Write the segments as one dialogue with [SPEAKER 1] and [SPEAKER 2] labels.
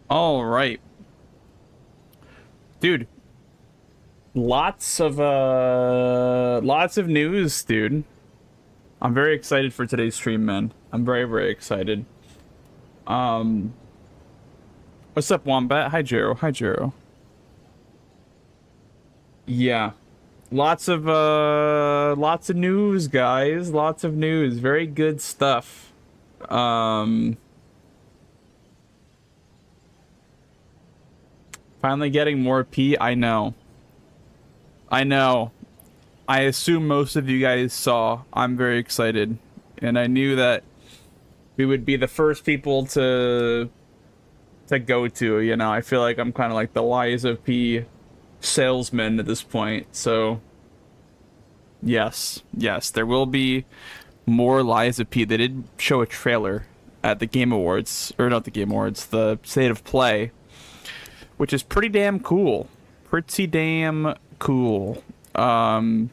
[SPEAKER 1] All right. Dude, lots of news, dude. I'm very excited for today's stream, man. I'm very excited. Um What's up, Wombat? Hi, Jero. Hi, Jero. Yeah. Lots of news, guys. Lots of news. Very good stuff. Um Finally getting more P. I know. I know. I assume most of you guys saw. I'm very excited. And I knew that we would be the first people to go to, you know. I feel like I'm kind of like the Lies of P salesman at this point. So yes, there will be more Lies of P. They did show a trailer at the Game Awards, or not the Game Awards, the State of Play, which is pretty damn cool. Pretty damn cool. Obviously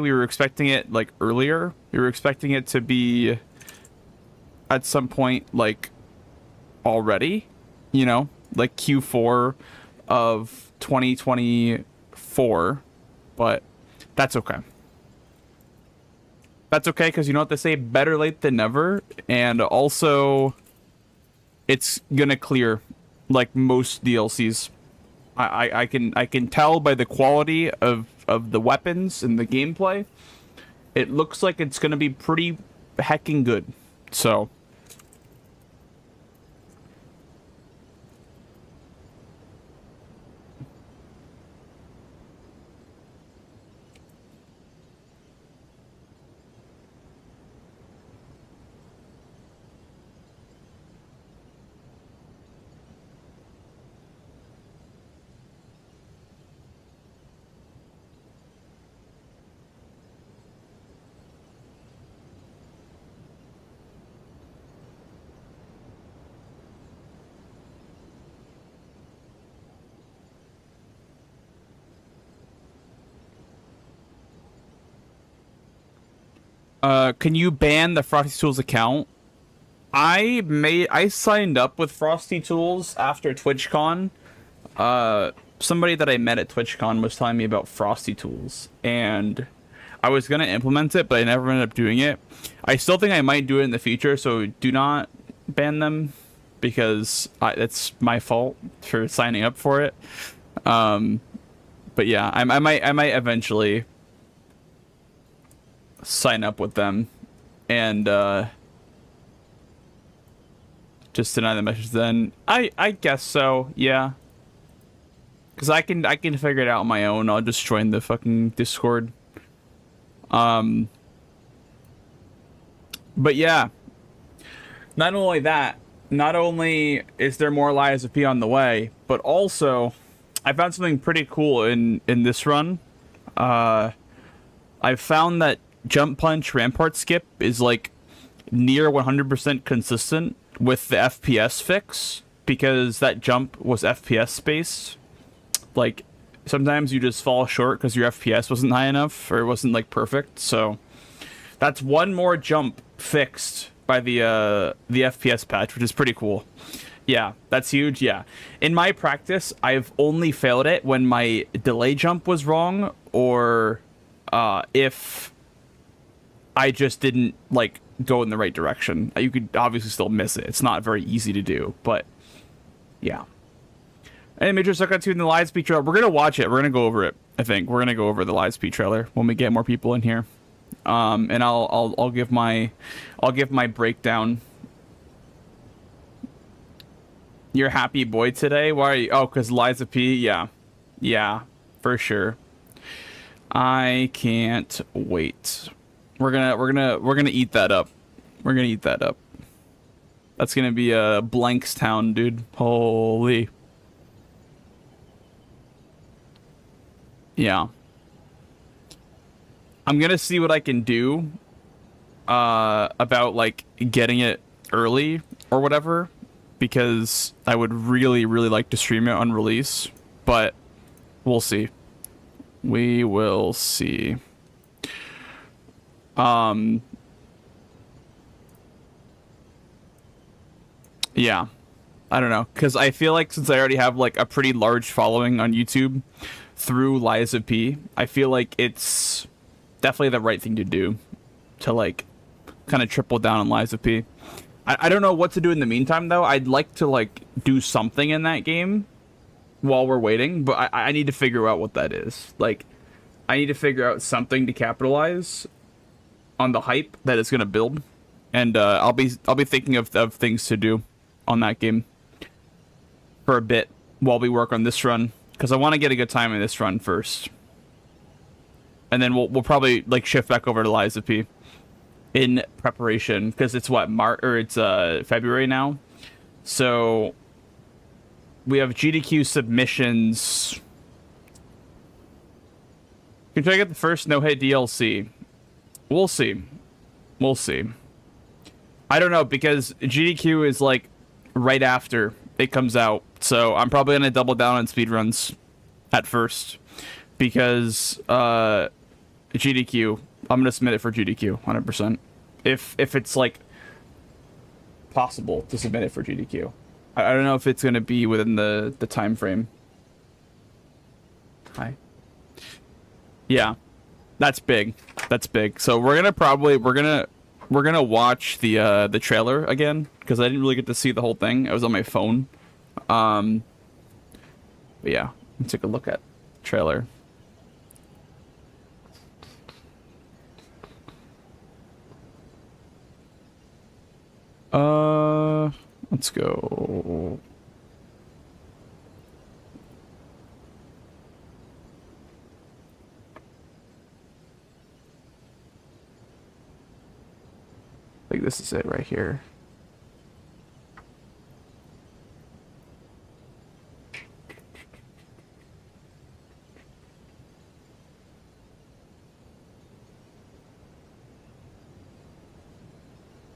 [SPEAKER 1] we were expecting it like earlier. We were expecting it to be at some point like already, you know, like Q4 of 2024, but that's okay. That's okay, because you know what they say, better late than never. And also it's gonna clear like most DLCs. I can tell by the quality of the weapons and the gameplay. It looks like it's gonna be pretty heckin' good. So can you ban the Frosty Tools account? I signed up with Frosty Tools after TwitchCon. Somebody that I met at TwitchCon was telling me about Frosty Tools, and I was gonna implement it, but I never ended up doing it. I still think I might do it in the future, so do not ban them, because it's my fault for signing up for it. But yeah, I might eventually sign up with them and just deny the message. Then I guess so, yeah, because I can figure it out on my own. I'll just join the fucking Discord. But yeah, not only that, not only is there more Lies of P on the way, but also I found something pretty cool in this run. I found that Jump Punch Rampart Skip is like near 100% consistent with the FPS fix, because that jump was FPS spaced. Like sometimes you just fall short because your FPS wasn't high enough, or it wasn't like perfect. So that's one more jump fixed by the FPS patch, which is pretty cool. Yeah, that's huge. Yeah, in my practice, I've only failed it when my delay jump was wrong, or if I just didn't like go in the right direction. You could obviously still miss it. It's not very easy to do, but yeah. And Major Suck out to in the live speed trailer. We're gonna watch it. We're gonna go over it. I think we're gonna go over the live speed trailer when we get more people in here. And I'll give my breakdown. You're happy boy today? Why are you? Oh, because Liza P. Yeah, for sure. I can't wait. We're gonna eat that up. We're gonna eat that up. That's gonna be a Blankstown, dude. Holy. Yeah. I'm gonna see what I can do about like getting it early or whatever, because I would really, really like to stream it on release, but we'll see. We will see. Yeah. I don't know, because I feel like since I already have like a pretty large following on YouTube through Liza P, I feel like it's definitely the right thing to do to like kind of triple down on Liza P. I don't know what to do in the meantime though. I'd like to like do something in that game while we're waiting, but I need to figure out what that is. Like, I need to figure out something to capitalize on the hype that it's gonna build, and I'll be thinking of things to do on that game for a bit while we work on this run, because I want to get a good time in this run first, and then we'll probably like shift back over to Liza P in preparation, because it's what it's February now, so we have GDQ submissions. Can try to get the first no-hit DLC. We'll see. We'll see. I don't know, because GDQ is like right after it comes out, so I'm probably gonna double down on speedruns at first, because GDQ, I'm gonna submit it for GDQ 100%. If it's like possible to submit it for GDQ. I don't know if it's gonna be within the time frame. Hi. Yeah, that's big. That's big. So we're gonna watch the trailer again, because I didn't really get to see the whole thing. I was on my phone. But yeah, let's take a look at the trailer. Let's go. I think this is it right here.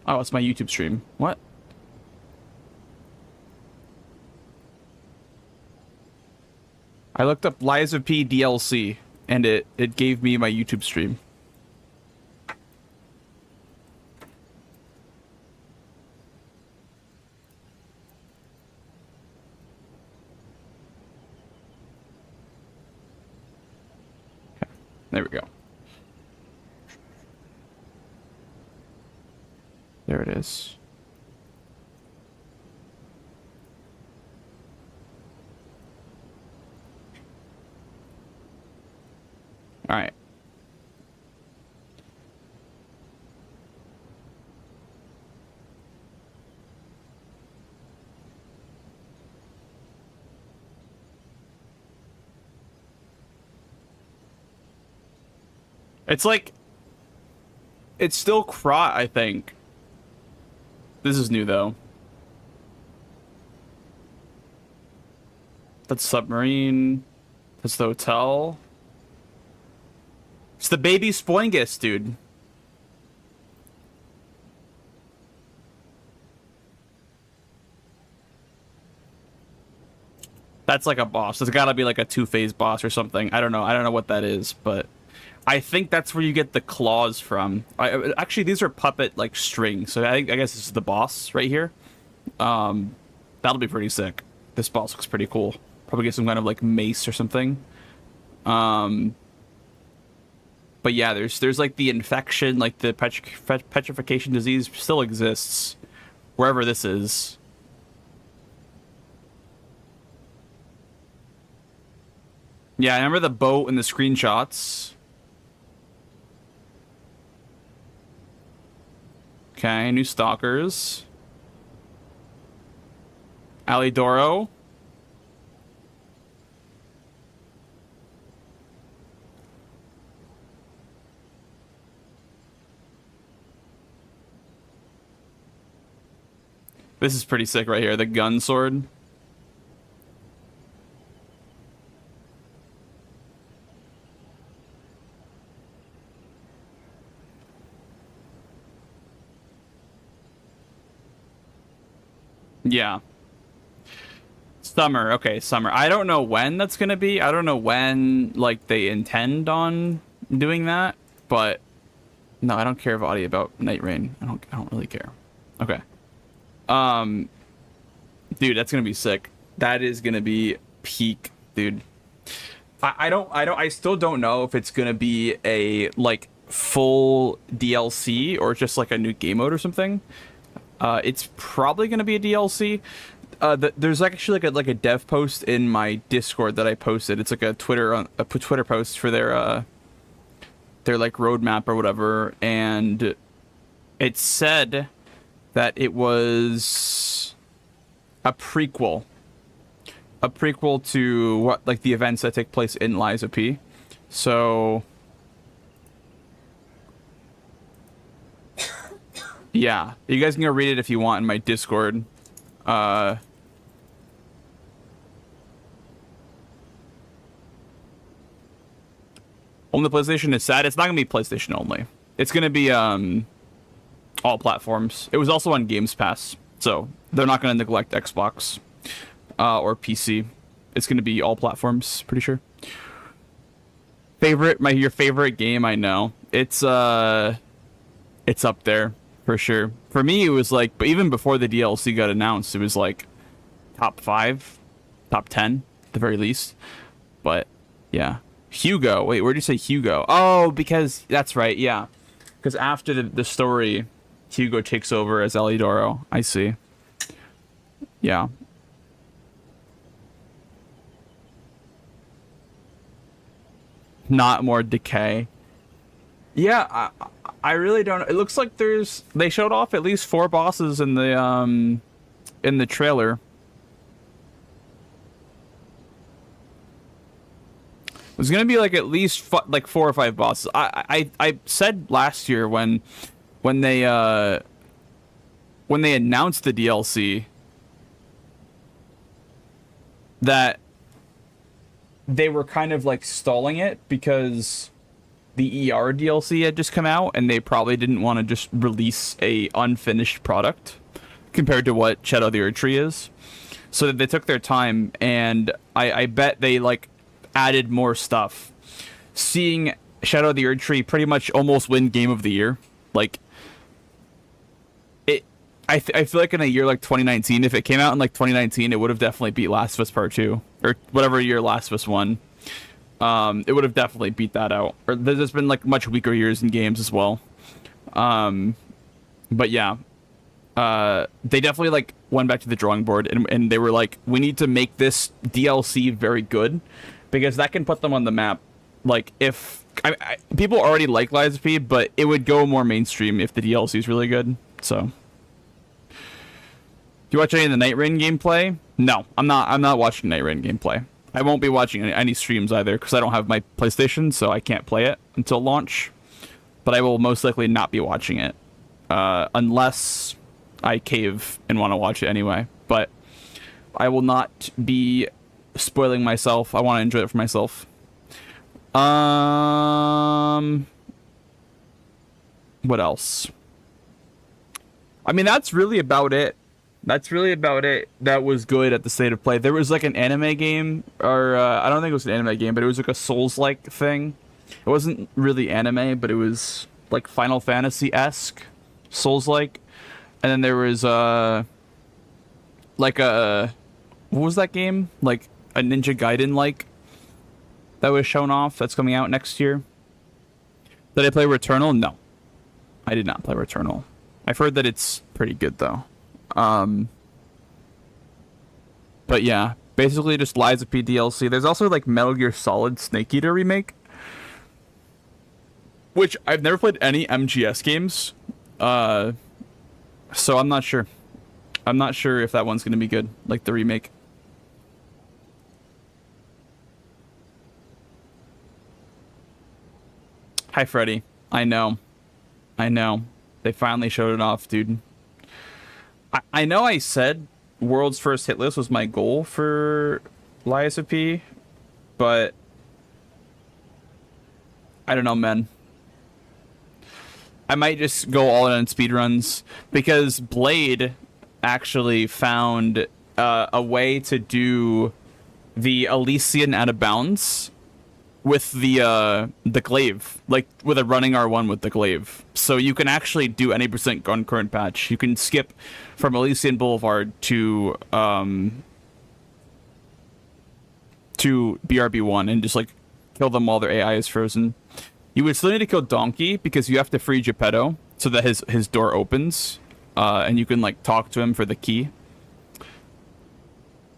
[SPEAKER 1] Oh, it's my YouTube stream. What? I looked up Liza P DLC, and it gave me my YouTube stream. Okay, there we go. There it is. All right. It's like, it's still Krot, I think. This is new though. That's submarine. That's the hotel. It's the baby Spoingus, dude. That's like a boss. There's gotta be like a two-phase boss or something. I don't know. I don't know what that is, but I think that's where you get the claws from. Actually, these are puppet like strings, so I guess this is the boss right here. That'll be pretty sick. This boss looks pretty cool. Probably get some kind of like mace or something. But yeah, there's like the infection, like the petrification disease still exists wherever this is. Yeah, I remember the boat and the screenshots. Okay, new stalkers. Alidoro. This is pretty sick right here. The gun sword. Yeah. Summer. Okay, summer. I don't know when that's gonna be. I don't know when like they intend on doing that, but no, I don't care about Night Rain. I don't really care. Okay. Um dude, that's gonna be sick. That is gonna be peak, dude. I still don't know if it's gonna be a like full DLC or just like a new game mode or something. It's probably gonna be a DLC. There's actually like a dev post in my Discord that I posted. It's like a Twitter post for their like roadmap or whatever, and it said that it was a prequel to what like the events that take place in Lies of P. So yeah, you guys can go read it if you want in my Discord. Uh, Only PlayStation is sad. It's not gonna be PlayStation only. It's gonna be all platforms. It was also on Games Pass, so they're not gonna neglect Xbox or PC. It's gonna be all platforms. Pretty sure. Your favorite game? I know it's up there for sure. For me, it was like, but even before the DLC got announced, it was like top 5, top 10 at the very least. But yeah. Hugo. Wait, where'd you say Hugo? Oh, because that's right. Yeah, because after the story, Hugo takes over as Elidoro. I see. Yeah. Not more decay. Yeah, I really don't. It looks like they showed off at least 4 bosses in the trailer. There's gonna be like at least like 4 or 5 bosses. I said last year when they announced the DLC that they were kind of like stalling it because the ER DLC had just come out and they probably didn't want to just release a unfinished product compared to what Shadow of the Erdtree is. So they took their time, and I bet they like added more stuff. Seeing Shadow of the Erdtree pretty much almost win Game of the Year, like it. I feel like in a year like 2019, if it came out in like 2019, it would have definitely beat Last of Us Part 2 or whatever year Last of Us won. It would have definitely beat that out. Or there's been like much weaker years in games as well. But yeah, they definitely like went back to the drawing board, and they were like, we need to make this DLC very good because that can put them on the map. Like if people already like Lies of P, but it would go more mainstream if the DLC is really good. So, do you watch any of the Night Rain gameplay? No, I'm not watching Night Rain gameplay. I won't be watching any streams either because I don't have my PlayStation, so I can't play it until launch. But I will most likely not be watching it unless I cave and want to watch it anyway. But I will not be spoiling myself. I want to enjoy it for myself. What else? I mean, that's really about it. That was good at the State of Play. There was like an anime game, or I don't think it was an anime game, but it was like a Souls-like thing. It wasn't really anime, but it was like Final Fantasy-esque, Souls-like. And then there was like a, what was that game? Like a Ninja Gaiden-like that was shown off. That's coming out next year. Did I play Returnal? No, I did not play Returnal. I've heard that it's pretty good though. But yeah, basically just Lies of P DLC. There's also like Metal Gear Solid Snake Eater remake, which I've never played any MGS games. So I'm not sure. I'm not sure if that one's gonna be good, like the remake. Hi, Freddy. I know. They finally showed it off, dude. I know I said world's first hit list was my goal for LISOP, but I don't know, man. I might just go all in on speedruns because Blade actually found a way to do the Elysian out of bounds with the glaive, like with a running R1 with the glaive. So you can actually do any percent gun current patch. You can skip from Elysian Boulevard to BRB1 and just like kill them while their AI is frozen. You would still need to kill Donkey because you have to free Geppetto so that his door opens, and you can like talk to him for the key,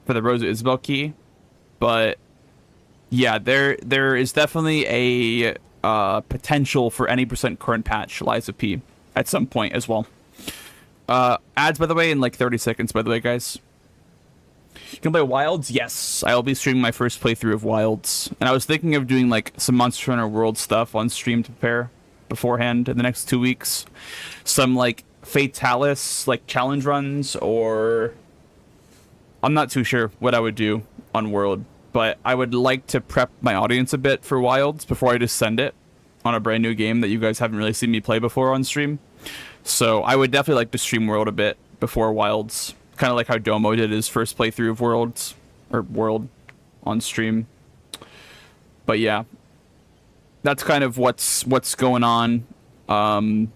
[SPEAKER 1] for the Rosa Isabel key. But yeah, there is definitely a potential for any percent current patch Liza P at some point as well. Ads, by the way, in like 30 seconds, by the way, guys. You can play Wilds? Yes, I'll be streaming my first playthrough of Wilds. And I was thinking of doing like some Monster Hunter World stuff on stream to prepare beforehand in the next 2 weeks. Some like Fatalis, like challenge runs, or I'm not too sure what I would do on World. But I would like to prep my audience a bit for Wilds before I just send it on a brand new game that you guys haven't really seen me play before on stream. So I would definitely like to stream World a bit before Wilds. Kind of like how Domo did his first playthrough of Worlds, or World, on stream. But yeah, that's kind of what's going on. Kind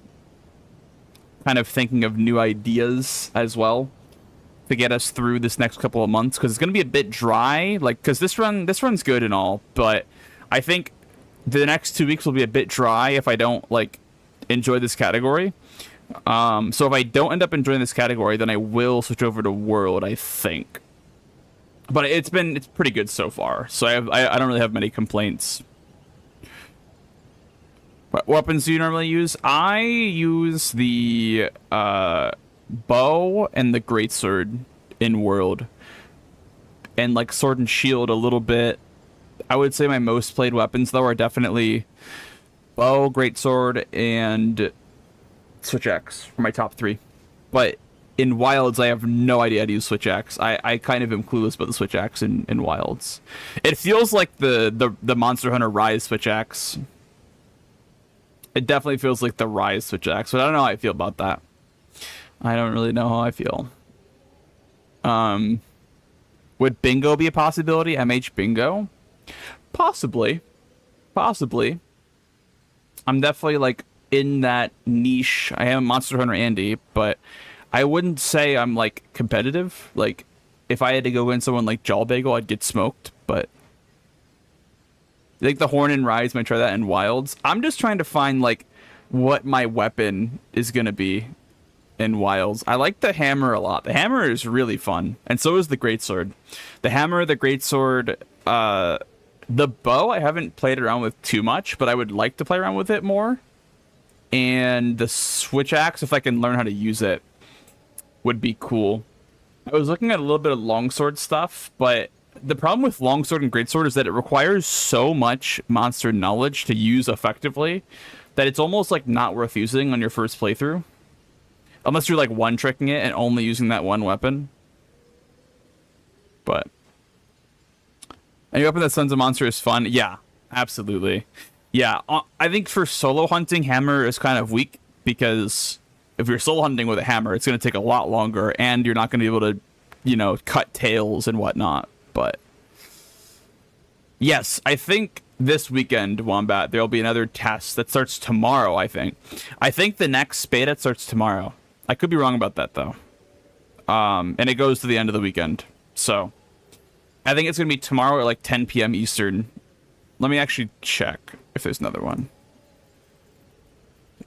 [SPEAKER 1] of thinking of new ideas as well to get us through this next couple of months, because it's going to be a bit dry. Like, because this run's good and all, but I think the next 2 weeks will be a bit dry if I don't like enjoy this category. So if I don't end up enjoying this category, then I will switch over to World, I think. But it's pretty good so far, so I don't really have many complaints. What weapons do you normally use? I use the bow and the greatsword in World, and like sword and shield a little bit. I would say my most played weapons though are definitely bow, greatsword, and Switch Axe for my top 3. But in Wilds, I have no idea how to use Switch Axe. I kind of am clueless about the Switch Axe in Wilds. It feels like the Monster Hunter Rise Switch Axe. It definitely feels like the Rise Switch Axe, but I don't know how I feel about that. I don't really know how I feel. Would Bingo be a possibility? MH Bingo? Possibly. Possibly. I'm definitely like in that niche. I am Monster Hunter Andy, but I wouldn't say I'm like competitive. Like if I had to go in someone like Jawbagel, I'd get smoked. But I think the Horn and Rise might try that in Wilds. I'm just trying to find like what my weapon is gonna be in Wilds. I like the hammer a lot. The hammer is really fun, and so is the greatsword. The hammer, the greatsword, the bow I haven't played around with too much, but I would like to play around with it more. And the Switch Axe, if I can learn how to use it, would be cool. I was looking at a little bit of longsword stuff, but the problem with longsword and greatsword is that it requires so much monster knowledge to use effectively that it's almost like not worth using on your first playthrough. Unless you're like one-tricking it and only using that one weapon. But any weapon that stuns a monster is fun. Yeah, absolutely. Yeah, I think for solo hunting, hammer is kind of weak, because if you're solo hunting with a hammer, it's going to take a lot longer, and you're not going to be able to, you know, cut tails and whatnot. But yes, I think this weekend, Wombat, there'll be another test that starts tomorrow, I think. I think the next beta starts tomorrow. I could be wrong about that, though. And it goes to the end of the weekend. So I think it's going to be tomorrow at like 10 p.m. Eastern. Let me actually check if there's another one.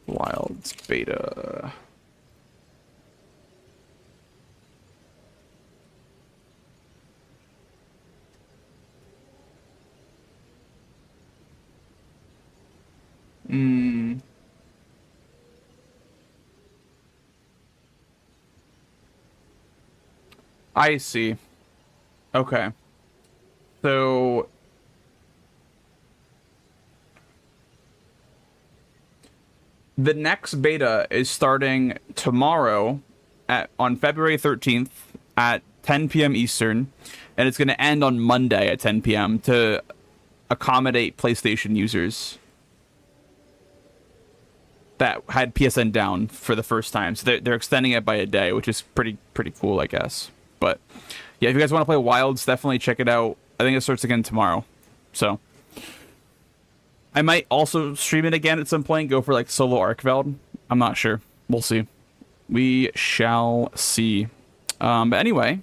[SPEAKER 1] Wilds beta. I see. Okay. So the next beta is starting tomorrow on February 13th at 10 p.m. Eastern, and it's going to end on Monday at 10 p.m. to accommodate PlayStation users that had PSN down for the first time. So they're extending it by a day, which is pretty cool, I guess. But yeah, if you guys want to play Wilds, definitely check it out. I think it starts again tomorrow. So I might also stream it again at some point, go for like solo Archveld. I'm not sure. We'll see. We shall see. But anyway,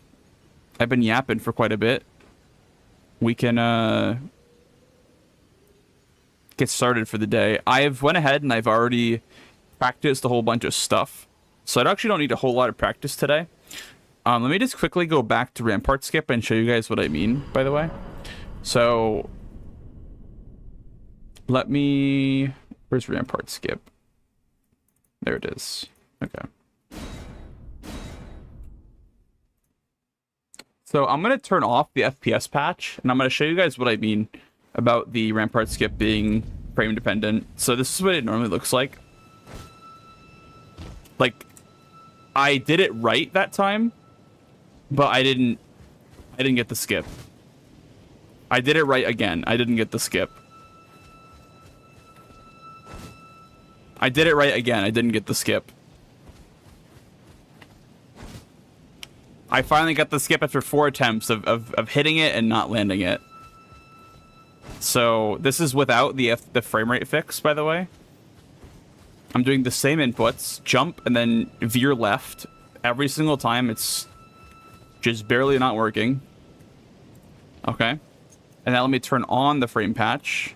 [SPEAKER 1] I've been yapping for quite a bit. We can get started for the day. I've went ahead and I've already practiced a whole bunch of stuff. So I actually don't need a whole lot of practice today. Let me just quickly go back to Rampart Skip and show you guys what I mean, by the way. So let me... Where's Rampart Skip? There it is. Okay. So I'm going to turn off the FPS patch, and I'm going to show you guys what I mean about the Rampart Skip being frame dependent. So this is what it normally looks like. Like, I did it right that time, but I didn't get the skip. I did it right again. I didn't get the skip. I did it right again. I didn't get the skip. I finally got the skip after 4 attempts of hitting it and not landing it. So this is without the frame rate fix, by the way. I'm doing the same inputs, jump and then veer left every single time. It's just barely not working. Okay. And now let me turn on the frame patch.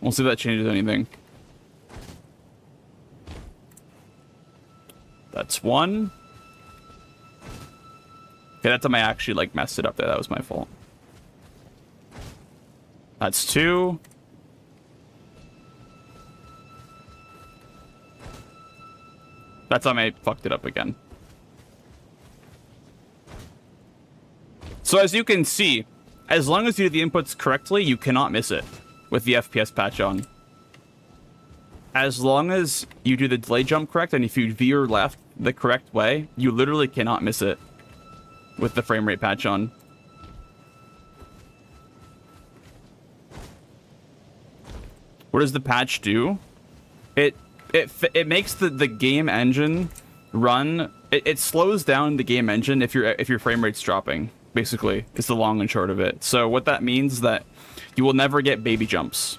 [SPEAKER 1] We'll see if that changes anything. That's 1. Okay, that time I actually, like, messed it up there. That was my fault. That's 2. That time I fucked it up again. So as you can see, as long as you do the inputs correctly, you cannot miss it with the FPS patch on. As long as you do the delay jump correct, and if you veer left the correct way, you literally cannot miss it with the frame rate patch on. What does the patch do? It makes the game engine run. It slows down the game engine if your frame rate's dropping. Basically, is the long and short of it. So what that means is that you will never get baby jumps,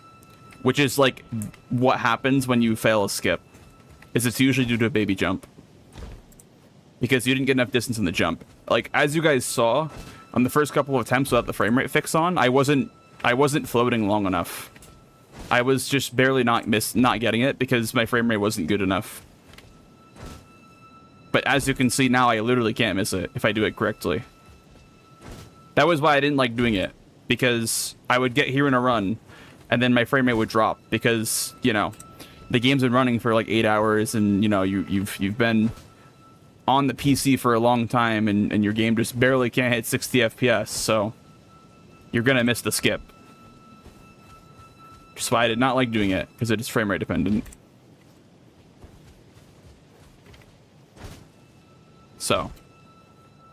[SPEAKER 1] which is like what happens when you fail a skip. Is it's usually due to a baby jump because you didn't get enough distance in the jump. Like as you guys saw on the first couple of attempts without the frame rate fix on, I wasn't floating long enough. I was just barely not getting it because my frame rate wasn't good enough. But as you can see now, I literally can't miss it if I do it correctly. That was why I didn't like doing it, because I would get here in a run and then my frame rate would drop because, you know, the game's been running for like 8 hours and, you know, you've been on the PC for a long time and your game just barely can't hit 60 FPS, so you're gonna miss the skip. Just why I did not like doing it, because it is frame rate dependent. So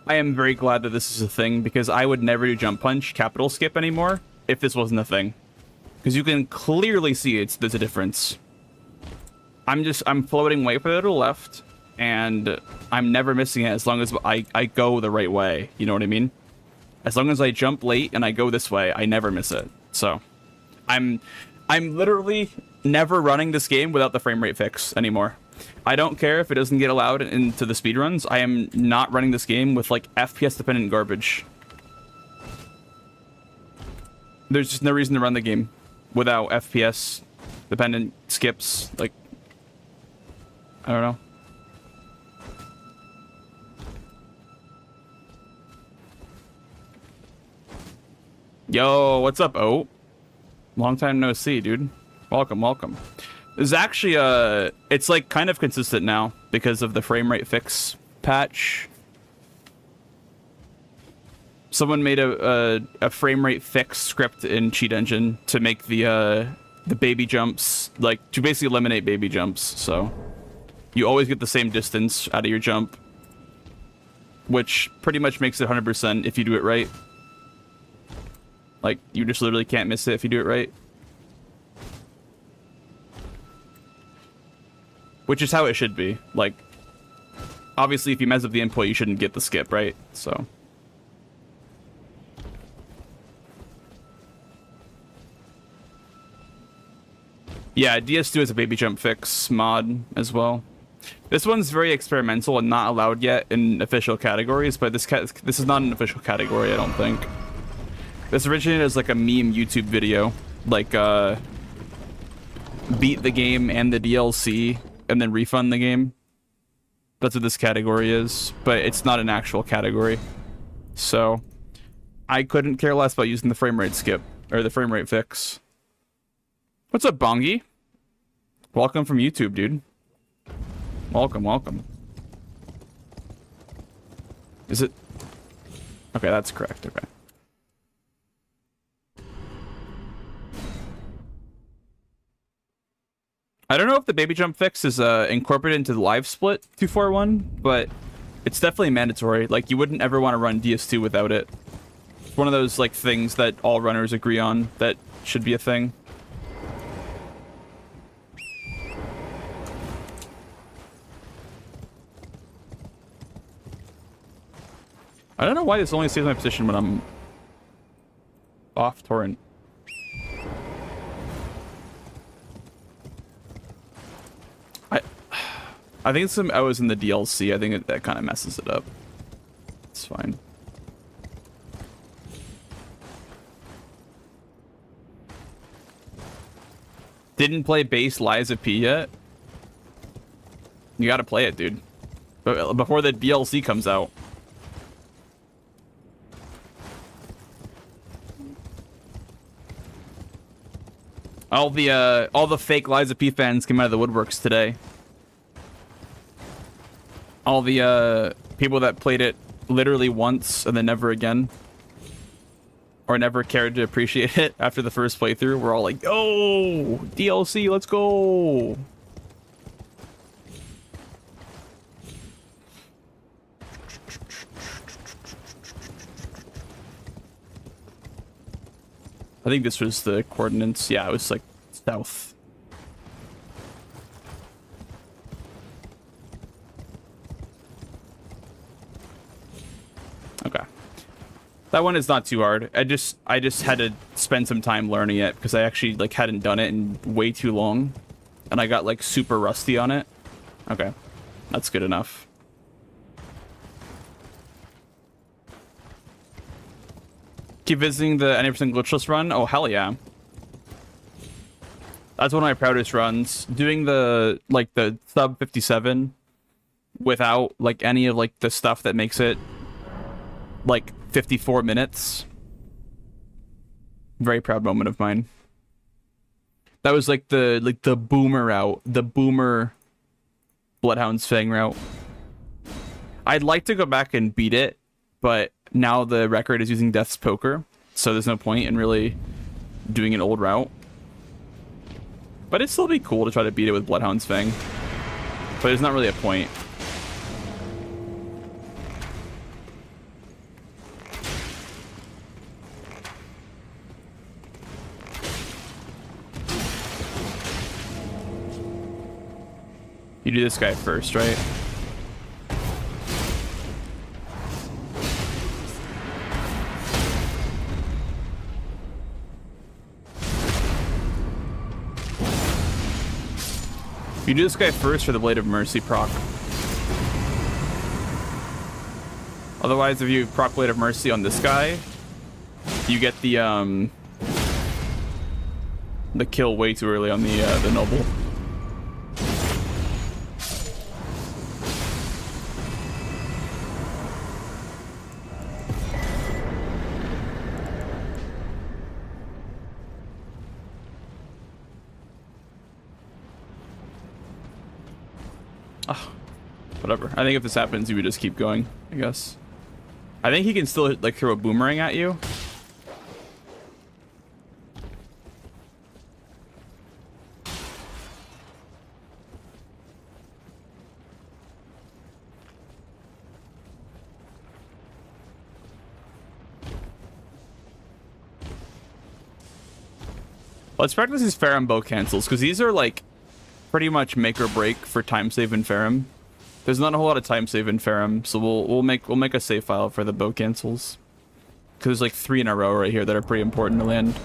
[SPEAKER 1] I am very glad that this is a thing, because I would never do jump punch capital skip anymore if this wasn't a thing. Because you can clearly see there's a difference. I'm floating way further to the left, and I'm never missing it as long as I go the right way. You know what I mean? As long as I jump late and I go this way, I never miss it. So I'm literally never running this game without the frame rate fix anymore. I don't care if it doesn't get allowed into the speedruns. I am not running this game with, like, FPS-dependent garbage. There's just no reason to run the game without FPS-dependent skips. Like, I don't know. Yo, what's up, O? Long time no see, dude. Welcome, welcome. There's actually it's like kind of consistent now because of the frame rate fix patch. Someone made a frame rate fix script in Cheat Engine to make the the baby jumps, like to basically eliminate baby jumps. So you always get the same distance out of your jump, which pretty much makes it 100% if you do it right. Like, you just literally can't miss it if you do it right. Which is how it should be. Like, obviously, if you mess up the input, you shouldn't get the skip, right? So. Yeah, DS2 is a baby jump fix mod as well. This one's very experimental and not allowed yet in official categories, but this is not an official category, I don't think. This originated as like a meme YouTube video, like beat the game and the DLC and then refund the game. That's what this category is, but it's not an actual category. So I couldn't care less about using the frame rate skip or the frame rate fix. What's up, Bongi? Welcome from YouTube, dude. Welcome, welcome. Is it? Okay, that's correct. Okay. I don't know if the baby jump fix is incorporated into the live split 241, but it's definitely mandatory. Like, you wouldn't ever want to run DS2 without it. It's one of those like things that all runners agree on that should be a thing. I don't know why this only saves my position when I'm off torrent. I think I was in the DLC. I think that kind of messes it up. It's fine. Didn't play base Lies of P yet? You gotta play it, dude. Before the DLC comes out. All the fake Lies of P fans came out of the woodworks today. All the people that played it literally once and then never again, or never cared to appreciate it after the first playthrough, were all like, "Oh, DLC, let's go!" I think this was the coordinates. Yeah, it was like south. Okay. That one is not too hard. I just had to spend some time learning it because I actually like hadn't done it in way too long, and I got like super rusty on it. Okay. That's good enough. Keep visiting the Any% Glitchless run? Oh, hell yeah. That's one of my proudest runs. Doing the, like, the sub 57 without, like, any of, like, the stuff that makes it, like, 54 minutes. Very proud moment of mine. That was, like, the boomer route. The boomer Bloodhound's Fang route. I'd like to go back and beat it, but now the record is using Death's Poker, so there's no point in really doing an old route. But it'd still be cool to try to beat it with Bloodhound's Fang. But there's not really a point. You do this guy first, right? You do this guy first for the Blade of Mercy proc. Otherwise, if you proc Blade of Mercy on this guy, you get the kill way too early on the Noble. Whatever. I think if this happens, you would just keep going, I guess. I think he can still, like, throw a boomerang at you. Let's practice these Ferrum bow cancels, because these are like pretty much make or break for time save in Ferrum. There's not a whole lot of time save in Ferrum, so we'll make a save file for the bow cancels. Because there's like 3 in a row right here that are pretty important to land.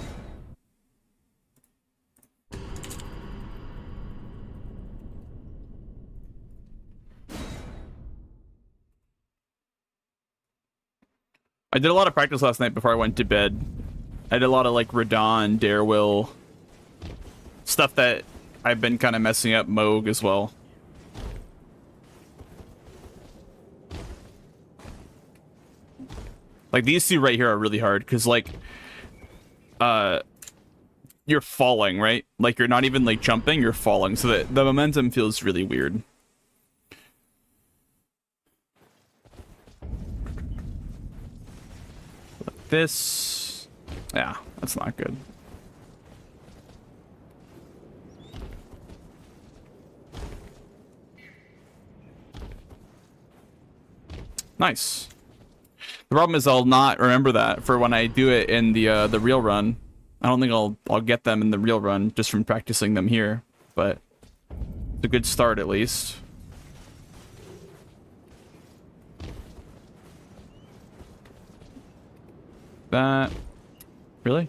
[SPEAKER 1] I did a lot of practice last night before I went to bed. I did a lot of like Radon, Darewill, stuff that I've been kind of messing up Moog as well. Like these 2 right here are really hard because like you're falling, right? Like you're not even like jumping, you're falling, so that the momentum feels really weird. This, yeah, that's not good. Nice. The problem is I'll not remember that for when I do it in the real run. I don't think I'll get them in the real run just from practicing them here, but it's a good start at least. That, really?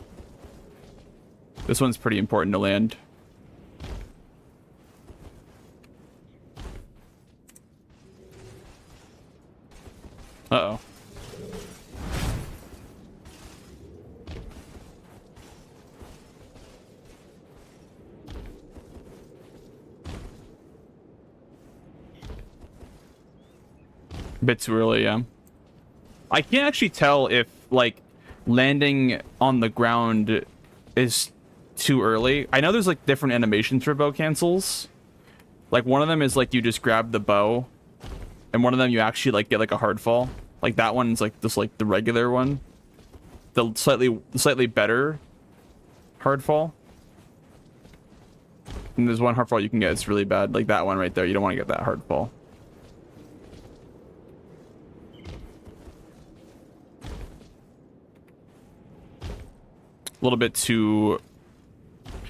[SPEAKER 1] This one's pretty important to land. Uh-oh. A bit too early, yeah. I can't actually tell if, like, landing on the ground is too early. I know there's, like, different animations for bow cancels. Like, one of them is, like, you just grab the bow, and one of them you actually, like, get, like, a hard fall. Like, that one's, like, just, like, the regular one. The slightly better hard fall. And there's one hard fall you can get, it's really bad. Like, that one right there, you don't want to get that hard fall. A little bit too...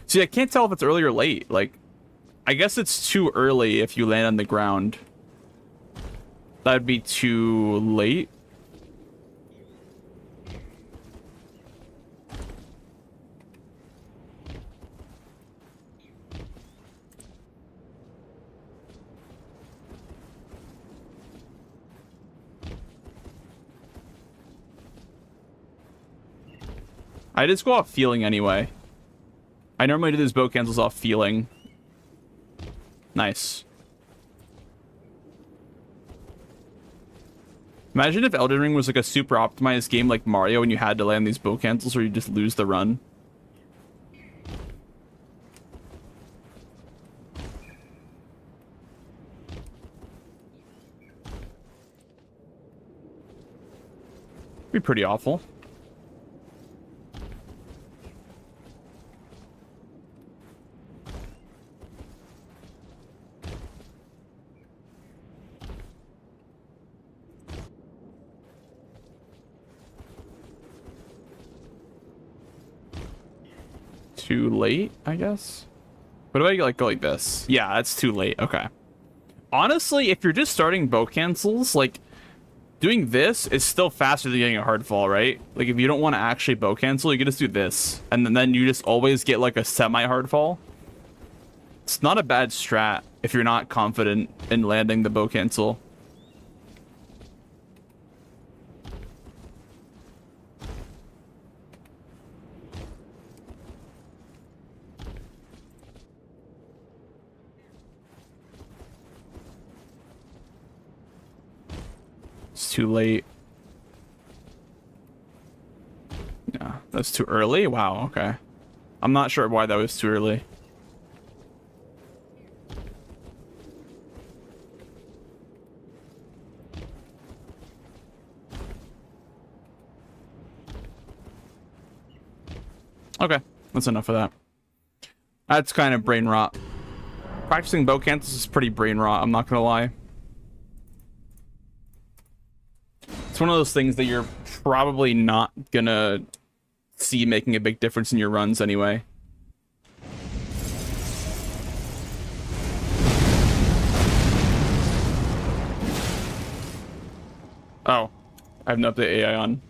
[SPEAKER 1] See, I can't tell if it's early or late. Like, I guess it's too early if you land on the ground. That'd be too late. I just go off feeling anyway. I normally do these bow cancels off feeling. Nice. Imagine if Elden Ring was like a super optimized game like Mario and you had to land these bow cancels or you just lose the run. Be pretty awful. Too late, I guess. What do I like go like this? Yeah, that's too late. Okay. Honestly, if you're just starting bow cancels, like doing this is still faster than getting a hard fall, right? Like if you don't want to actually bow cancel, you can just do this, and then you just always get like a semi-hard fall. It's not a bad strat if you're not confident in landing the bow cancel. It's too late. Yeah, that's too early? Wow, okay. I'm not sure why that was too early. Okay, that's enough of that. That's kind of brain rot. Practicing bow cancels is pretty brain rot, I'm not gonna lie. It's one of those things that you're probably not gonna see making a big difference in your runs anyway. Oh, I have no update AI on.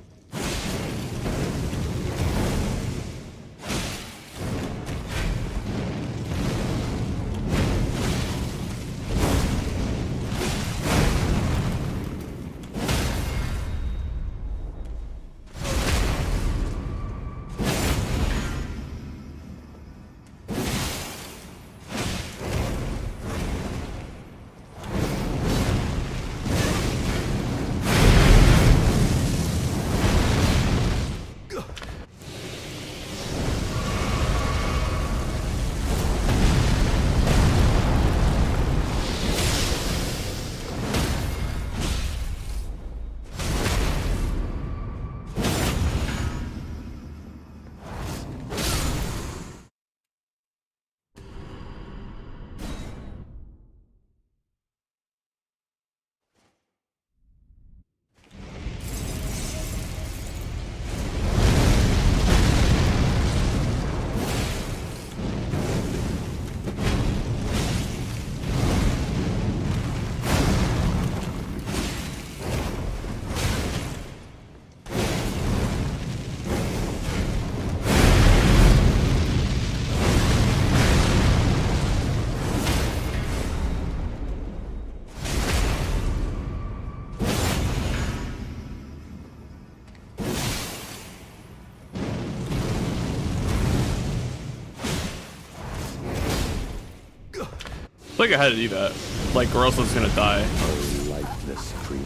[SPEAKER 1] I think I had to do that, like, or else I was gonna die.
[SPEAKER 2] Oh, lifeless creature.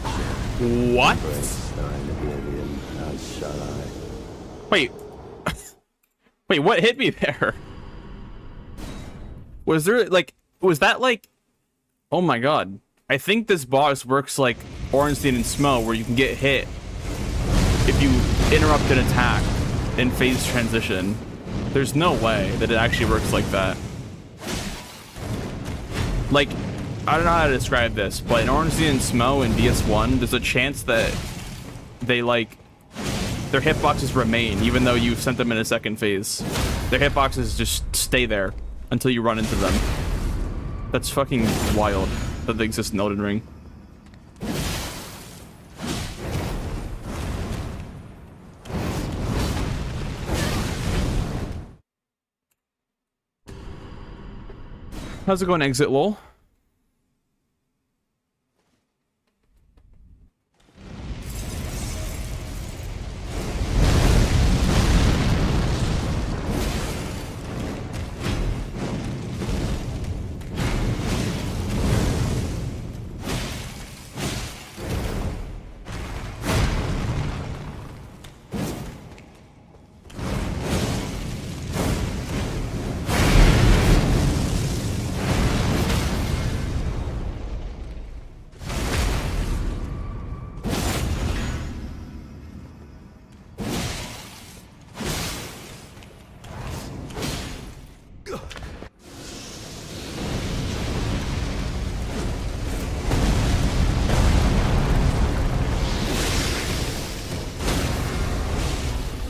[SPEAKER 1] What?
[SPEAKER 2] Thine oblivion, as shall I.
[SPEAKER 1] Wait. Wait, what hit me there? Was there, like, was that, like... Oh my god. I think this boss works like Ornstein and Smo, where you can get hit if you interrupt an attack in phase transition. There's no way that it actually works like that. Like, I don't know how to describe this, but in Ornstein and Smo in DS1, there's a chance that they, like, their hitboxes remain, even though you've sent them in a second phase. Their hitboxes just stay there until you run into them. That's fucking wild that they exist in Elden Ring. How's it going, Exit Lol?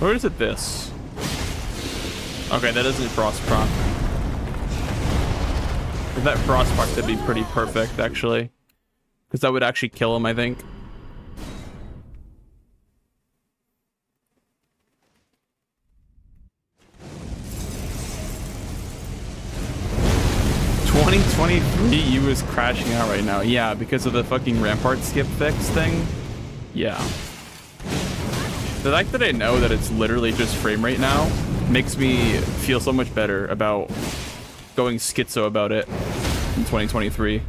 [SPEAKER 1] Or is it this? Okay, that isn't frost proc. If that frost proc, that'd be pretty perfect, actually. Because that would actually kill him, I think. U is crashing out right now. Yeah, because of the fucking rampart skip fix thing. Yeah. The fact that I know that it's literally just frame rate now makes me feel so much better about going schizo about it in 2023.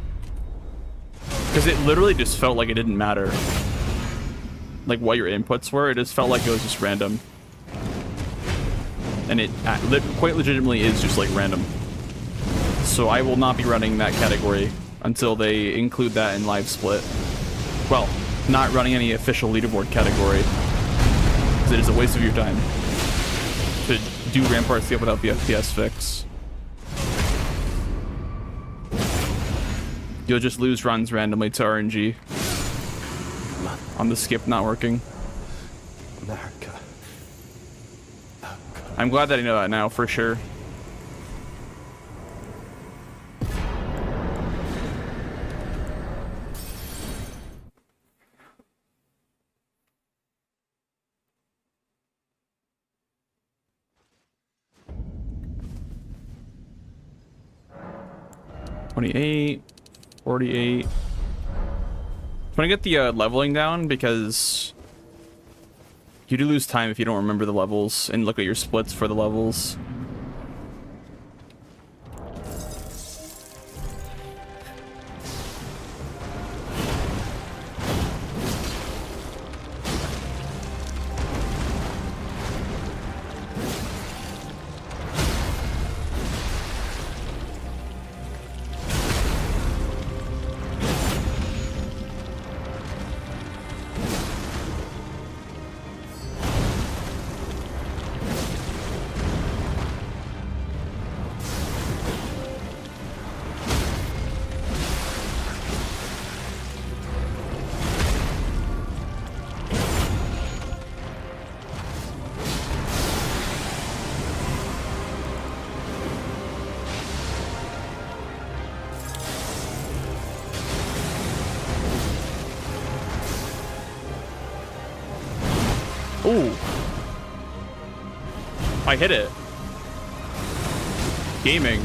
[SPEAKER 1] Because it literally just felt like it didn't matter. Like what your inputs were, it just felt like it was just random. And it quite legitimately is just like random. So I will not be running that category until they include that in live split. Well, not running any official leaderboard category. It is a waste of your time to do rampart skip without the FPS fix. You'll just lose runs randomly to RNG on the skip not working.
[SPEAKER 2] America.
[SPEAKER 1] I'm glad that I know that now for sure. 28, 48. I'm gonna get the leveling down because you do lose time if you don't remember the levels and look at your splits for the levels. Ooh. I hit it. Gaming.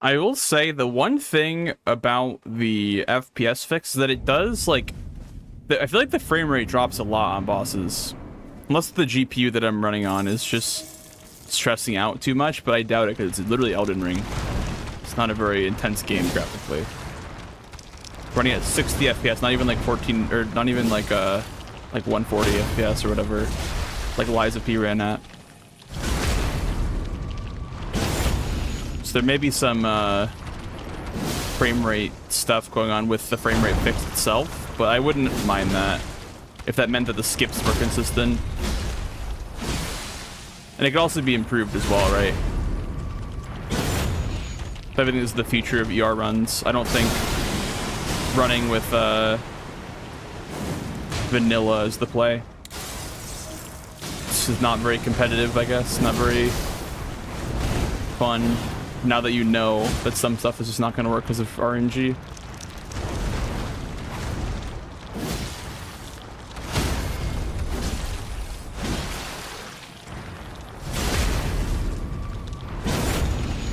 [SPEAKER 1] I will say the one thing about the FPS fix is that it does, like, I feel like the frame rate drops a lot on bosses. Unless the GPU that I'm running on is just stressing out too much, but I doubt it because it's literally Elden Ring. It's not a very intense game graphically. Running at 60 FPS, not even like 14, or not even like 140 FPS or whatever, like Liza P ran at. There may be some frame rate stuff going on with the frame rate fix itself, but I wouldn't mind that if that meant that the skips were consistent. And it could also be improved as well, right? Everything is the future of ER runs. I don't think running with vanilla is the play. This is not very competitive, I guess. Not very fun. Now that you know that some stuff is just not going to work because of RNG.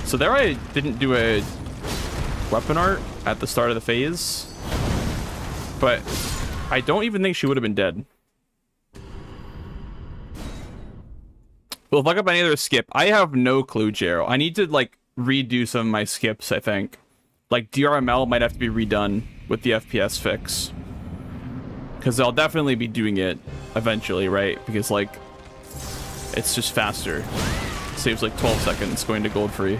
[SPEAKER 1] So there I didn't do a weapon art at the start of the phase, but I don't even think she would have been dead. Well, if I look up any other skip, I have no clue, Jero. I need to, like, redo some of my skips, I think. Like, DRML might have to be redone with the FPS fix. Because I'll definitely be doing it eventually, right? Because, like, it's just faster. Saves, like, 12 seconds going to gold free.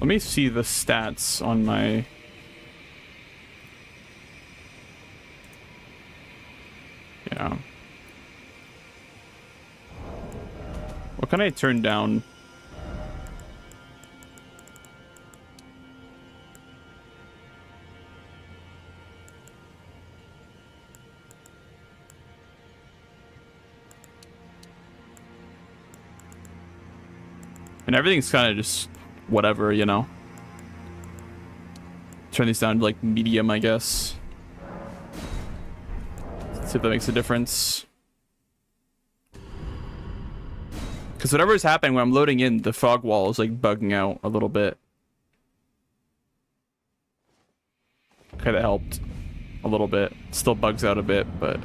[SPEAKER 1] Let me see the stats on my... Yeah. What can I turn down? And everything's kind of just whatever, you know. Turn these down to like medium, I guess. See if that makes a difference. Because whatever is happening when I'm loading in, the fog wall is like bugging out a little bit. Okay, that helped a little bit. Still bugs out a bit, but...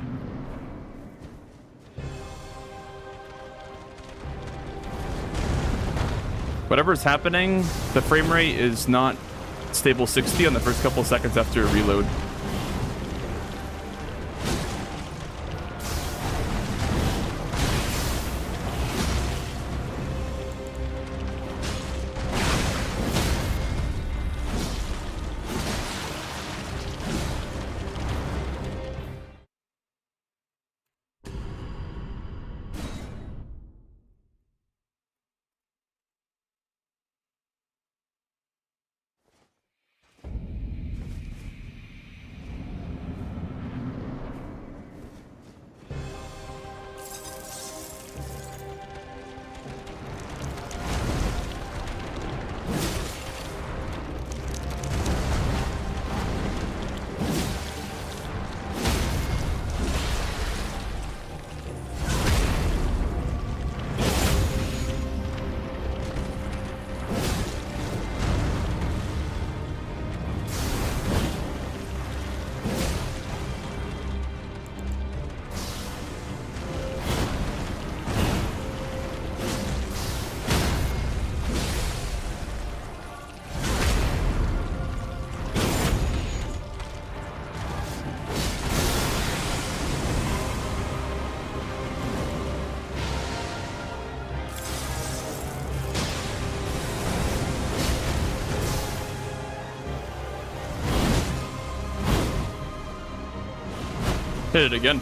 [SPEAKER 1] whatever's happening, the frame rate is not stable 60 on the first couple of seconds after a reload. Hit it again.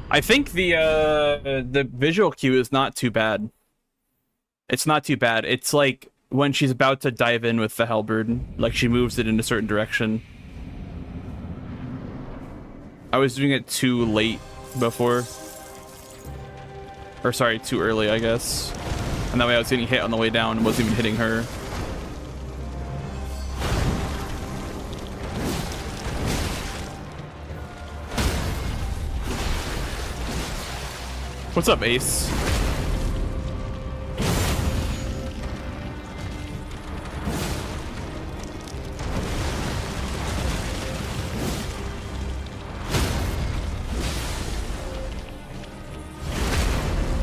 [SPEAKER 1] I think the visual cue is not too bad. It's not too bad. It's like when she's about to dive in with the halberd, like she moves it in a certain direction. I was doing it too late before. Or sorry, too early, I guess. And that way I was getting hit on the way down and wasn't even hitting her. What's up, Ace?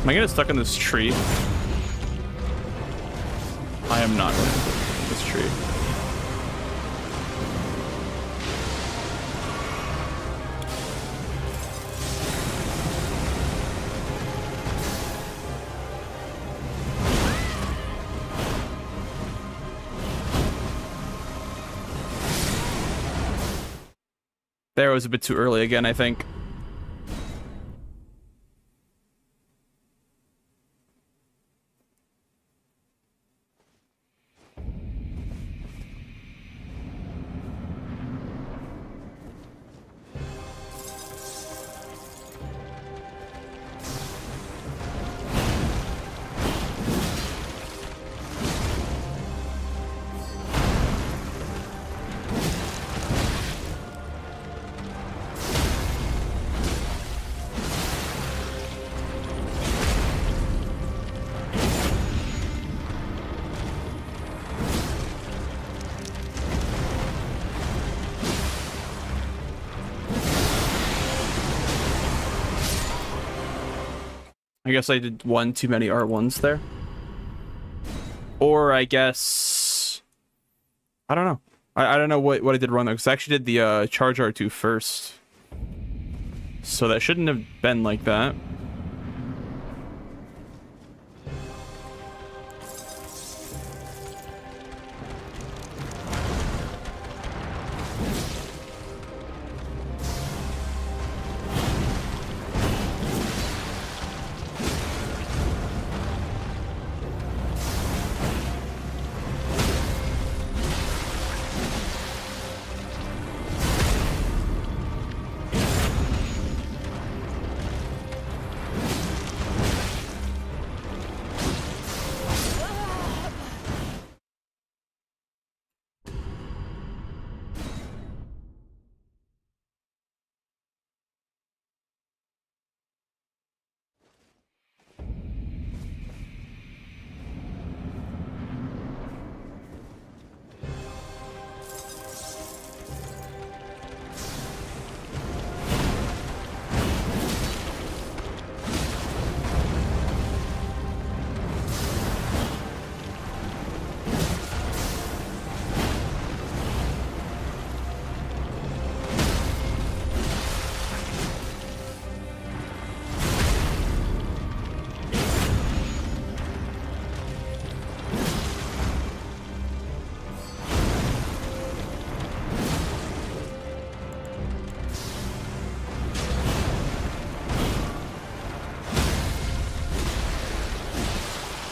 [SPEAKER 1] Am I gonna get stuck in this tree? I am not going to this tree. There was a bit too early again, I think. I guess I did one too many R1s there. Or I guess... I don't know. I don't know what I did wrong though, because I actually did the charge R2 first. So that shouldn't have been like that.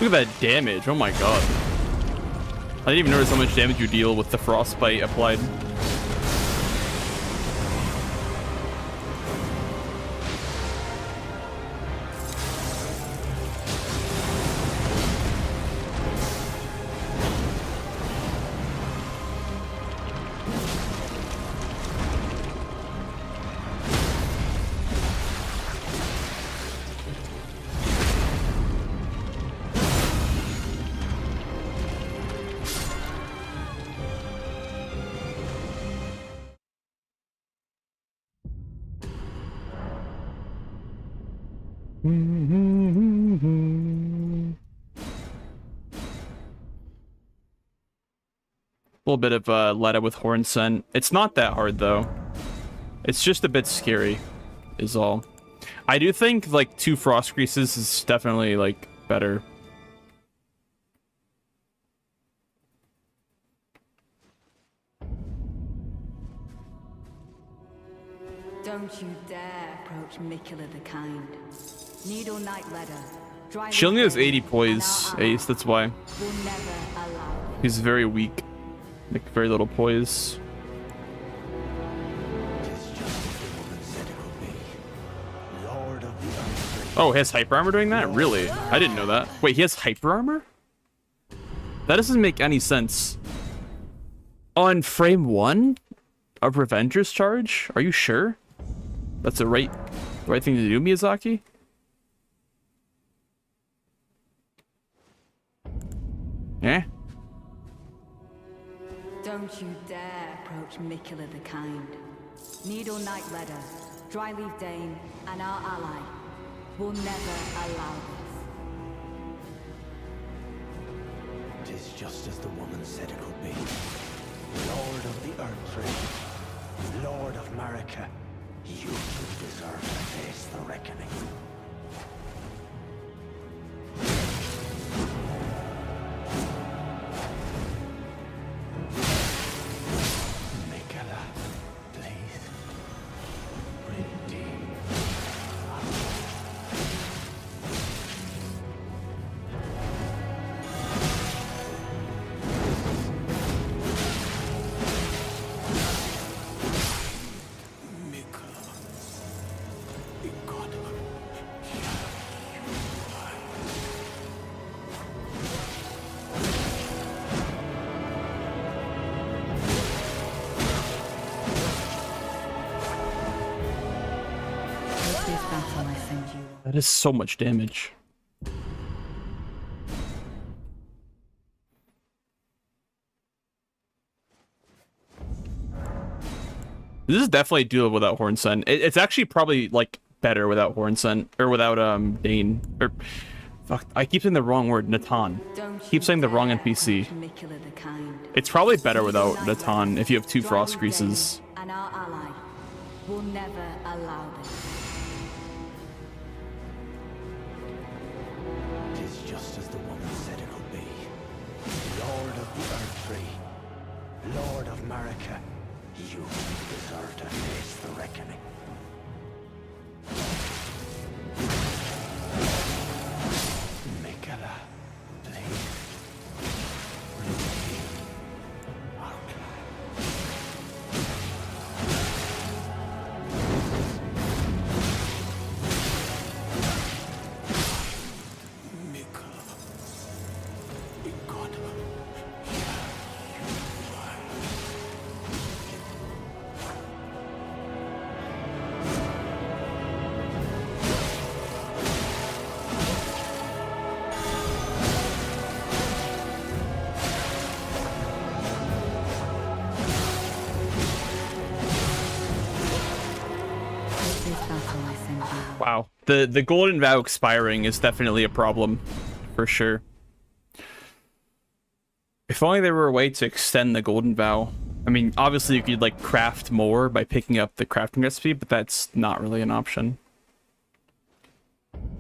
[SPEAKER 1] Look at that damage. Oh my god. I didn't even notice how much damage you deal with the frostbite applied. A little bit of Letta with Horn Scent. It's not that hard, though. It's just a bit scary, is all. I do think, like, 2 Frost Greases is definitely, like, better.
[SPEAKER 3] Don't you dare approach Mikula the Kind. Needle Knight Ledder.
[SPEAKER 1] She only has 80 poise, Ace, that's why.
[SPEAKER 3] Will never allow it.
[SPEAKER 1] He's very weak. Like, very little poise. Oh, he has hyper armor doing that? Really? I didn't know that. Wait, he has hyper armor? That doesn't make any sense. On frame 1 of Revenger's charge? Are you sure? That's the right thing to do, Miyazaki? Yeah?
[SPEAKER 3] Don't you dare approach Mikula the Kind. Needle Knight Ledder, Dryleaf Dane, and our ally will never allow this.
[SPEAKER 2] It is just as the woman said it would be. Lord of the Earth Ring, Lord of Marika, you deserve to face the reckoning. Mikula, please. Redeem.
[SPEAKER 3] This battle I send you.
[SPEAKER 1] That is so much damage. This is definitely doable without Horn Scent. It's actually probably, like, better without Horn Scent. Or without, Dane. Or, fuck, I keep saying the wrong word, Natan. Keep saying the wrong NPC.
[SPEAKER 3] Mikula the Kind.
[SPEAKER 1] It's probably better without Natan if you have 2 Frost Greases.
[SPEAKER 3] And our ally will never allow this.
[SPEAKER 2] It is just as the woman said it would be. Lord of the Earth Tree, Lord of Marika, you deserve to face the reckoning. Mikula, please. Redeem our
[SPEAKER 3] This battle I send you.
[SPEAKER 1] Wow. The Golden Vow expiring is definitely a problem. For sure. If only there were a way to extend the Golden Vow. I mean, obviously you could, like, craft more by picking up the crafting recipe, but that's not really an option.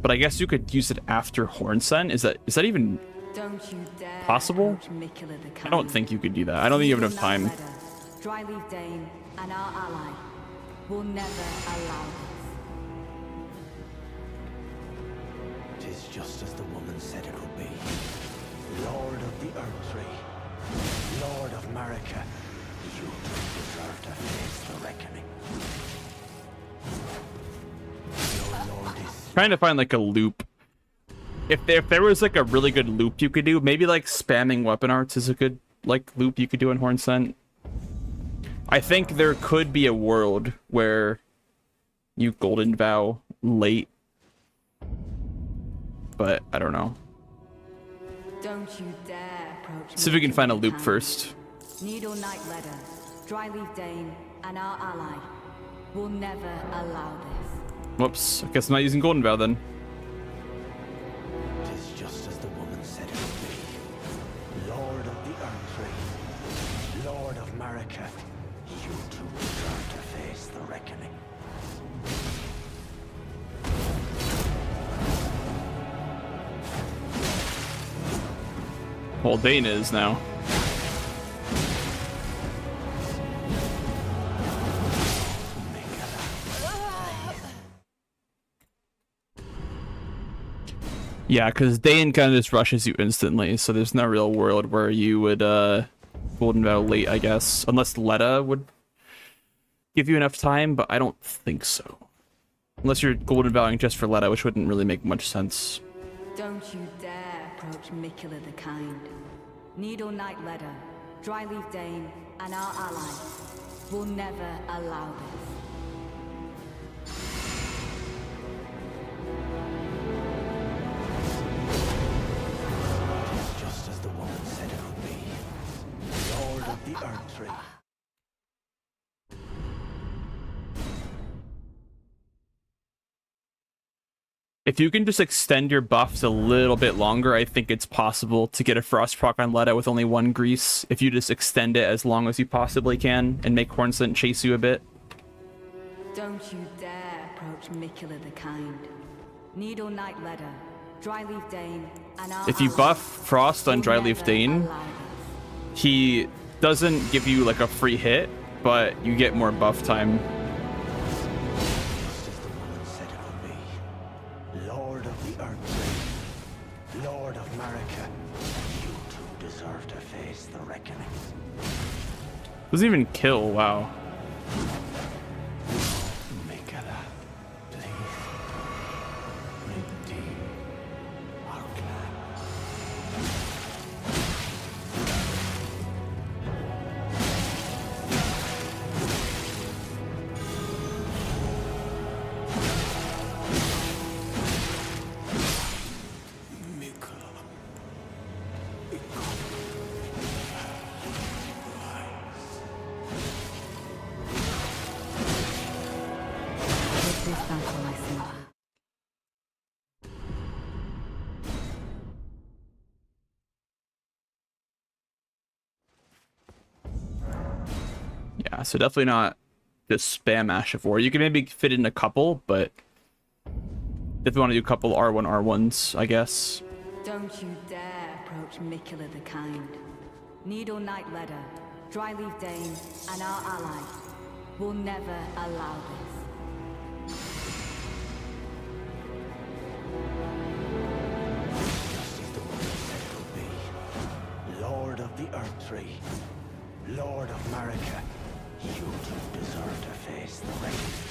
[SPEAKER 1] But I guess you could use it after Horn Scent. Is that even
[SPEAKER 3] Don't you dare
[SPEAKER 1] possible?
[SPEAKER 3] approach Mikula the Kind.
[SPEAKER 1] I don't think you could do that. I don't think you have enough time.
[SPEAKER 3] Dryleaf Dane and our ally will never allow this.
[SPEAKER 2] It is just as the woman said it would be. Lord of the Earth Tree, Lord of Marika, you deserve to face the reckoning. Your lord is...
[SPEAKER 1] Trying to find like a loop. If there was like a really good loop you could do, maybe like spamming weapon arts is a good like loop you could do in Horn Scent. I think there could be a world where you Golden Vow late, but I don't know.
[SPEAKER 3] Don't you dare approach.
[SPEAKER 1] See if we can find a loop first.
[SPEAKER 3] Needle Knight Ledder, Dryleaf Dane, and our ally will never allow this.
[SPEAKER 1] Whoops, I guess I'm not using Golden Vow then.
[SPEAKER 2] Tis just as the woman said it would be. Lord of the Earth Tree, Lord of Marika, you too deserve to face the reckoning.
[SPEAKER 1] Well, Dane is now. Yeah, because Dane kind of just rushes you instantly, so there's no real world where you would Golden Vow late, I guess. Unless Letta would give you enough time, but I don't think so. Unless you're Golden Vowing just for Letta, which wouldn't really make much sense.
[SPEAKER 3] Don't you dare approach Mikula the Kind. Needle Knight Ledder, Dryleaf Dane, and our ally will never allow this.
[SPEAKER 2] Just as the woman said it would be. Lord of the Earth Tree.
[SPEAKER 1] If you can just extend your buffs a little bit longer, I think it's possible to get a Frost proc on Letta with only one grease. If you just extend it as long as you possibly can and make Horn Scent chase you a bit.
[SPEAKER 3] Don't you dare approach Mikula the Kind. Needle Knight Ledder, Dryleaf Dane, and our
[SPEAKER 1] If you
[SPEAKER 3] ally
[SPEAKER 1] buff Frost on
[SPEAKER 3] will
[SPEAKER 1] Dryleaf
[SPEAKER 3] never
[SPEAKER 1] Dane,
[SPEAKER 3] allow this.
[SPEAKER 1] he doesn't give you like a free hit, but you get more buff time.
[SPEAKER 2] Just as the woman said it would be. Lord of the Earth Tree, Lord of Marika, you too deserve to face the reckoning.
[SPEAKER 1] Doesn't even kill, wow.
[SPEAKER 2] Mikala, please, redeem our clan. Mikala,
[SPEAKER 3] Take this battle, my Simba.
[SPEAKER 1] Yeah, so definitely not just spam Ash of War. You can maybe fit in a couple, but if you want to do a couple R1 R1s, I guess.
[SPEAKER 3] Don't you dare approach Mikula the Kind. Needle Knight Ledder, Dryleaf Dane, and our ally will never allow this.
[SPEAKER 2] just as the woman said it would be. Lord of the Earth Tree, Lord of Marika, you too deserve to face the reckoning.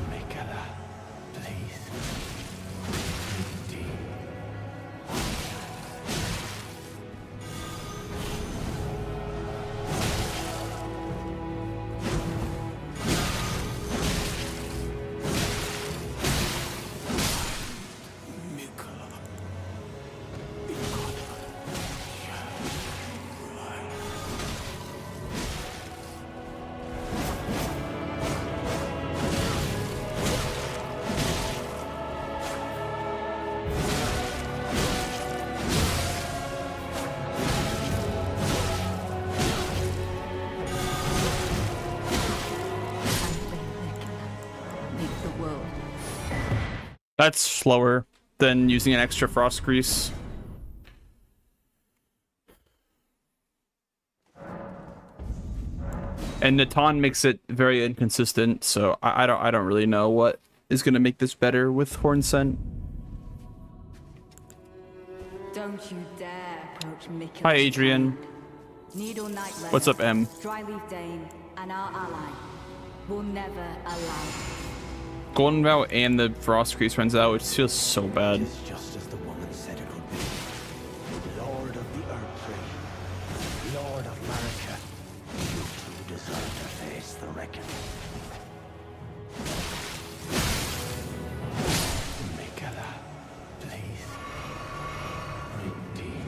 [SPEAKER 2] Mikala, please, redeem. Mikala,
[SPEAKER 3] Make the world.
[SPEAKER 1] That's slower than using an extra Frost Grease. And Natan makes it very inconsistent, so I don't really know what is gonna make this better with Horn Scent.
[SPEAKER 3] Don't you dare approach Mickle.
[SPEAKER 1] Hi, Adrian.
[SPEAKER 3] Needle Knight Leather,
[SPEAKER 1] What's up, M?
[SPEAKER 3] Dryleaf Dane, and our ally will never allow it.
[SPEAKER 1] Golden Vow and the Frost Crease runs out, which feels so bad.
[SPEAKER 2] It is just as the woman said it would be. Lord of the Earth Tree, Lord of Marika, you two deserve to face the reckoning. Mikala, please. Redeem.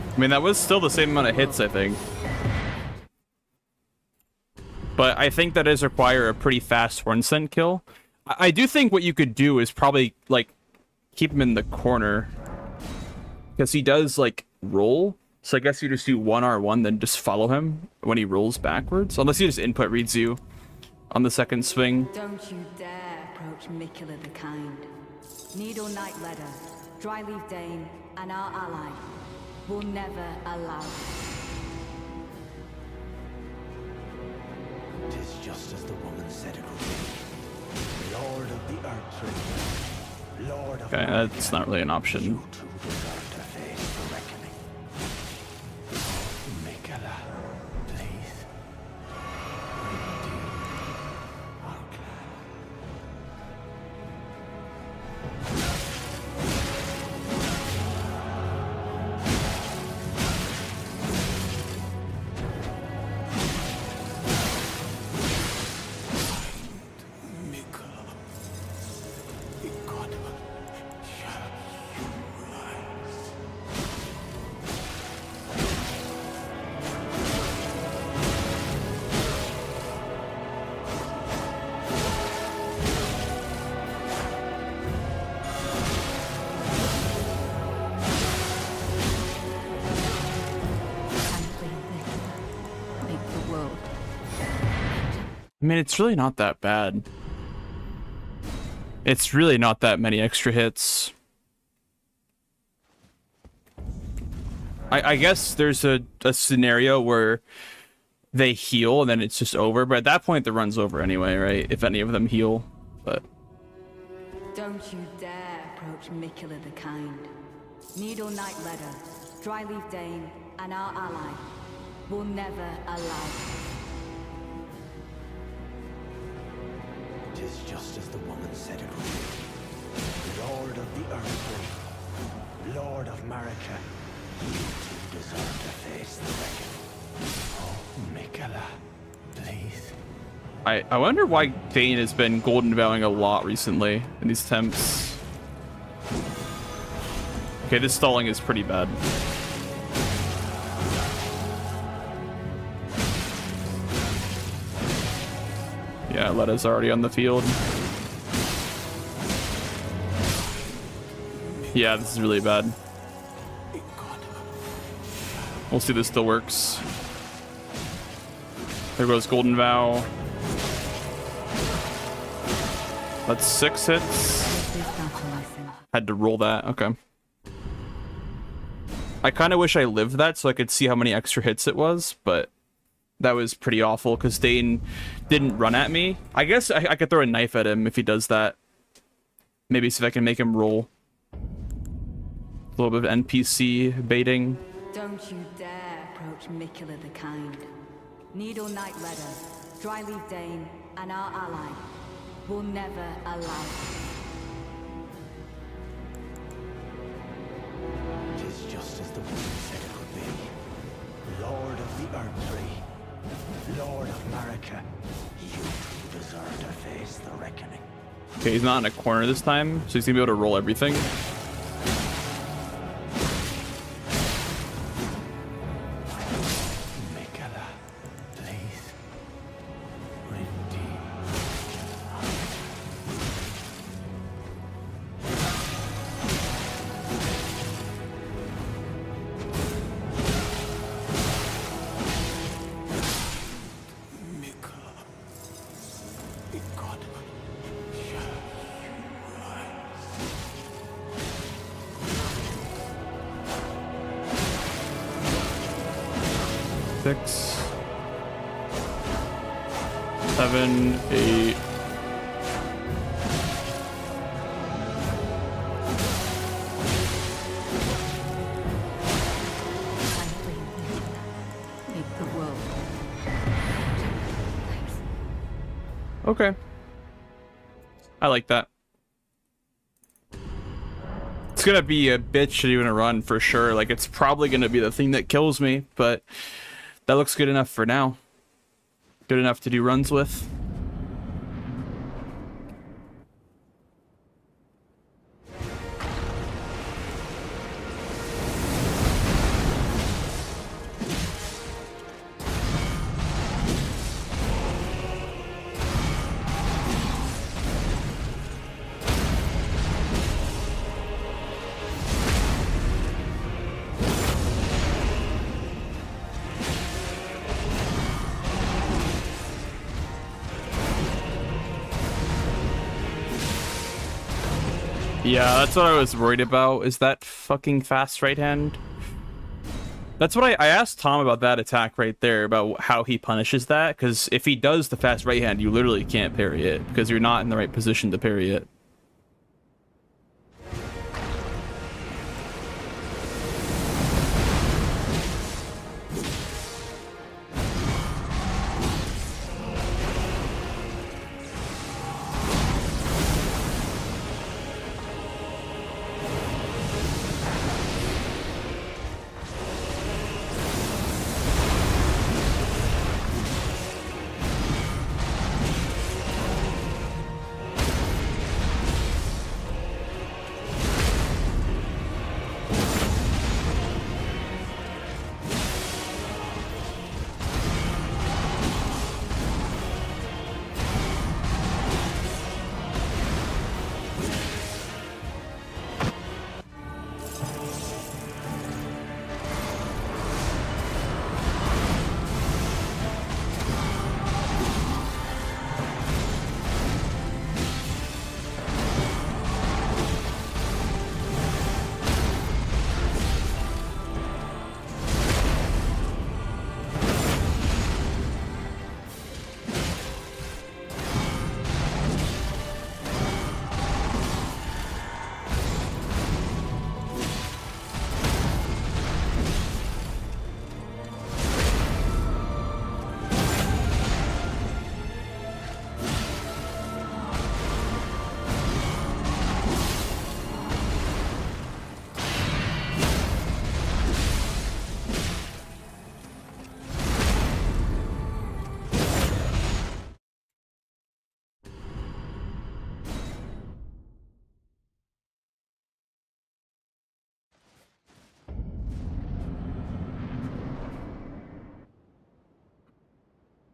[SPEAKER 1] I mean, that was still the same amount of hits, I think. But I think that does require a pretty fast Horn Scent kill. I do think what you could do is probably, like, keep him in the corner. Because he does, like, roll. So I guess you just do 1R1, then just follow him when he rolls backwards. Unless he just input reads you on the second swing.
[SPEAKER 3] Don't you dare approach Mikula the Kind. Needle Knight Leather, Dryleaf Dane, and our ally will never allow it.
[SPEAKER 2] It is just as the woman said it would be. Lord of the Earth Tree, Lord of
[SPEAKER 1] Okay, that's not really an option.
[SPEAKER 2] you two deserve to face the reckoning. Mikala, please. Redeem our clan.
[SPEAKER 3] Make the world.
[SPEAKER 1] I mean, it's really not that bad. It's really not that many extra hits. I guess there's a scenario where they heal and then it's just over, but at that point the run's over anyway, right? If any of them heal, but...
[SPEAKER 3] Don't you dare approach Mikula the Kind. Needle Knight Leather, Dryleaf Dane, and our ally will never allow it.
[SPEAKER 2] It is just as the woman said it would be. Lord of the Earth Tree, Lord of Marika, you two deserve to face the reckoning. Oh, Mikala, please.
[SPEAKER 1] I wonder why Dane has been golden vowing a lot recently in these attempts. Okay, this stalling is pretty bad. Yeah, Letta's already on the field. Yeah, this is really bad. We'll see if this still works. There goes Golden Vow. That's 6 hits. Had to roll that. Okay. I kind of wish I lived that so I could see how many extra hits it was, but that was pretty awful because Dane didn't run at me. I guess I could throw a knife at him if he does that. Maybe see if I can make him roll. A little bit of NPC baiting.
[SPEAKER 3] Don't you dare approach Mikula the Kind. Needle Knight Leather, Dryleaf Dane, and our ally will never allow it.
[SPEAKER 2] It is just as the woman said it would be. Lord of the Earth Tree, Lord of Marika, you two deserve to face the reckoning.
[SPEAKER 1] Okay, he's not in a corner this time, so he's gonna be able to roll everything. 6, 7, 8.
[SPEAKER 3] Make the world. Thanks.
[SPEAKER 1] Okay. I like that. It's gonna be a bitch to do in a run for sure. Like, it's probably gonna be the thing that kills me, but that looks good enough for now. Good enough to do runs with. Yeah, that's what I was worried about, is that fucking fast right hand. That's what I asked Tom about that attack right there, about how he punishes that, because if he does the fast right hand, you literally can't parry it, because you're not in the right position to parry it.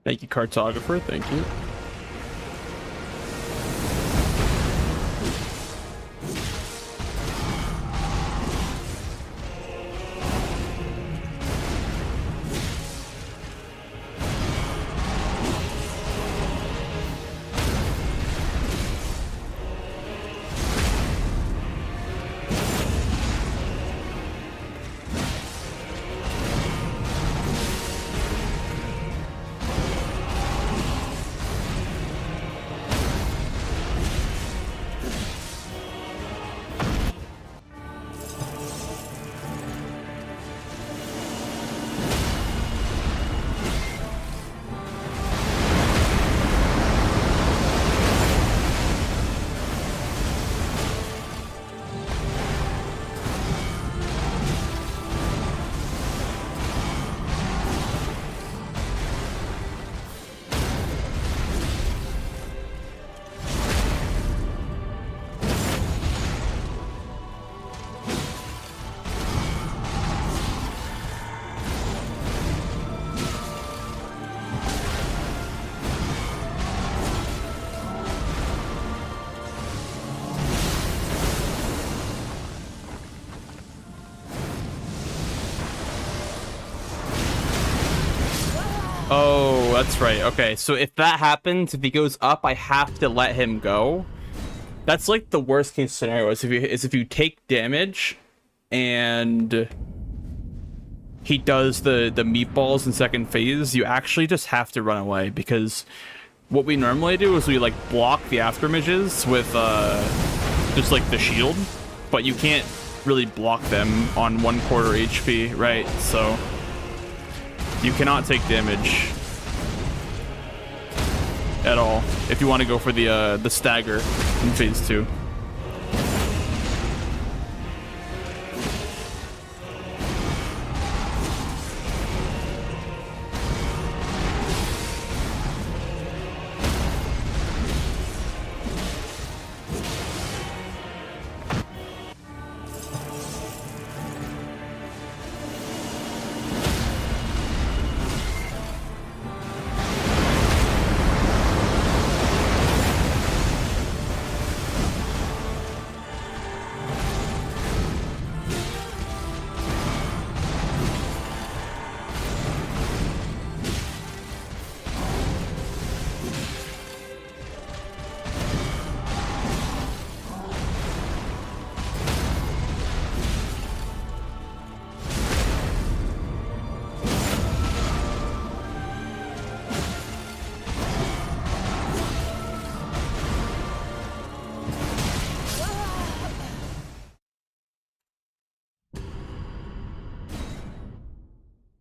[SPEAKER 1] Thank you, cartographer. Thank you. Oh, that's right. Okay, so if that happens, if he goes up, I have to let him go. That's like the worst case scenario, is if you take damage and he does the meatballs in second phase, you actually just have to run away, because what we normally do is we like block the aftermages with just like the shield, but you can't really block them on 1/4 HP, right? So you cannot take damage at all if you want to go for the stagger in phase 2.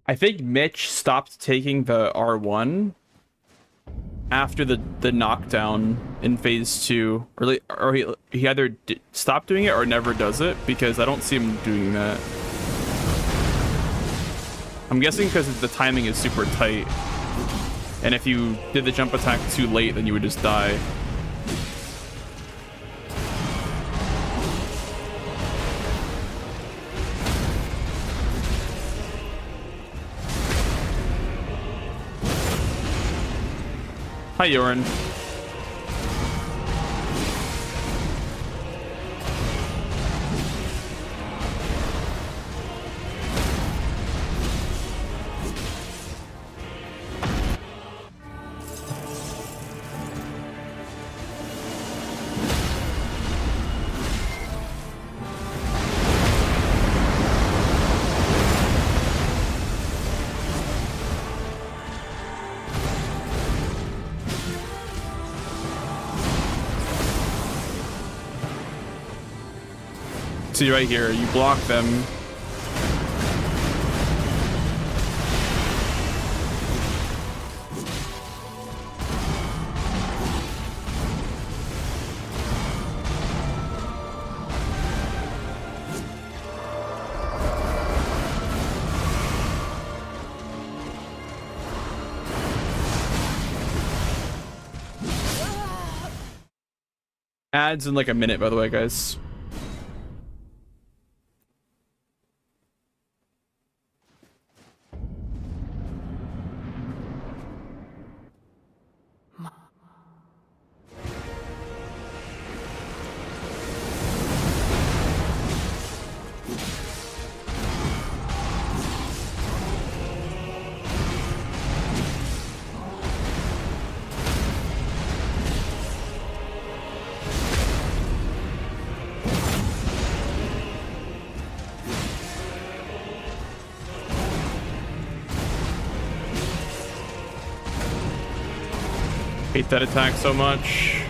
[SPEAKER 1] I think Mitch stopped taking the R1 after the knockdown in phase 2, or he either stopped doing it or never does it, because I don't see him doing that. I'm guessing because the timing is super tight, and if you did the jump attack too late, then you would just die. Hi, Yorin. See right here, you block them. Ads in like a minute, by the way, guys. Hate that attack so much.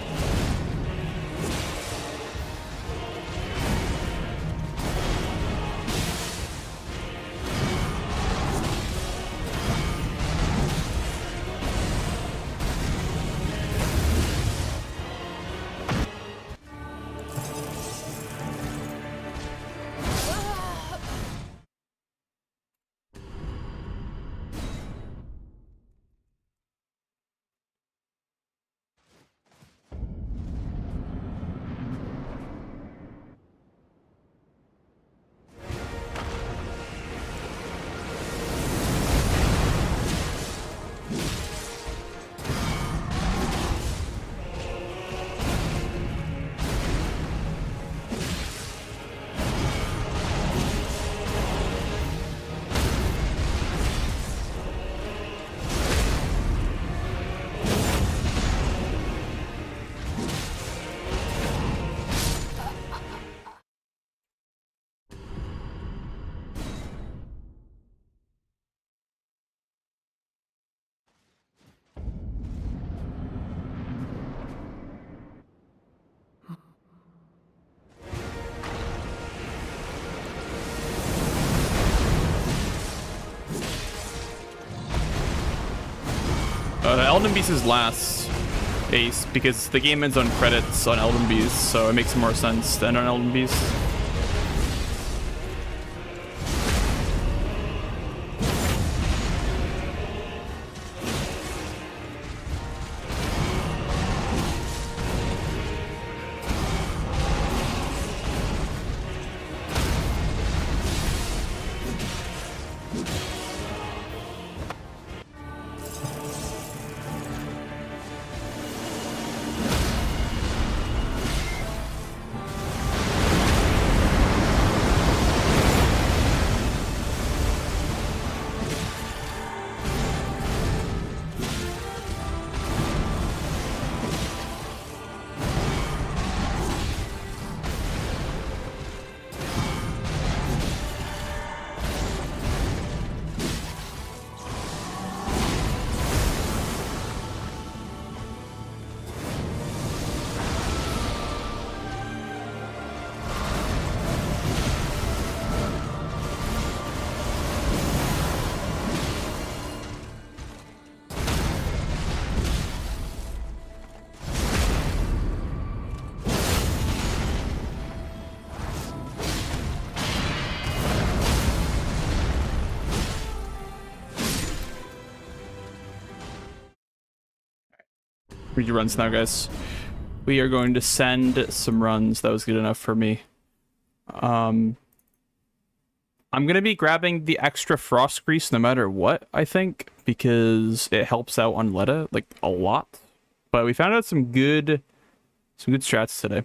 [SPEAKER 1] Elden Beast is last Ace because the game ends on credits on Elden Beast, so it makes more sense to end on Elden Beast. Read your runs now, guys. We are going to send some runs. That was good enough for me. I'm gonna be grabbing the extra frost grease no matter what, I think, because it helps out on Letta like a lot. But we found out some good strats today.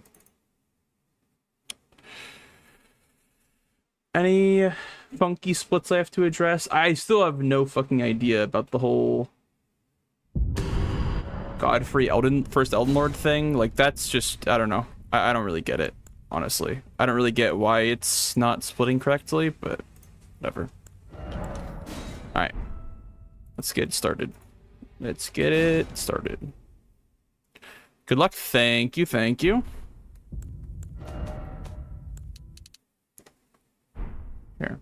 [SPEAKER 1] Any funky splits I have to address? I still have no fucking idea about the whole Godfrey first Elden Lord thing. Like, that's just, I don't know. I don't really get it, honestly. I don't really get why it's not splitting correctly, but whatever. Alright. Let's get started. Let's get it started. Good luck. Thank you, thank you. Here.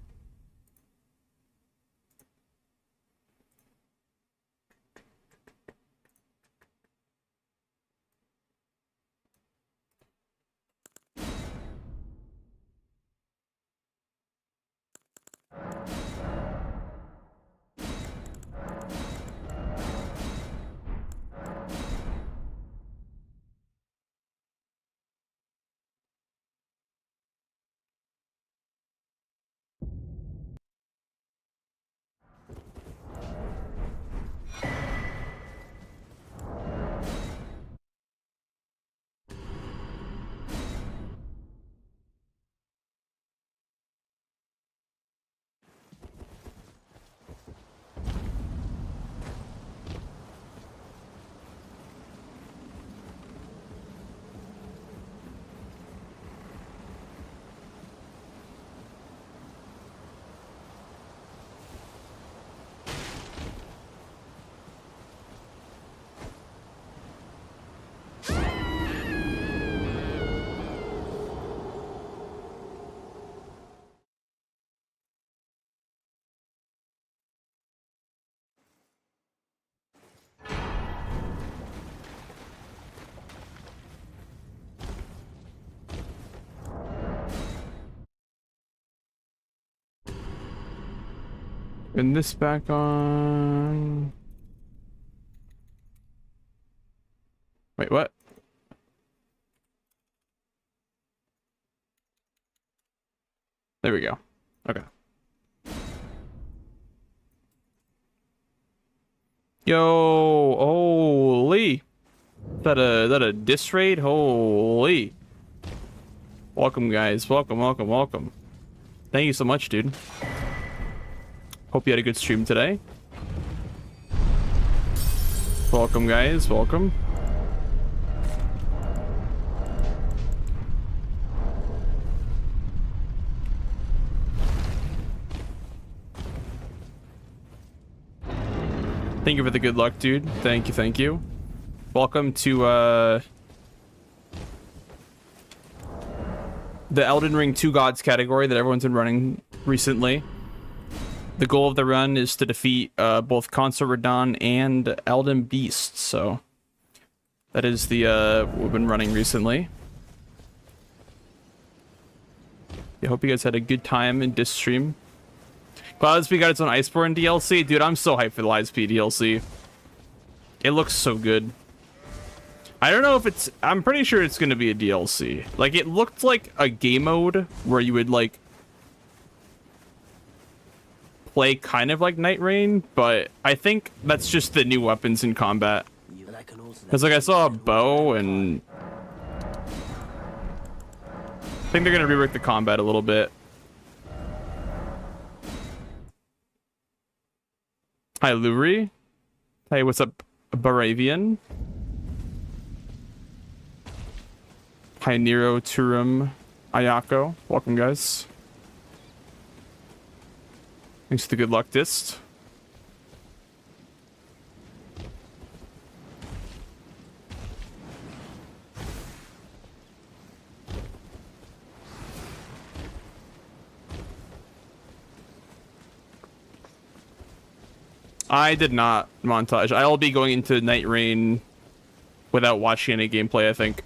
[SPEAKER 1] Turn this back on. Wait, what? There we go. Okay. Yo, holy. Is that a diss raid? Holy. Welcome, guys. Welcome, welcome, welcome. Thank you so much, dude. Hope you had a good stream today. Welcome, guys. Welcome. Thank you for the good luck, dude. Thank you, thank you. Welcome to the Elden Ring 2 Gods category that everyone's been running recently. The goal of the run is to defeat both Consort Radahn and Elden Beast, so that is the what we've been running recently. I hope you guys had a good time in this stream. Cloudspeed got its own Iceborne DLC. Dude, I'm so hyped for the Lightspeed DLC. It looks so good. I don't know if it's... I'm pretty sure it's going to be a DLC. Like, it looked like a game mode where you would, like, play kind of like Night Rain, but I think that's just the new weapons in combat. Because, like, I saw a bow, and I think they're going to rework the combat a little bit. Hi, Luri. Hey, what's up, Baravian? Hi, Nero, Turum, Ayako. Welcome, guys. Thanks for the good luck dist. I did not montage. I'll be going into Night Rain without watching any gameplay, I think.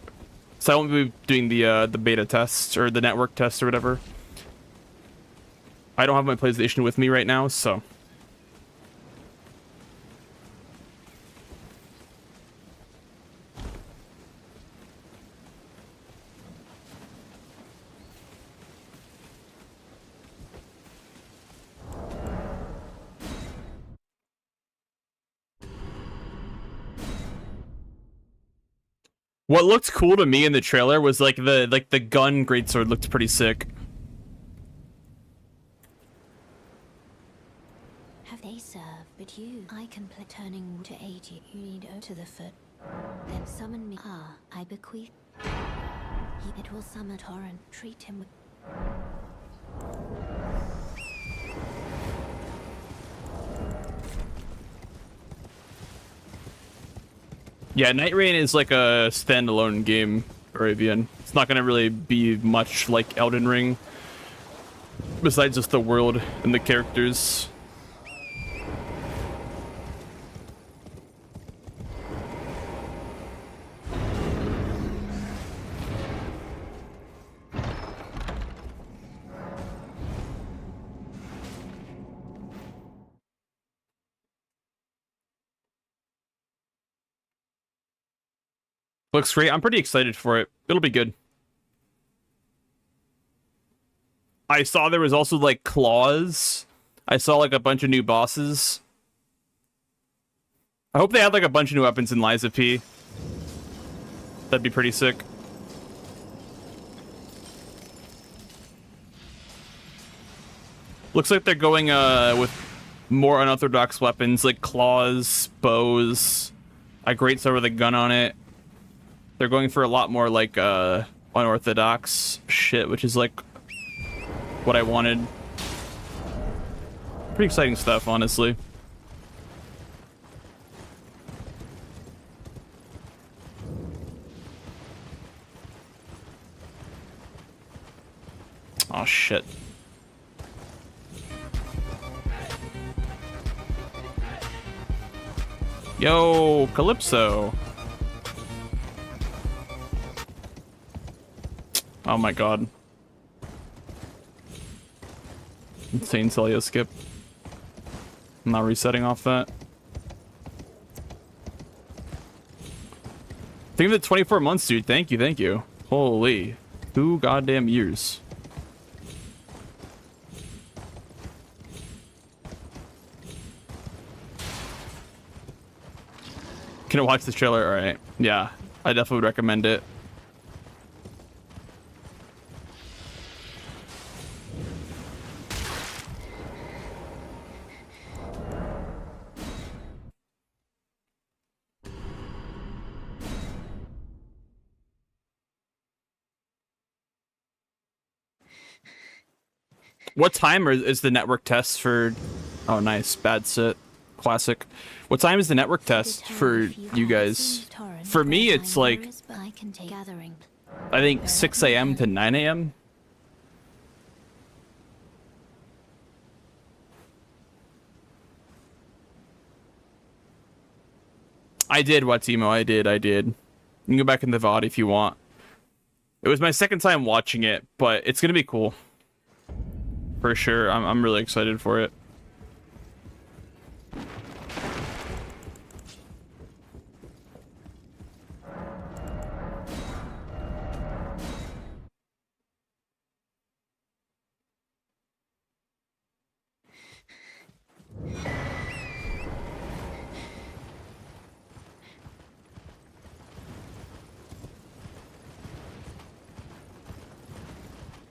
[SPEAKER 1] So I won't be doing the beta test or the network test or whatever. I don't have my PlayStation with me right now, so. What looked cool to me in the trailer was like the gun greatsword looked pretty sick.
[SPEAKER 4] Have they served but you? I can play turning to aid you. You need to the foot. Then summon me. Ah, I bequeath. It will summon Torrent. Treat him with.
[SPEAKER 1] Yeah, Night Rain is like a standalone game, Arabian. It's not gonna really be much like Elden Ring, besides just the world and the characters. Looks great. I'm pretty excited for it. It'll be good. I saw there was also like claws. I saw like a bunch of new bosses. I hope they had like a bunch of new weapons in Liza P. That'd be pretty sick. Looks like they're going with more unorthodox weapons like claws, bows, a greatsword with a gun on it. They're going for a lot more, like, unorthodox shit, which is, like, what I wanted. Pretty exciting stuff, honestly. Oh, shit. Yo, Calypso. Oh my god. Insane Celio skip. I'm not resetting off that. Think of it 24 months, dude. Thank you, thank you. Holy. 2 goddamn years. Can I watch this trailer? Alright. Yeah. I definitely would recommend it. What time is the network test for... Oh, nice. Bad sit. Classic. What time is the network test for you guys? For me, it's like... I think 6 a.m. to 9 a.m. I did, Watimo. I did. You can go back in the VOD if you want. It was my second time watching it, but it's gonna be cool. For sure. I'm really excited for it.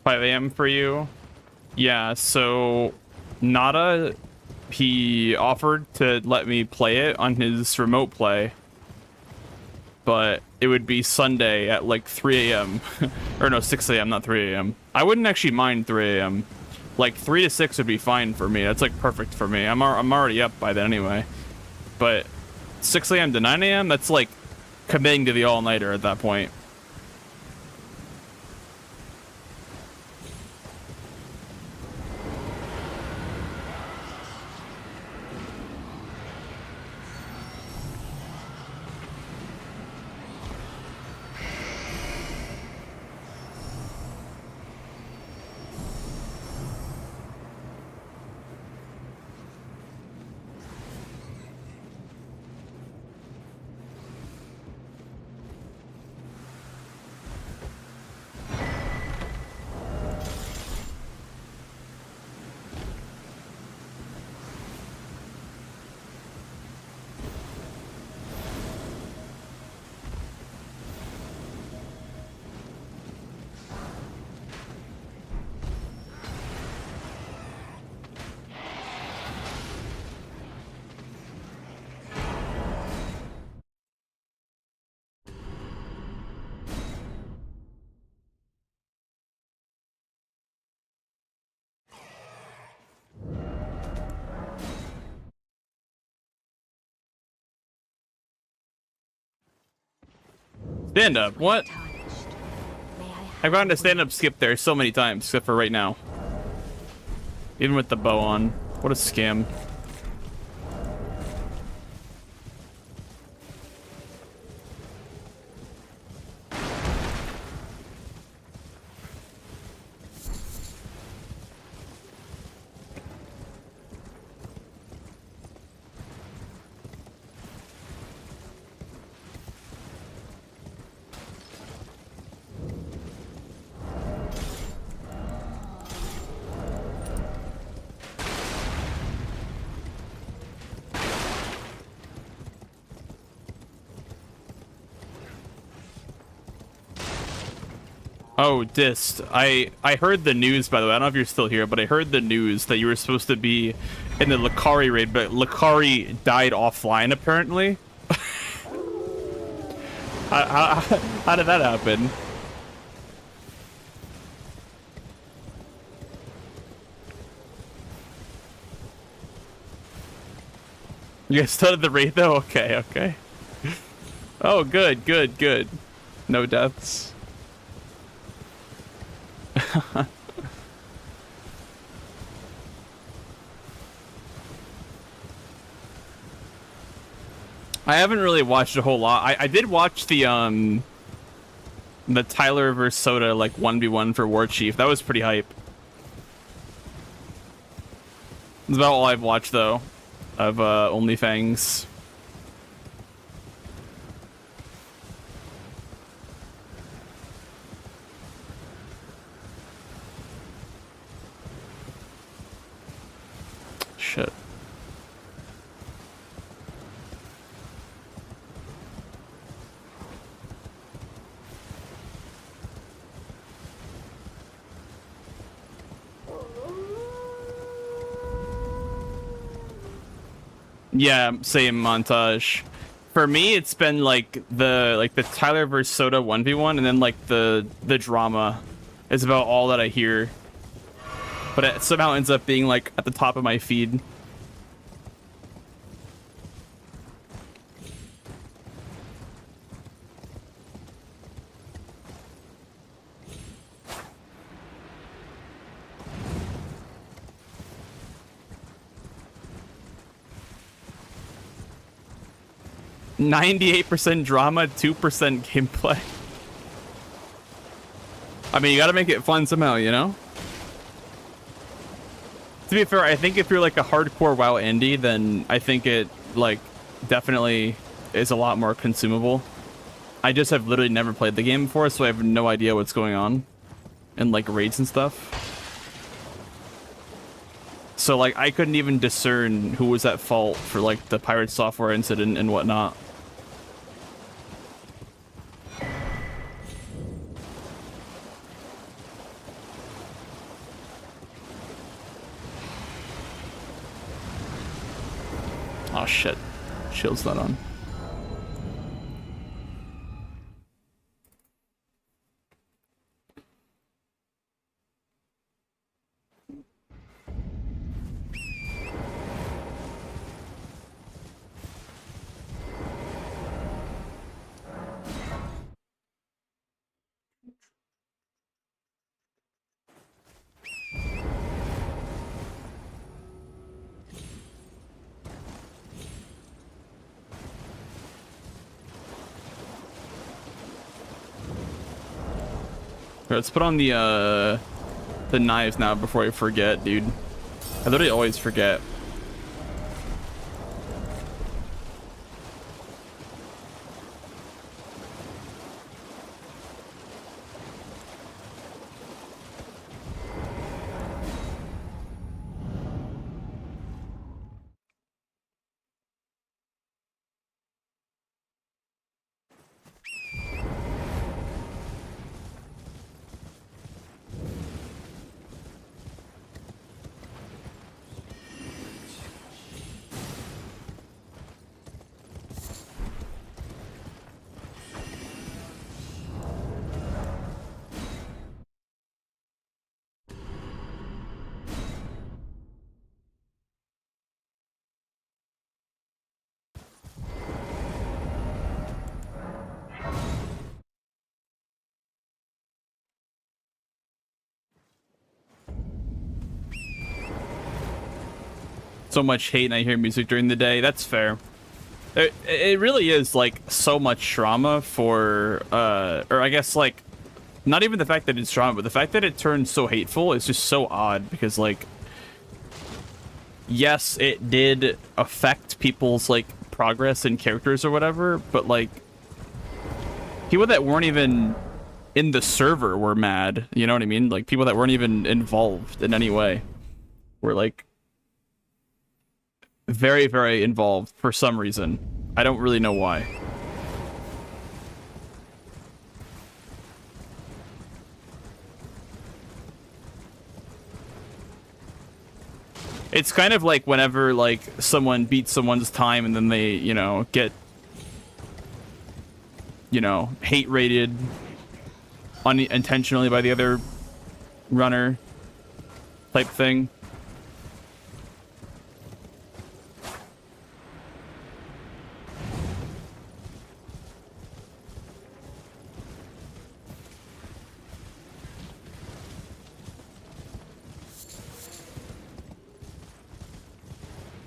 [SPEAKER 1] $5 a.m. for you? Yeah, so Nada, he offered to let me play it on his remote play, but it would be Sunday at like 3 a.m. or no, 6 a.m., not 3 a.m. I wouldn't actually mind 3 a.m. Like 3 to 6 would be fine for me. That's like perfect for me. I'm already up by then anyway. But 6 a.m. to 9 a.m., that's like committing to the all-nighter at that point. Stand up. What? I've gotten to stand up skip there so many times, except for right now. Even with the bow on. What a scam. Oh, Dist. I heard the news, by the way. I don't know if you're still here, but I heard the news that you were supposed to be in the Lakari raid, but Lakari died offline, apparently. How did that happen? You guys started the raid, though? Okay, okay. Oh, good. No deaths. I haven't really watched a whole lot. I did watch the Tyler versus Soda like 1v1 for War Chief. That was pretty hype. That's about all I've watched though of OnlyFangs. Shit. Yeah, same montage. For me, it's been like the Tyler versus Soda 1v1, and then like the drama is about all that I hear. But it somehow ends up being like at the top of my feed. 98% drama, 2% gameplay. I mean, you gotta make it fun somehow, you know? To be fair, I think if you're like a hardcore WoW indie, then I think it, like, definitely is a lot more consumable. I just have literally never played the game before, so I have no idea what's going on in, like, raids and stuff. So, like, I couldn't even discern who was at fault for, like, the pirate software incident and whatnot. Oh shit. Shield's not on. Let's put on the knives now before I forget, dude. I literally always forget. So much hate and I hear music during the day. That's fair. It really is like so much trauma for or I guess like not even the fact that it's trauma, but the fact that it turns so hateful is just so odd because like yes, it did affect people's like progress and characters or whatever, but like people that weren't even in the server were mad, you know what I mean? Like people that weren't even involved in any way were like very, very involved for some reason. I don't really know why. It's kind of like whenever like someone beats someone's time and then they, you know, get, you know, hate rated unintentionally by the other runner type thing.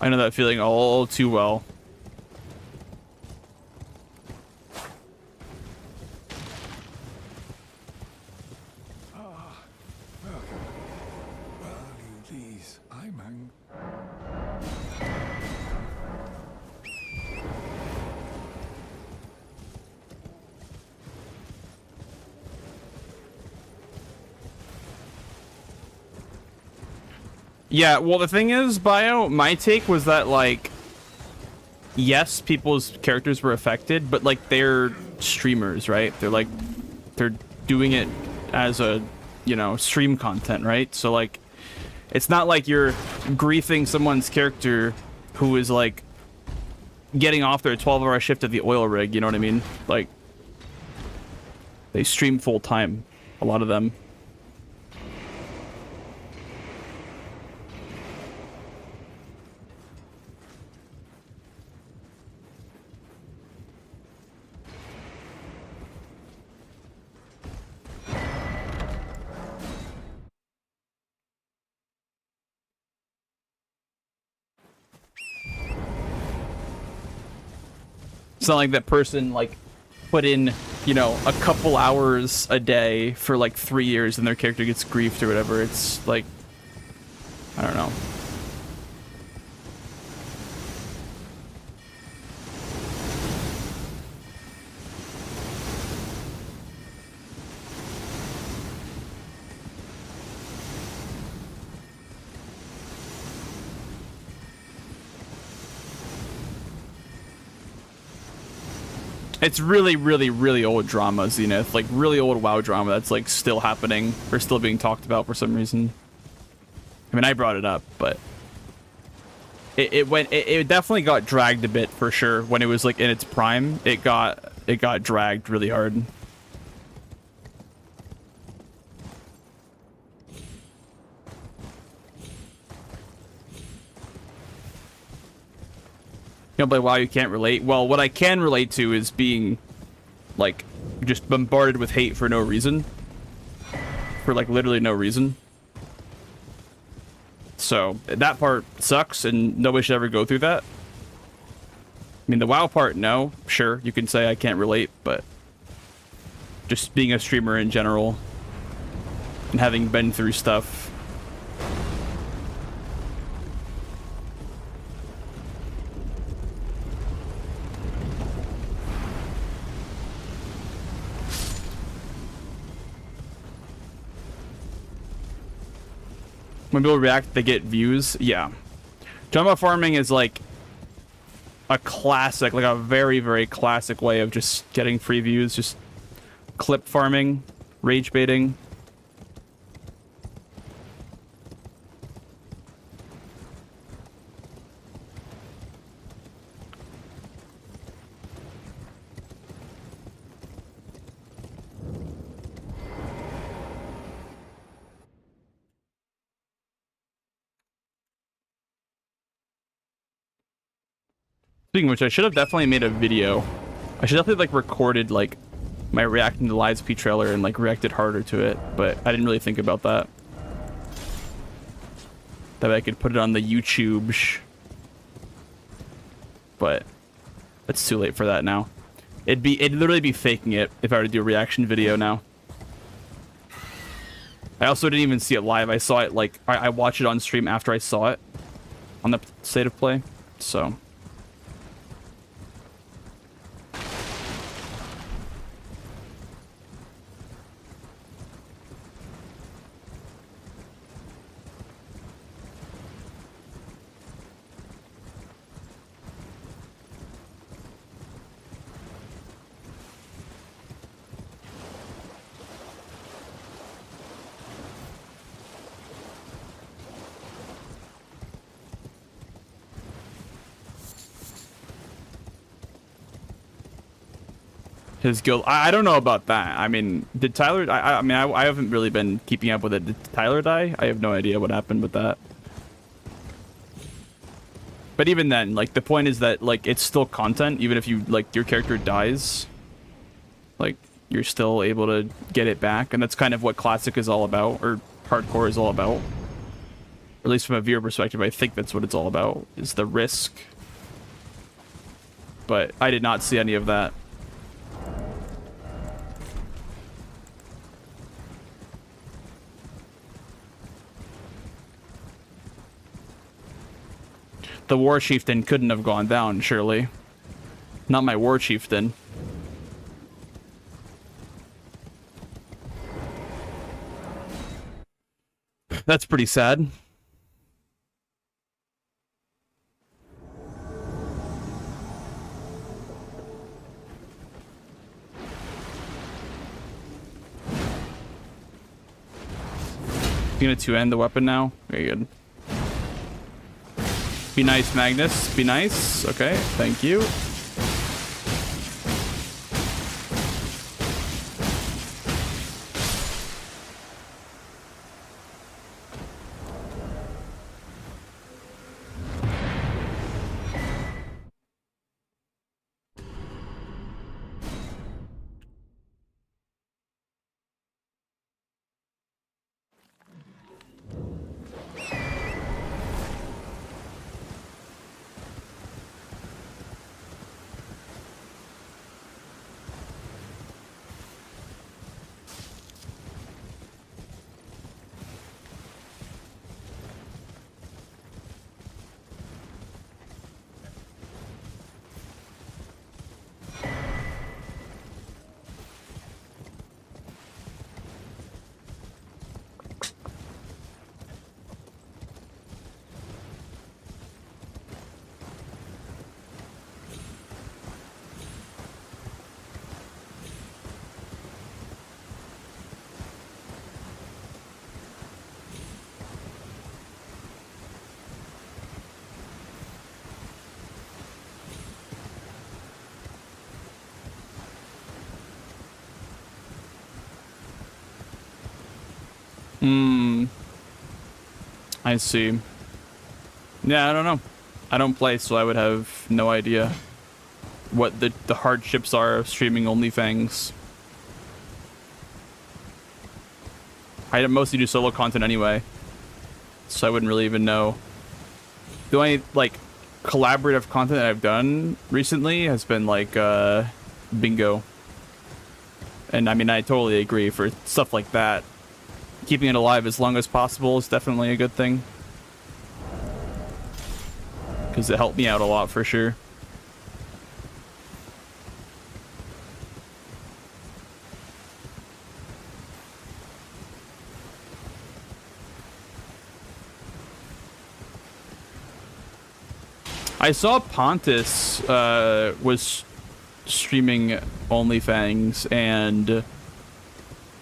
[SPEAKER 1] I know that feeling all too well. Yeah, well, the thing is, Bio, my take was that, like, yes, people's characters were affected, but, like, they're streamers, right? They're, like, they're doing it as a, you know, stream content, right? So, like, it's not like you're griefing someone's character who is, like, getting off their 12-hour shift at the oil rig, you know what I mean? Like, they stream full-time, a lot of them. It's not like that person like put in, you know, a couple hours a day for like 3 years and their character gets griefed or whatever. It's like, I don't know. It's really, really, really old drama, Zenith. Like, really old WoW drama that's, like, still happening or still being talked about for some reason. I mean, I brought it up, but... It definitely got dragged a bit, for sure. When it was, like, in its prime, it got dragged really hard. You know, but WoW, you can't relate. Well, what I can relate to is being, like, just bombarded with hate for no reason. For, like, literally no reason. So, that part sucks, and nobody should ever go through that. I mean, the WoW part, no. Sure, you can say I can't relate, but... just being a streamer in general, and having been through stuff... When people react, they get views. Yeah. Jumbo farming is like a classic, like a very, very classic way of just getting free views. Just clip farming, rage baiting. Speaking of which, I should have definitely made a video. I should definitely like recorded like my reacting to the Lies P trailer and like reacted harder to it, but I didn't really think about that. That way I could put it on the YouTube. But it's too late for that now. It'd literally be faking it if I were to do a reaction video now. I also didn't even see it live. I saw it like I watched it on stream after I saw it on the state of play. So his guild. I don't know about that. I mean, did Tyler... I mean, I haven't really been keeping up with it. Did Tyler die? I have no idea what happened with that. But even then, like, the point is that, like, it's still content. Even if you, like, your character dies, like, you're still able to get it back. And that's kind of what Classic is all about, or Hardcore is all about. Or at least from a viewer perspective, I think that's what it's all about, is the risk. But I did not see any of that. The War Chieftain couldn't have gone down, surely. Not my War Chieftain. That's pretty sad. You gonna two-end the weapon now? Very good. Be nice, Magnus. Be nice. Okay, thank you. Hmm. I see. Yeah, I don't know. I don't play, so I would have no idea what the hardships are of streaming OnlyFans. I mostly do solo content anyway, so I wouldn't really even know. The only, like, collaborative content that I've done recently has been, like, bingo. And, I mean, I totally agree. For stuff like that, keeping it alive as long as possible is definitely a good thing. Because it helped me out a lot, for sure. I saw Pontus was streaming OnlyFans, and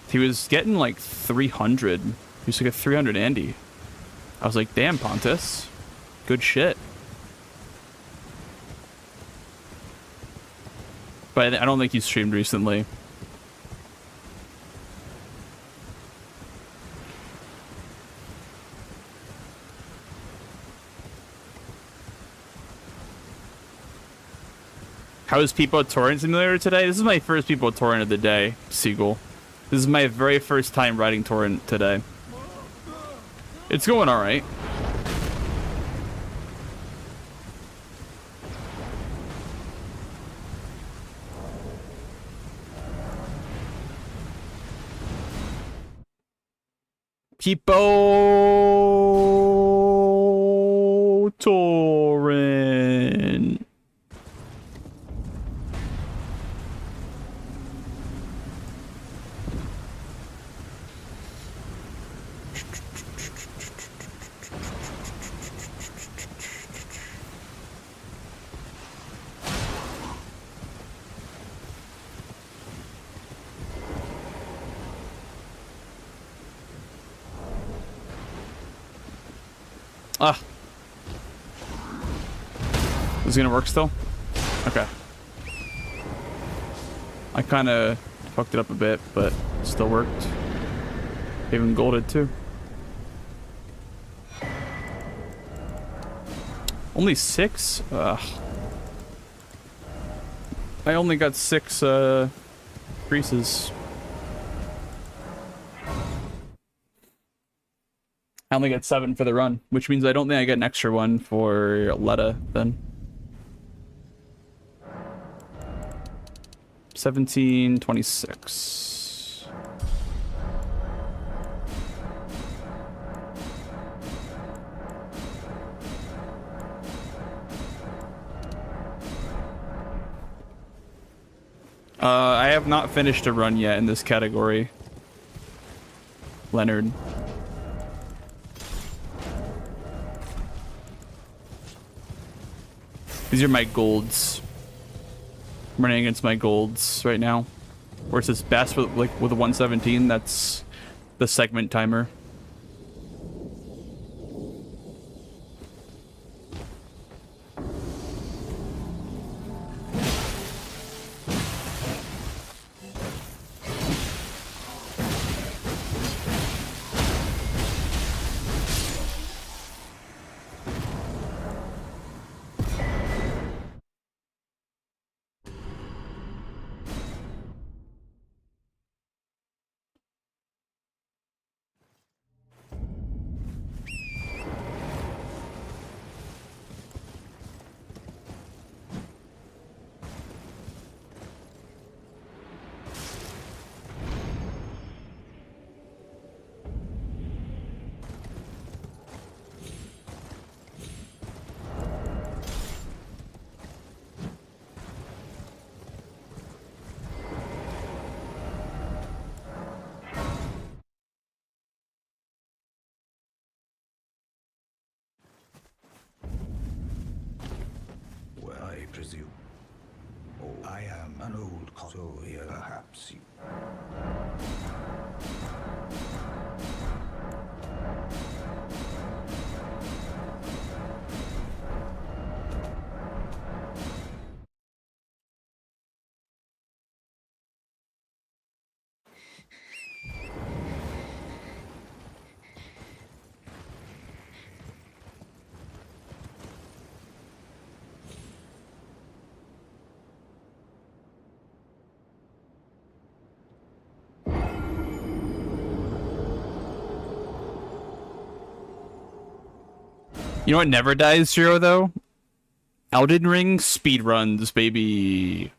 [SPEAKER 1] he was getting like 300. He used to get 300 Andy. I was like, damn, Pontus. Good shit. But I don't think he's streamed recently. How is People Torrent Simulator today? This is my first People Torrent of the day, Seagull. This is my very first time riding Torrent today. It's going alright. People Torrent. Ah. Is it gonna work still? Okay. I kind of fucked it up a bit, but it still worked. Even golded too. Only 6? Ugh. I only got 6 creases. I only get 7 for the run, which means I don't think I get an extra one for Letta then. 1726. I have not finished a run yet in this category, Leonard. These are my golds. I'm running against my golds right now. Where it says best with like with a 117, that's the segment timer.
[SPEAKER 2] I presume. Oh, I am an old so perhaps you.
[SPEAKER 1] You know what never dies, Zero, though? Elden Ring speedruns, baby.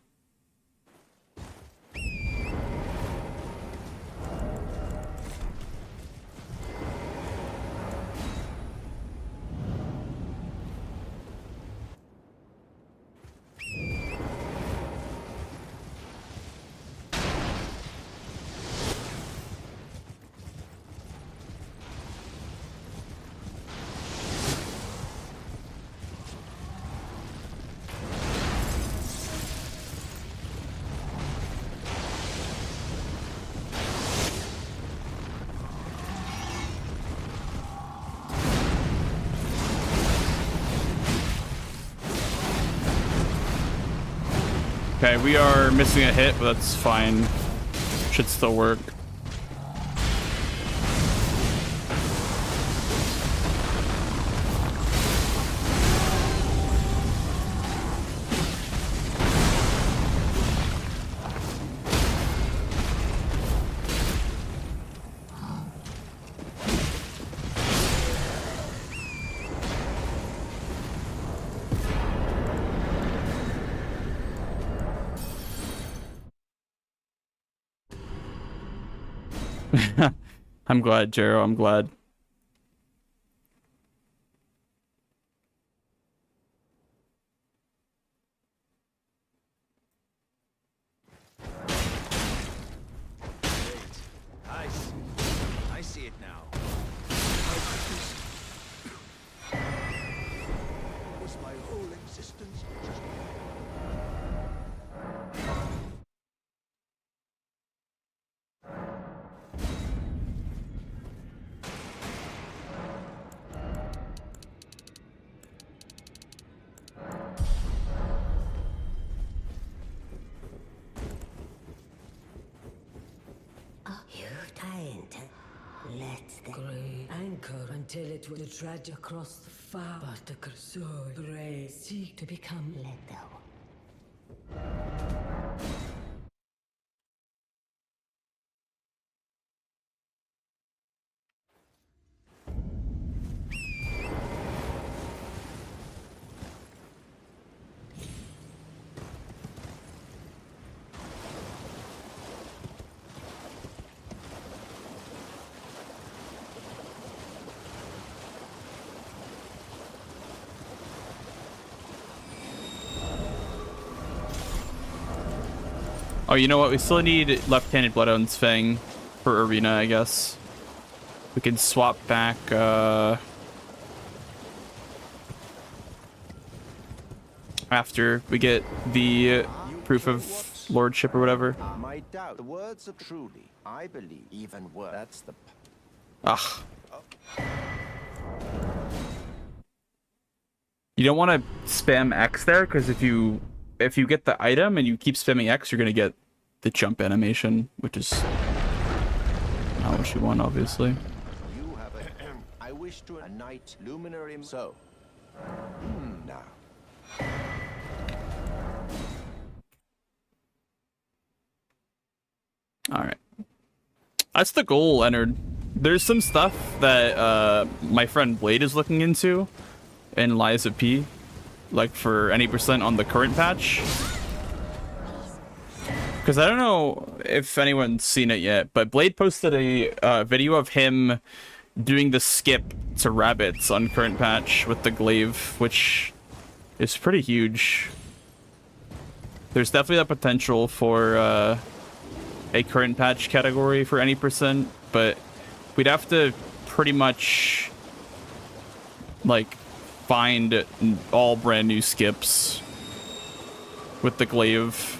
[SPEAKER 1] Okay, we are missing a hit, but that's fine. Should still work. I'm glad, Jero. I'm glad.
[SPEAKER 2] I see it now. Was my whole existence just...
[SPEAKER 5] You time to let the grey anchor until it will dredge across the far but the Kursor grey seek to become let go.
[SPEAKER 1] Oh, you know what? We still need left-handed Bloodhound's Fang for Arena, I guess. We can swap back, after we get the proof of lordship or whatever.
[SPEAKER 2] My doubt. The words of truly, I believe, even worse. That's the...
[SPEAKER 1] Ugh. You don't want to spam X there, because if you get the item and you keep spamming X, you're gonna get the jump animation, which is not what you want, obviously.
[SPEAKER 2] You have a... I wish to a night luminary... So... now.
[SPEAKER 1] Alright. That's the goal, Leonard. There's some stuff that my friend Blade is looking into in Liza P, like for any % on the current patch. Because I don't know if anyone's seen it yet, but Blade posted a video of him doing the skip to rabbits on current patch with the glaive, which is pretty huge. There's definitely that potential for a current patch category for any %, but we'd have to pretty much like find all brand new skips with the glaive.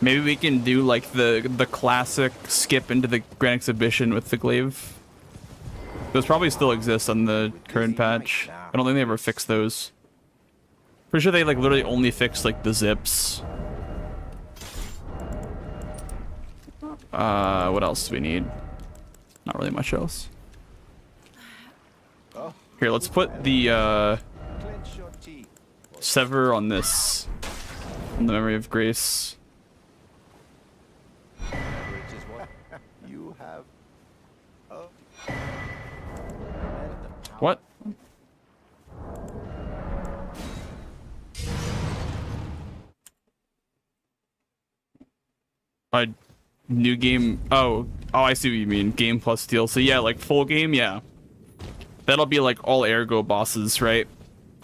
[SPEAKER 1] Maybe we can do like the classic skip into the Grand Exhibition with the glaive. Those probably still exist on the current patch. I don't think they ever fixed those. Pretty sure they like literally only fixed like the zips. What else do we need? Not really much else. Here, let's put the sever on this. In the memory of grace. What? A new game. Oh, I see what you mean. Game plus DLC. Yeah, like full game. Yeah, that'll be like all ergo bosses, right?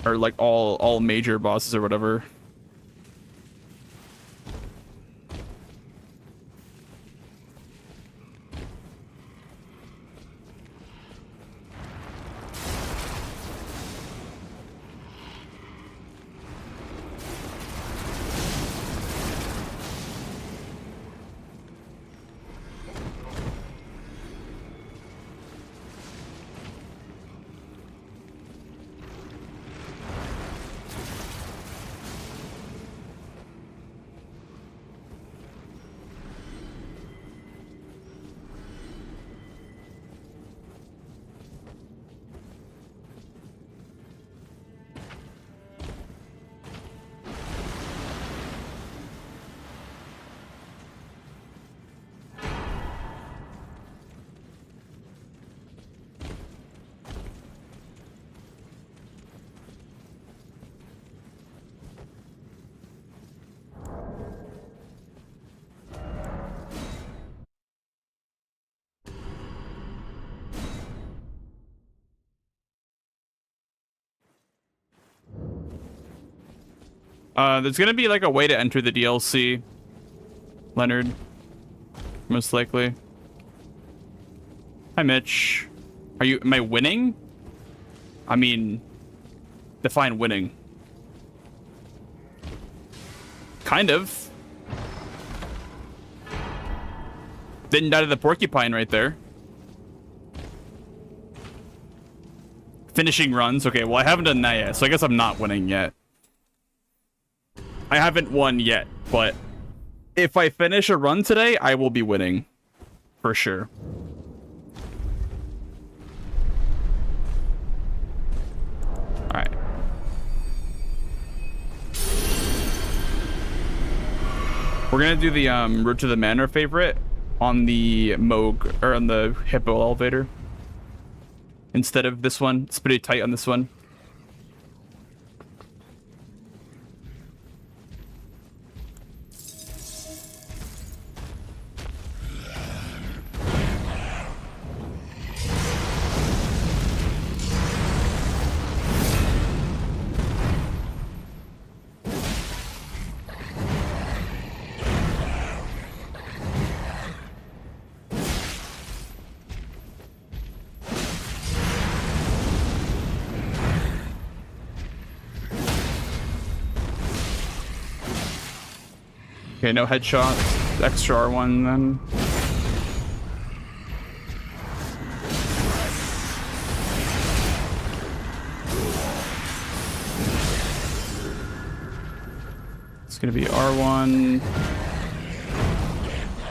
[SPEAKER 1] Or like all major bosses or whatever. There's gonna be like a way to enter the DLC, Leonard. Most likely. Hi, Mitch. Am I winning? I mean, define winning. Kind of. Didn't die to the porcupine right there. Finishing runs. Okay, well, I haven't done that yet, so I guess I'm not winning yet. I haven't won yet, but if I finish a run today, I will be winning. For sure. Alright. We're gonna do the Road to the Manor favorite on the Moog, or on the Hippo elevator. Instead of this one. It's pretty tight on this one. Okay, no headshots. Extra R1 then. It's gonna be R1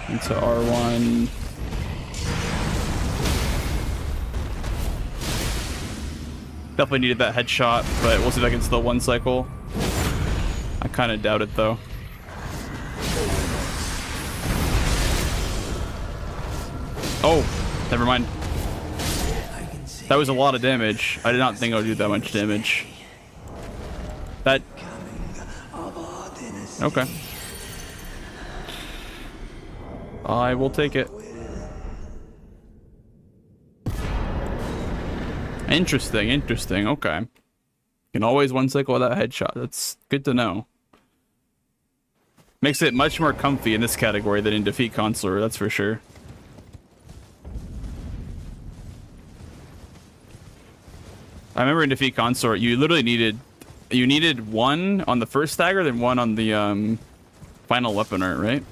[SPEAKER 1] into R1. Definitely needed that headshot, but we'll see if I can still one cycle. I kind of doubt it though. Oh, never mind. That was a lot of damage. I did not think I would do that much damage. That... Okay. I will take it. Interesting, interesting. Okay. Can always one cycle without a headshot. That's good to know. Makes it much more comfy in this category than in Defeat Consular, that's for sure. I remember in Defeat Consort, you literally needed one on the first stagger, then one on the final weapon art, right?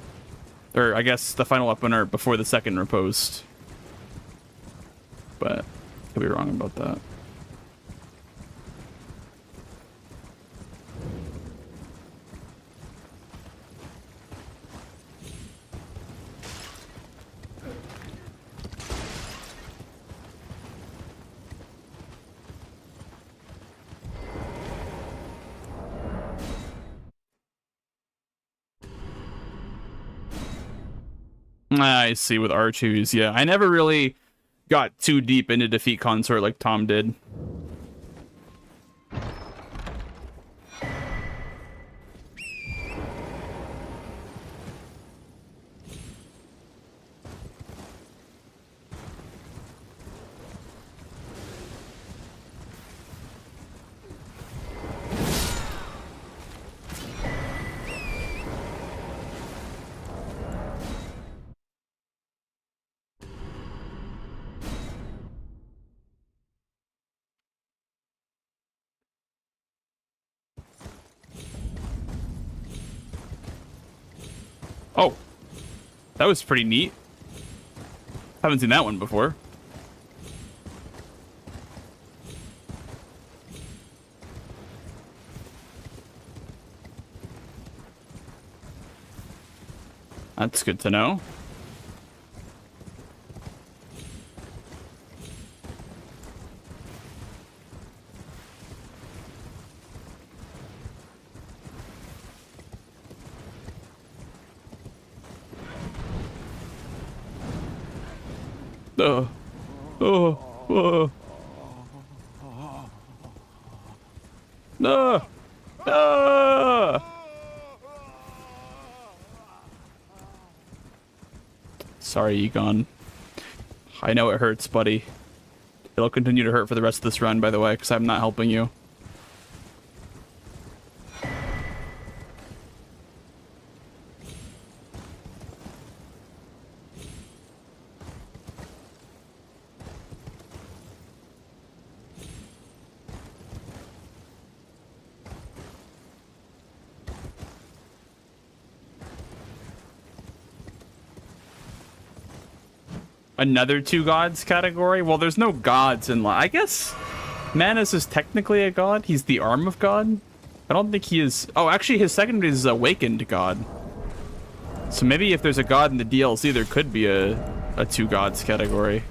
[SPEAKER 1] Or I guess the final weapon art before the second riposte. But I could be wrong about that. I see, with R2s, yeah. I never really got too deep into Defeat Consort like Tom did. Oh, that was pretty neat. Haven't seen that one before. That's good to know. Oh, oh. No. No. Sorry, Egon. I know it hurts, buddy. It'll continue to hurt for the rest of this run, by the way, because I'm not helping you. Another two gods category? Well, there's no gods in I guess Manus is technically a god. He's the arm of God. I don't think he is... Oh, actually, his second is awakened god. So maybe if there's a god in the DLC, there could be a two gods category.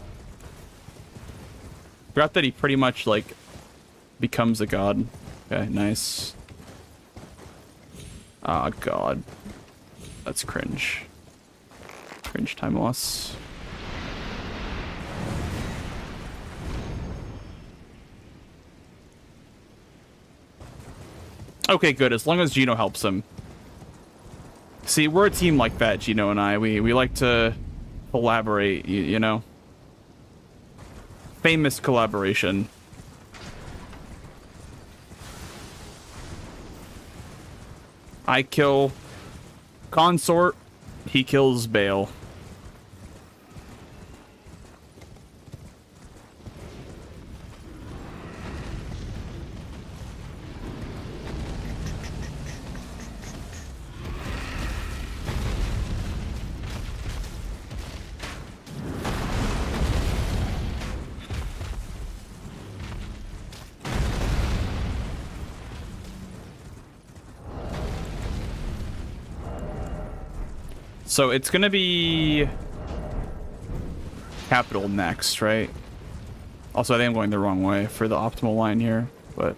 [SPEAKER 1] Forgot that he pretty much, like, becomes a god. Okay, nice. Ah, god. That's cringe. Cringe time loss. Okay, good. As long as Gino helps him. See, we're a team like that, Gino and I. We like to collaborate, you know? Famous collaboration. I kill Consort. He kills Bale. So it's gonna be capital next, right? Also, I think I'm going the wrong way for the optimal line here, but...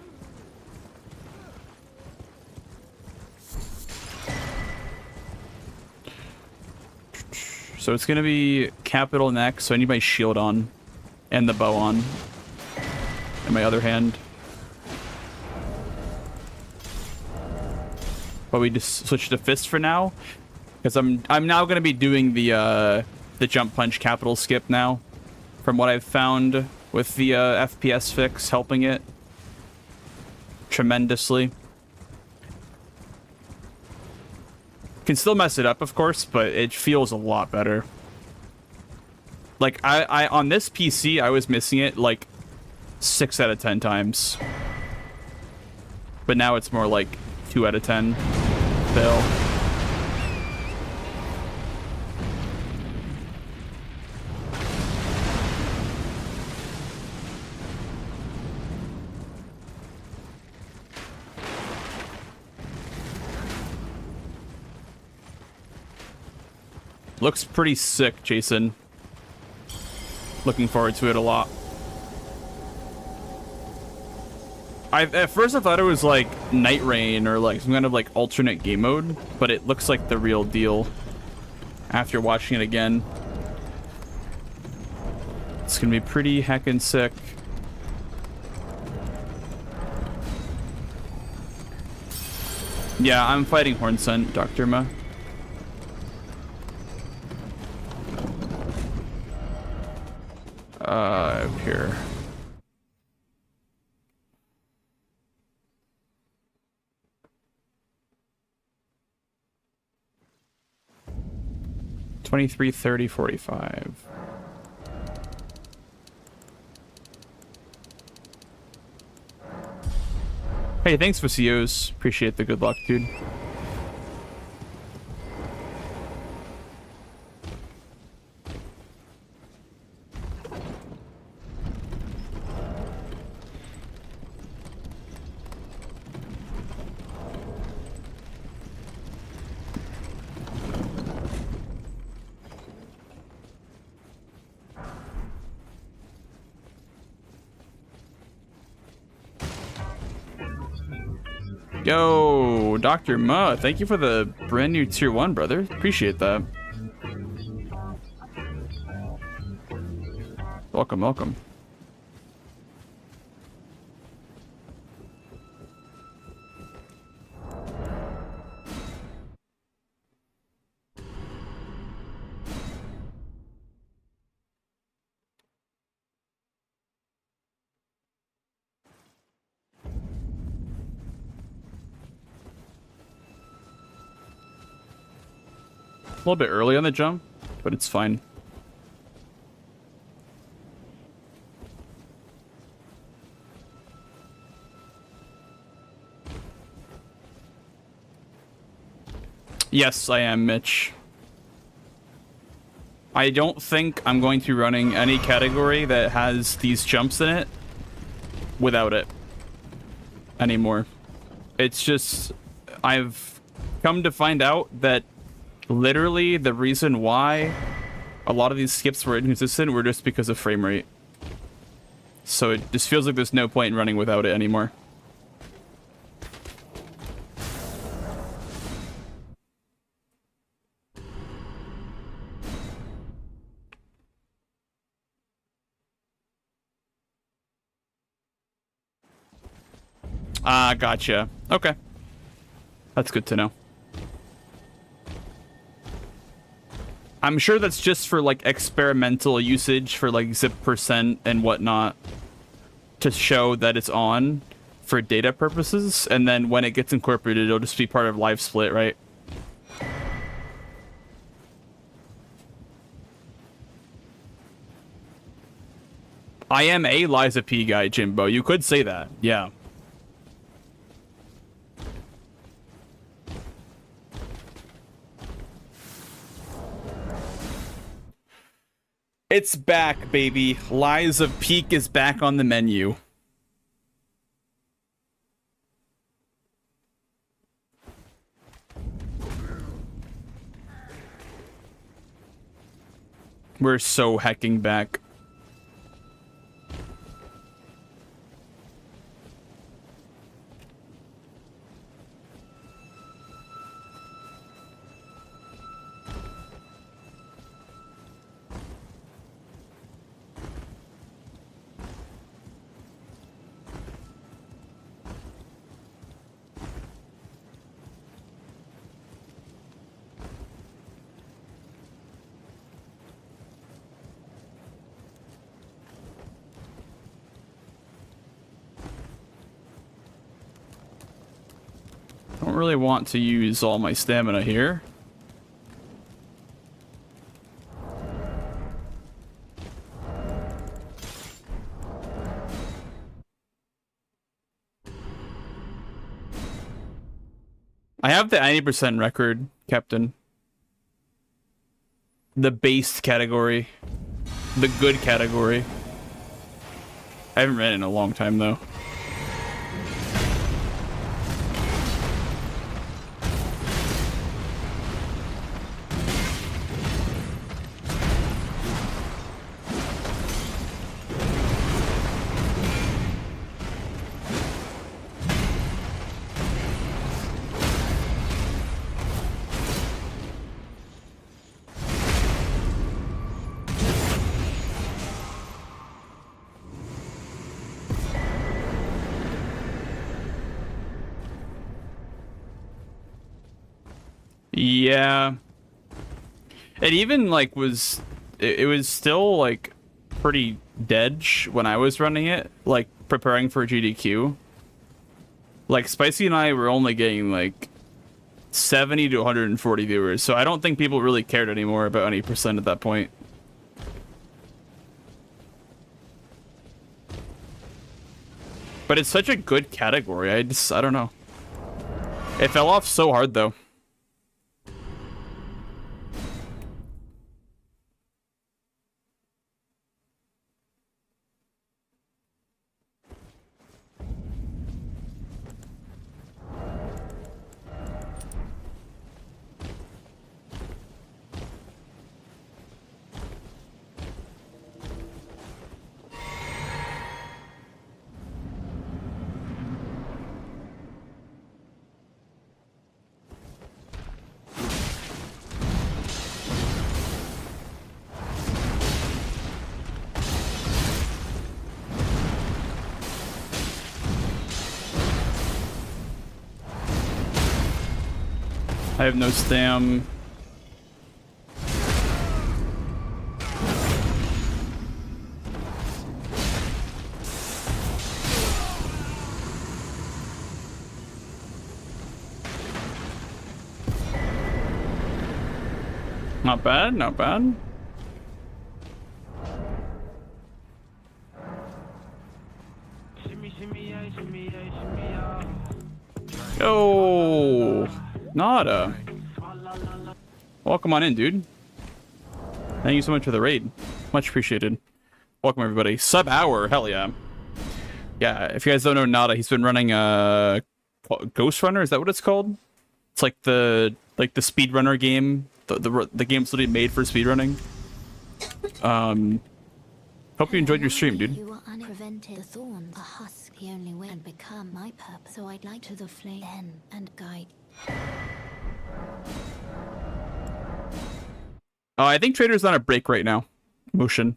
[SPEAKER 1] So it's gonna be capital next, so I need my shield on and the bow on in my other hand. But we just switch to fist for now. Because I'm now going to be doing the jump punch capital skip now, from what I've found with the FPS fix helping it tremendously. Can still mess it up, of course, but it feels a lot better. Like I on this PC, I was missing it like 6 out of 10 times, but now it's more like 2 out of 10 fail. Looks pretty sick, Jason. Looking forward to it a lot. At first I thought it was like Night Rain or like some kind of like alternate game mode, but it looks like the real deal after watching it again. It's gonna be pretty heckin' sick. Yeah, I'm fighting Hornsent, Dr. Ma. Up here. $23, $30, $45. Hey, thanks for COs. Appreciate the good luck, dude. Yo, Dr. Ma, thank you for the brand new tier 1, brother. Appreciate that. Welcome, welcome. A little bit early on the jump, but it's fine. Yes, I am, Mitch. I don't think I'm going to be running any category that has these jumps in it without it anymore. It's just, I've come to find out that literally the reason why a lot of these skips were inconsistent were just because of frame rate. So it just feels like there's no point in running without it anymore. Ah, gotcha. Okay. That's good to know. I'm sure that's just for, like, experimental usage for, like, zip percent and whatnot to show that it's on for data purposes, and then when it gets incorporated, it'll just be part of live split, right? I am a Liza P guy, Jimbo. You could say that, yeah. It's back, baby. Lies of Peak is back on the menu. We're so hecking back. I don't really want to use all my stamina here. I have the 90% record, Captain. The base category. The good category. I haven't ran it in a long time, though. Yeah. It even, like, was... It was still, like, pretty dead when I was running it. Like, preparing for GDQ. Like, Spicy and I were only getting, like, 70 to 140 viewers. So I don't think people really cared anymore about any percent at that point. But it's such a good category. I don't know. It fell off so hard, though. I have no stam. Not bad, not bad. Oh, Nada. Welcome on in, dude. Thank you so much for the raid. Much appreciated. Welcome, everybody. Sub-hour, hell yeah. Yeah, if you guys don't know Nada, he's been running Ghost Runner, is that what it's called? It's like the speedrunner game. The game's literally made for speedrunning. Hope you enjoyed your stream, dude.
[SPEAKER 4] You were unprevented. The thorns, a husk, the only way and become my purpose. So I'd like to the flame then and guide.
[SPEAKER 1] I think Trader's on a break right now. Motion.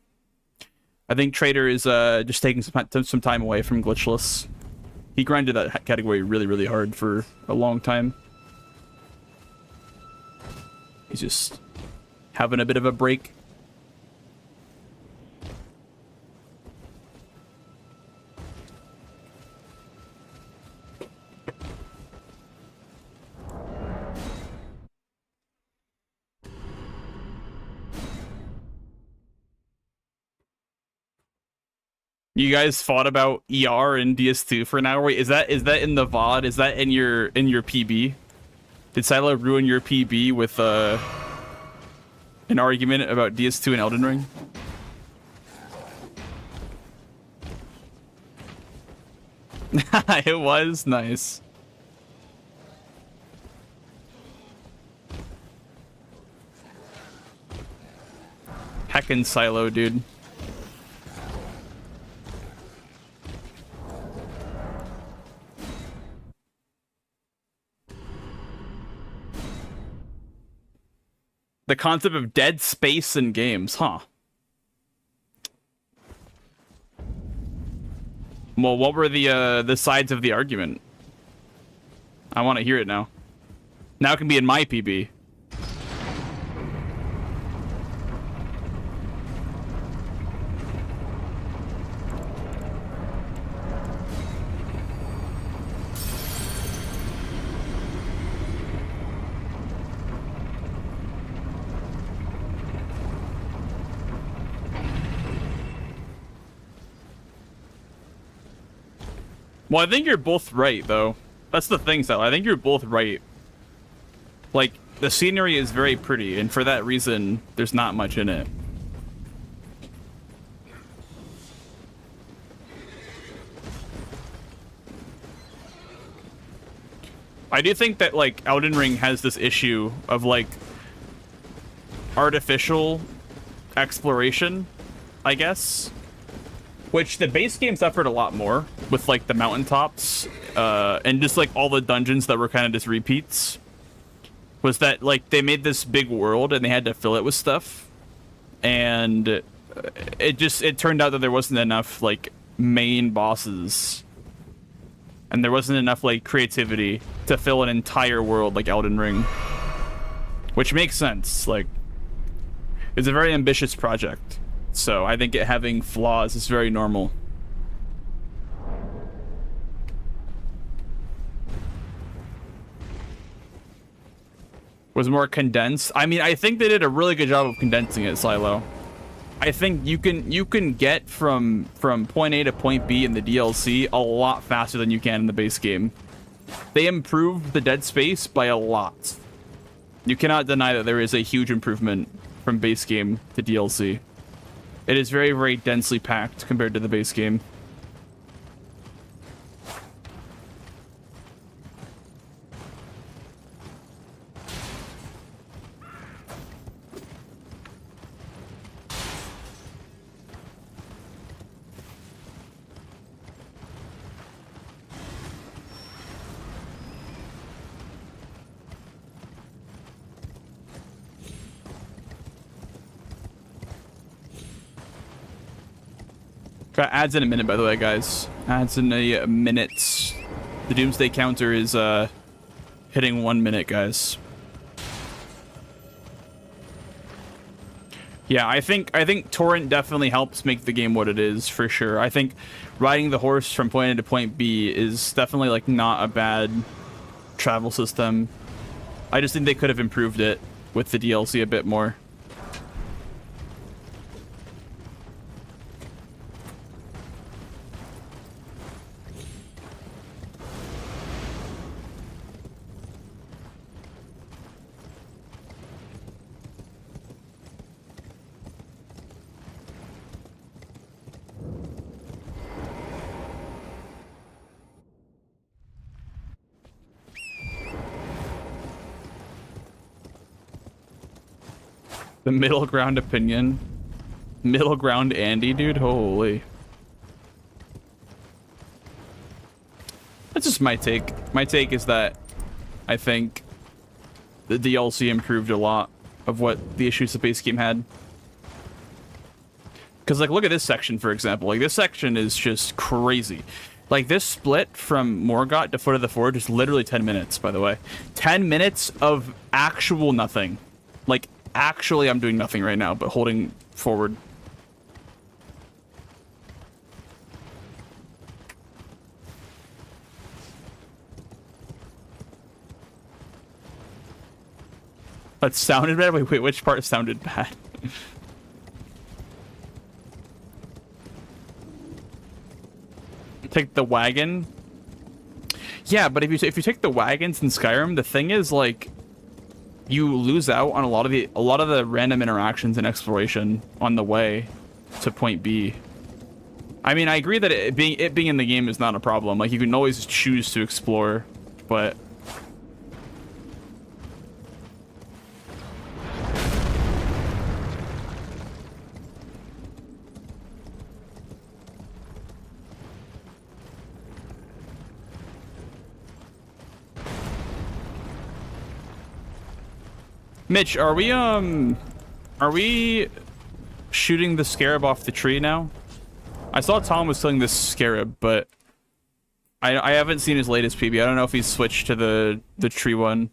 [SPEAKER 1] I think Trader is just taking some time away from Glitchless. He grinded that category really, really hard for a long time. He's just having a bit of a break. You guys fought about ER in DS2 for an hour. Wait, is that in the VOD? Is that in your PB? Did Silo ruin your PB with an argument about DS2 and Elden Ring? It was nice. Heckin' Silo, dude. The concept of dead space in games, huh? Well, what were the sides of the argument? I want to hear it now. Now it can be in my PB. Well, I think you're both right, though. That's the thing, Sal. I think you're both right. Like, the scenery is very pretty, and for that reason, there's not much in it. I do think that, like, Elden Ring has this issue of, like, artificial exploration, I guess. Which the base game suffered a lot more with, like, the mountaintops, and just, like, all the dungeons that were kind of just repeats. Was that, like, they made this big world and they had to fill it with stuff. And it turned out that there wasn't enough, like, main bosses. And there wasn't enough, like, creativity to fill an entire world like Elden Ring. Which makes sense, like, it's a very ambitious project. So I think it having flaws is very normal. Was more condensed. I mean, I think they did a really good job of condensing it, Silo. I think you can get from point A to point B in the DLC a lot faster than you can in the base game. They improved the dead space by a lot. You cannot deny that there is a huge improvement from base game to DLC. It is very, very densely packed compared to the base game. Got ads in a minute, by the way, guys. Ads in a minute. The Doomsday counter is hitting 1 minute, guys. Yeah, I think torrent definitely helps make the game what it is, for sure. I think riding the horse from point A to point B is definitely like not a bad travel system. I just think they could have improved it with the DLC a bit more. The middle ground opinion. Middle ground Andy, dude. Holy. That's just my take. My take is that I think the DLC improved a lot of what the issues the base game had. Because, like, look at this section, for example. Like, this section is just crazy. Like, this split from Morgott to Foot of the Forge is literally 10 minutes, by the way. 10 minutes of actual nothing. Like, actually, I'm doing nothing right now, but holding forward. That sounded bad? Wait, which part sounded bad? Take the wagon? Yeah, but if you take the wagons in Skyrim, the thing is, like, you lose out on a lot of the random interactions and exploration on the way to point B. I mean, I agree that it being in the game is not a problem. Like, you can always choose to explore, but Mitch, are we shooting the scarab off the tree now? I saw Tom was killing this scarab, but I haven't seen his latest PB. I don't know if he's switched to the tree one.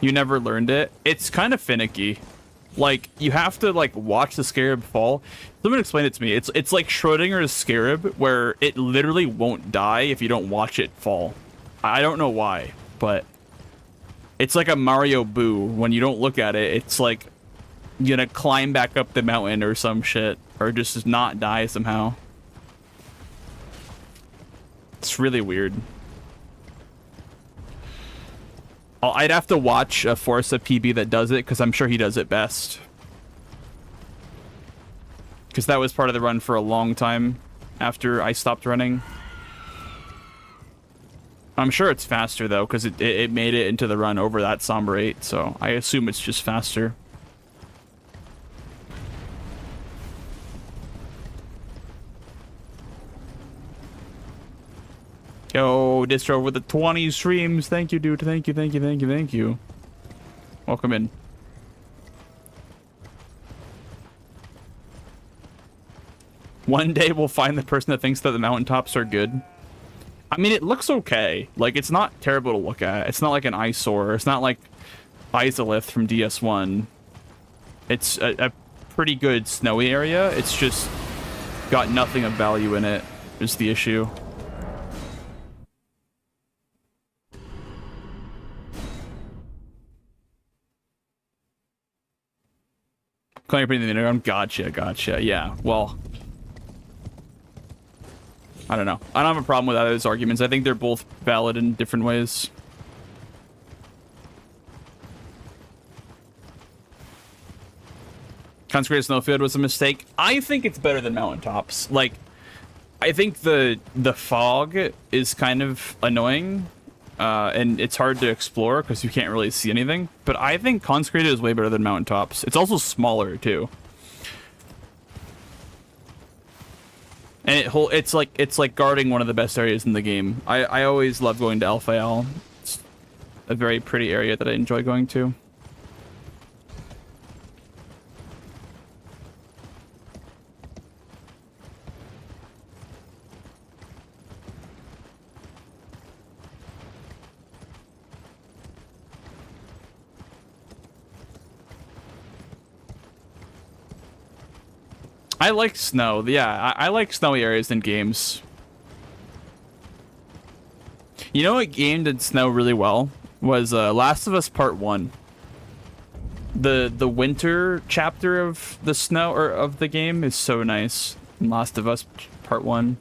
[SPEAKER 1] You never learned it? It's kind of finicky. Like, you have to, like, watch the scarab fall. Someone explain it to me. It's like Schrodinger's scarab, where it literally won't die if you don't watch it fall. I don't know why, but it's like a Mario Boo. When you don't look at it, it's like you're gonna climb back up the mountain or some shit, or just not die somehow. It's really weird. I'd have to watch a Forza PB that does it, because I'm sure he does it best. Because that was part of the run for a long time after I stopped running. I'm sure it's faster, though, because it made it into the run over that Somber 8, so I assume it's just faster. Yo, Distro with the 20 streams. Thank you, dude. Thank you, thank you, thank you, thank you. Welcome in. One day we'll find the person that thinks that the mountaintops are good. I mean, it looks okay. Like, it's not terrible to look at. It's not like an eyesore. It's not like Izalith from DS1. It's a pretty good snowy area. It's just got nothing of value in it, is the issue. Calling everything in the underground. Gotcha. Yeah, well, I don't know. I don't have a problem with either of those arguments. I think they're both valid in different ways. Consecrated Snowfield was a mistake. I think it's better than Mountaintops. Like, I think the fog is kind of annoying. And it's hard to explore because you can't really see anything. But I think Consecrated is way better than Mountaintops. It's also smaller too. And it's like guarding one of the best areas in the game. I always love going to Alphael. It's a very pretty area that I enjoy going to. I like snow. Yeah, I like snowy areas in games. You know what game did snow really well? Was Last of Us Part 1. The winter chapter of the snow or of the game is so nice in Last of Us Part 1.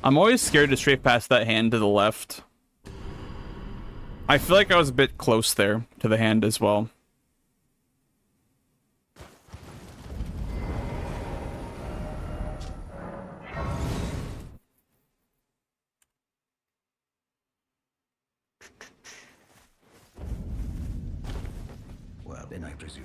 [SPEAKER 1] I'm always scared to strafe past that hand to the left. I feel like I was a bit close there to the hand as well.
[SPEAKER 2] Well, then I presume.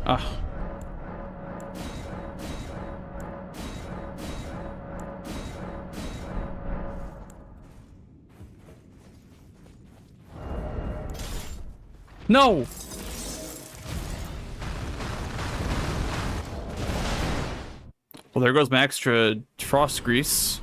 [SPEAKER 1] Ugh. No! Well, there goes my extra frost grease.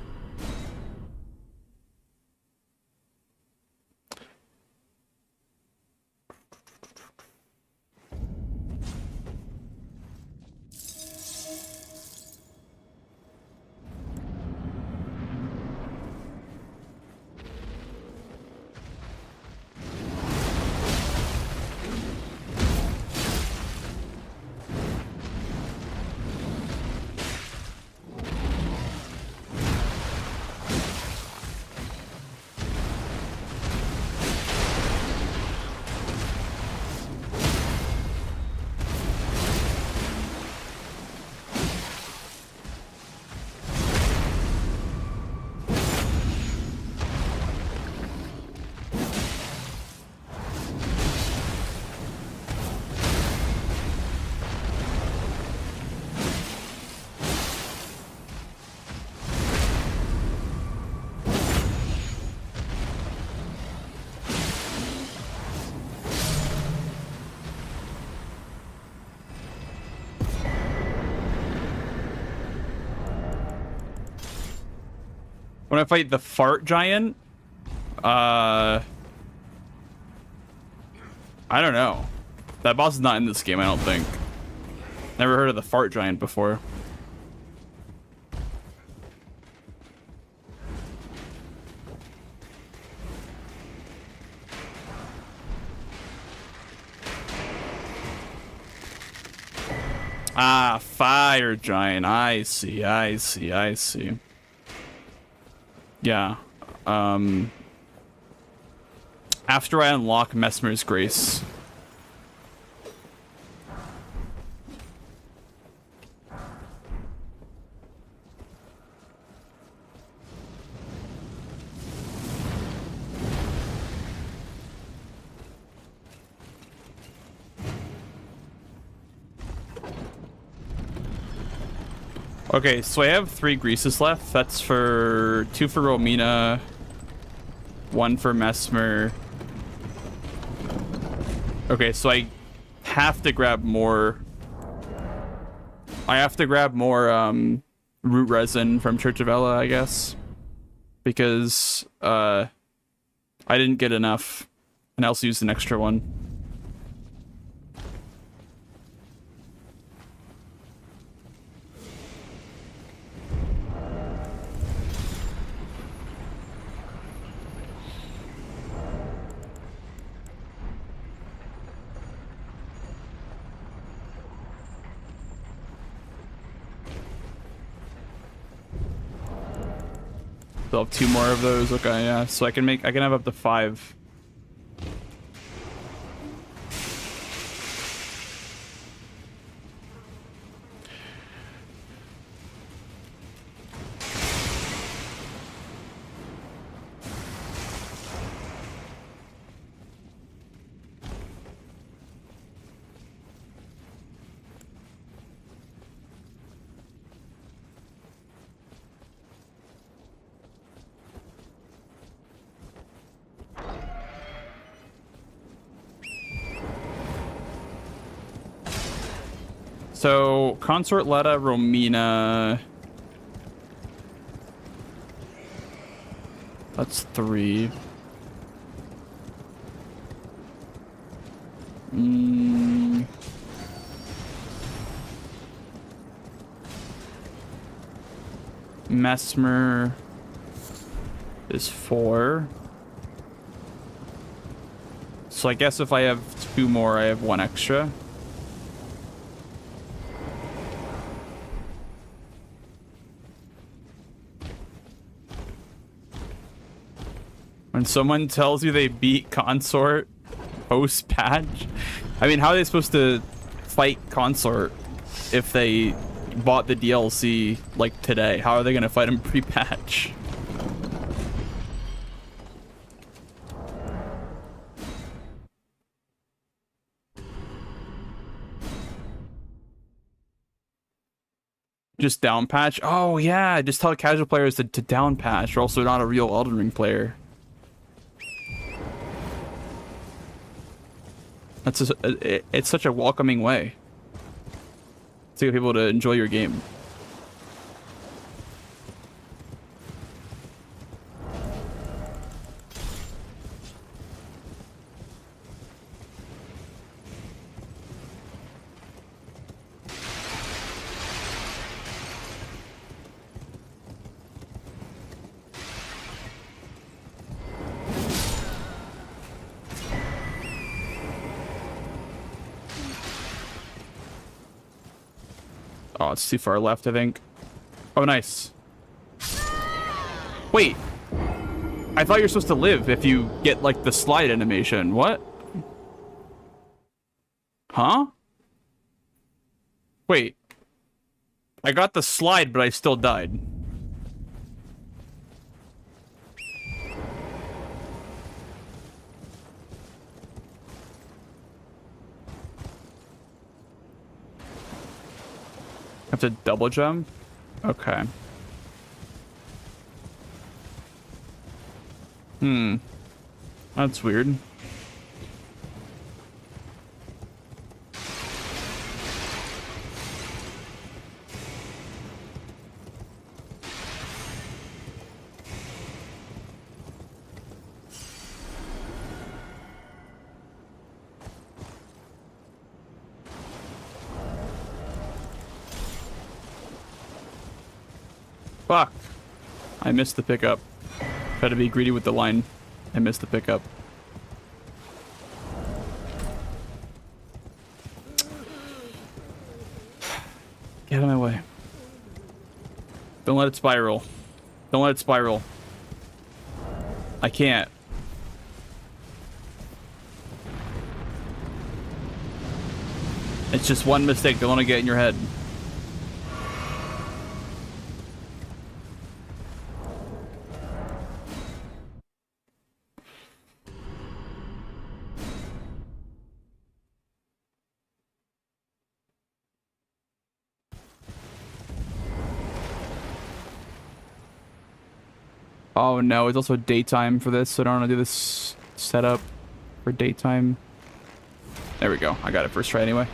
[SPEAKER 1] When I fight the fart giant, I don't know. That boss is not in this game, I don't think. Never heard of the fart giant before. Ah, fire giant. I see, I see, I see. Yeah. After I unlock Mesmer's Grace. Okay, so I have 3 greases left. That's for 2 for Romina, 1 for Mesmer. Okay, so I have to grab more. I have to grab more root resin from Church of Ella, I guess, because I didn't get enough, and I also used an extra one. Still have 2 more of those. Okay, yeah. So I can have up to 5. So, Consort Letta, Romina. That's 3. Mesmer is 4. So I guess if I have 2 more, I have 1 extra. When someone tells you they beat Consort post-patch, I mean, how are they supposed to fight Consort if they bought the DLC like today? How are they gonna fight him pre-patch? Just down patch? Oh yeah, just tell casual players to down patch, or else they're not a real Elden Ring player. That's just, it's such a welcoming way to get people to enjoy your game. Oh, it's too far left, I think. Oh, nice. Wait. I thought you're supposed to live if you get, like, the slide animation. What? Huh? Wait. I got the slide, but I still died. Have to double jump? Okay. That's weird. Fuck. I missed the pickup. Try to be greedy with the line. I missed the pickup. Get out of my way. Don't let it spiral. Don't let it spiral. I can't. It's just one mistake. Don't want to get in your head. Oh no, it's also daytime for this, so I don't want to do this setup for daytime. There we go. I got it first try anyway.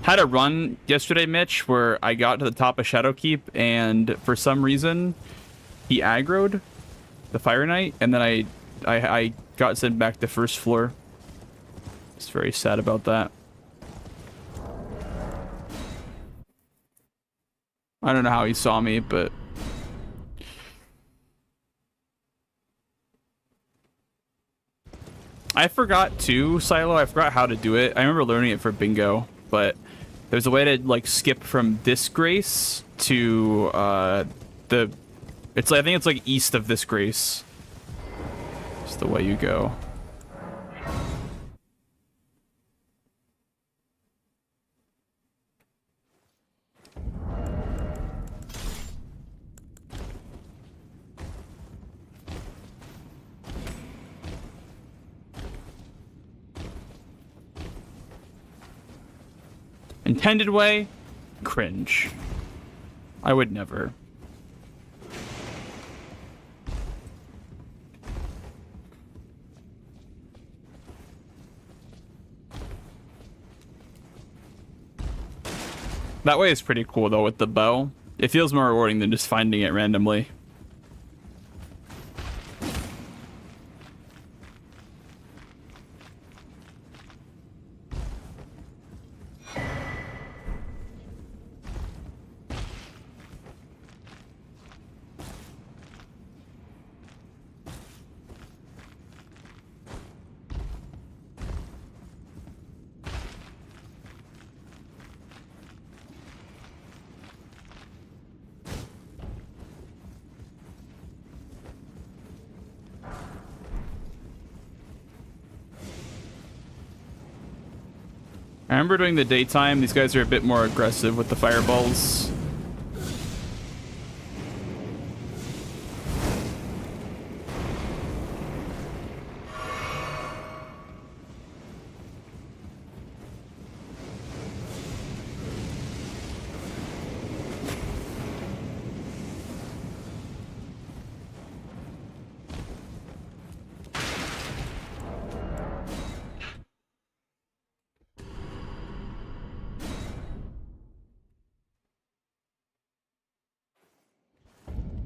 [SPEAKER 1] Had a run yesterday, Mitch, where I got to the top of Shadowkeep, and for some reason, he aggroed the Fire Knight, and then I got sent back to first floor. It's very sad about that. I don't know how he saw me, but... I forgot too, Silo. I forgot how to do it. I remember learning it for bingo, but there's a way to like skip from Disgrace to the... It's like, I think it's like east of Disgrace. It's the way you go. Intended way? Cringe. I would never. That way is pretty cool though with the bow. It feels more rewarding than just finding it randomly. I remember during the daytime, these guys are a bit more aggressive with the fireballs.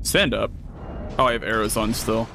[SPEAKER 1] Stand up. Oh, I have arrows on still.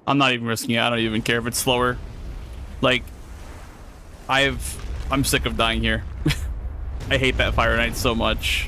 [SPEAKER 1] I'm not even risking it. I don't even care if it's slower. Like, I'm sick of dying here. I hate that Fire Knight so much.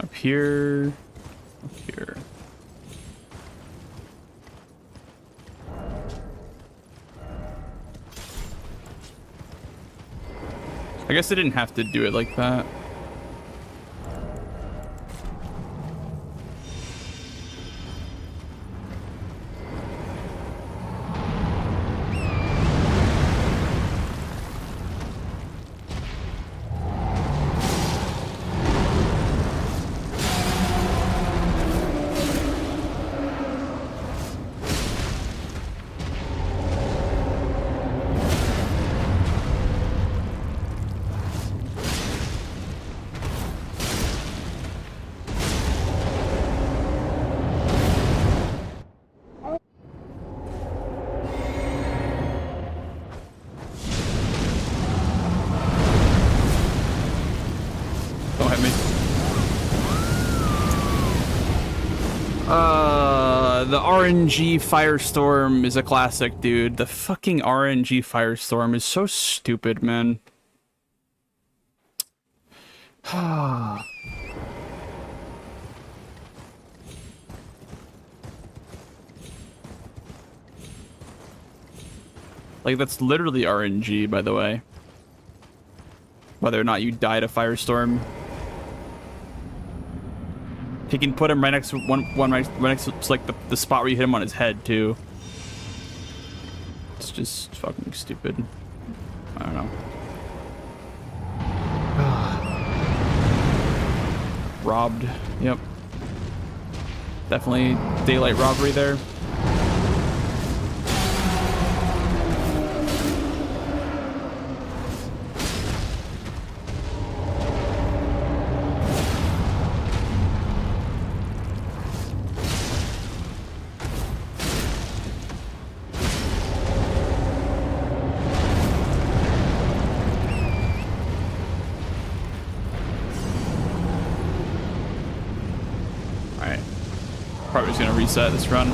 [SPEAKER 1] Up here. Up here. I guess I didn't have to do it like that. The RNG Firestorm is a classic, dude. The fucking RNG Firestorm is so stupid, man. Like, that's literally RNG, by the way. Whether or not you die to Firestorm. He can put him right next to one right next to like the spot where you hit him on his head too. It's just fucking stupid. I don't know. Robbed. Yep. Definitely daylight robbery there. was gonna reset this run.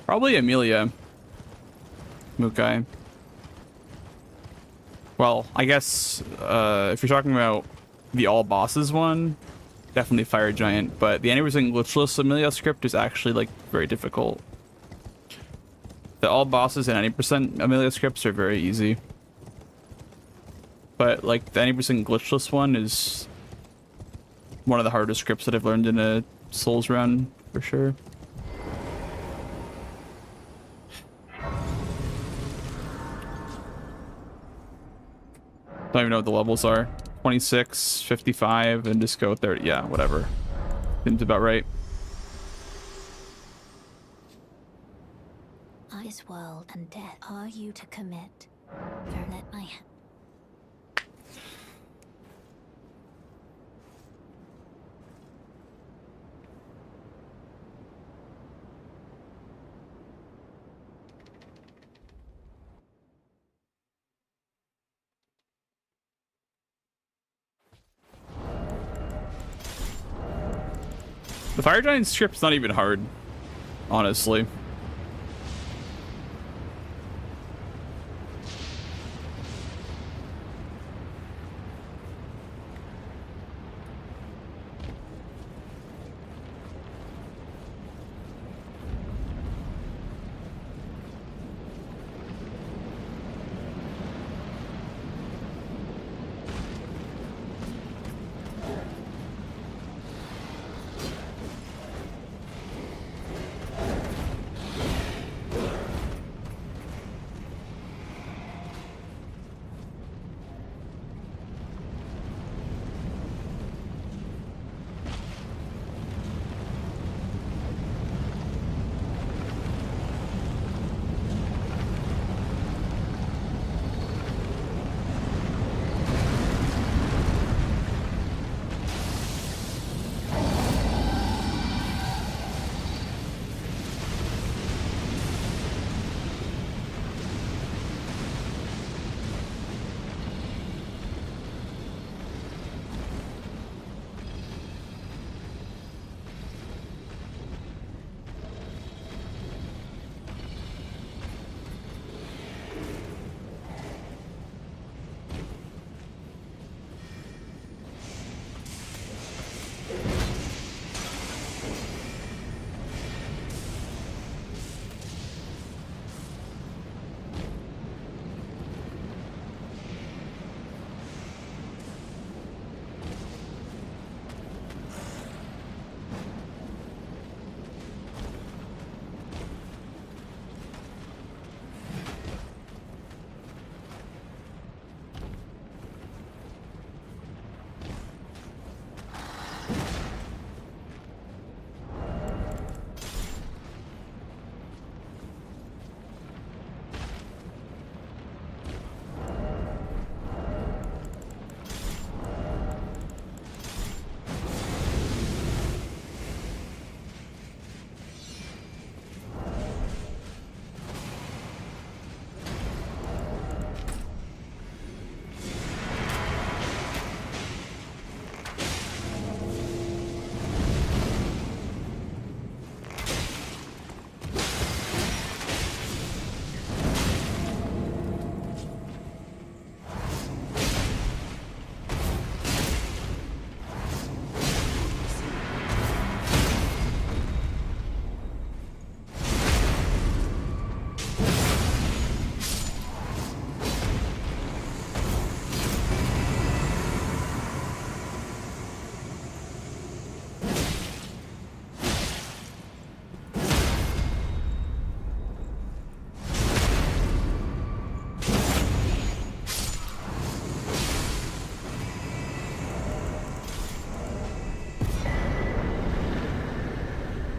[SPEAKER 1] Probably Amelia. Mukai. Well, I guess if you're talking about the all bosses one, definitely Fire Giant, but the 90% glitchless Amelia script is actually like very difficult. The all bosses and 90% Amelia scripts are very easy. But like the 90% glitchless one is one of the hardest scripts that I've learned in a Souls run, for sure. Don't even know what the levels are. 26, 55, and just go 30. Yeah, whatever. Seems about right.
[SPEAKER 4] This world and death are you to commit? For let my hand.
[SPEAKER 1] The Fire Giant script's not even hard, honestly.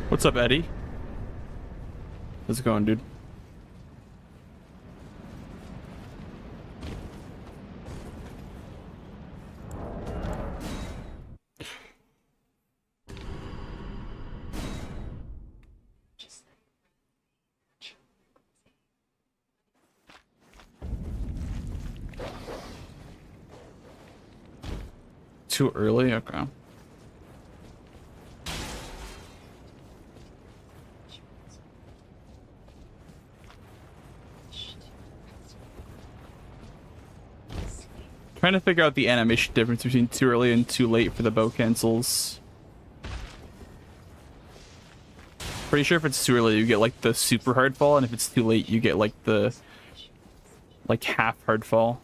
[SPEAKER 1] What's up, Eddie? How's it going, dude? Too early? Okay. Trying to figure out the animation difference between too early and too late for the bow cancels. Pretty sure if it's too early, you get like the super hard fall, and if it's too late, you get like the half hard fall.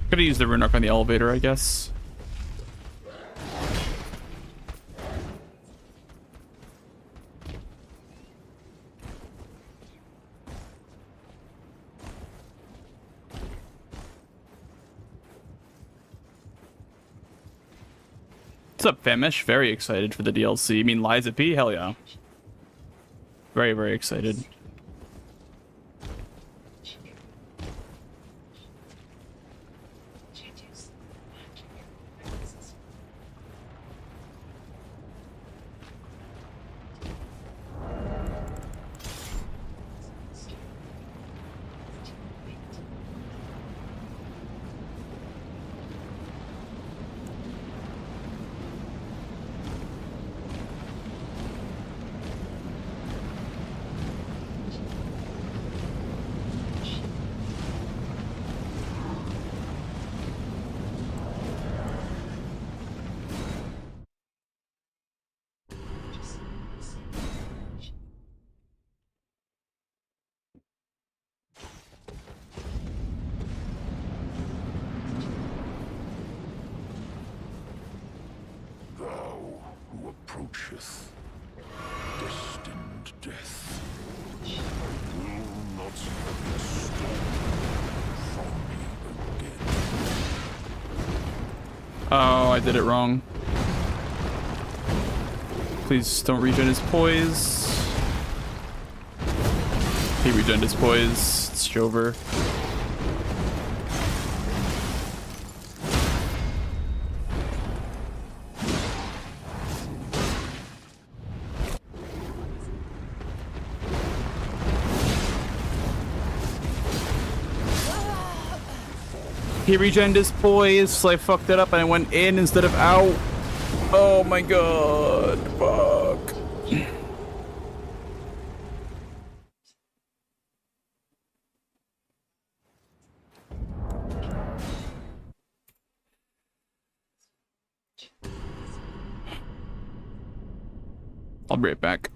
[SPEAKER 1] Could have used the rune arc on the elevator, I guess. What's up, Famish? Very excited for the DLC. You mean Liza P? Hell yeah. Very, very excited.
[SPEAKER 6] Approacheth destined death. Will not be stolen from me again.
[SPEAKER 1] Oh, I did it wrong. Please don't regen his poise. He regened his poise. It's over. He regened his poise, so I fucked it up and I went in instead of out. Oh my god. Fuck. I'll be right back.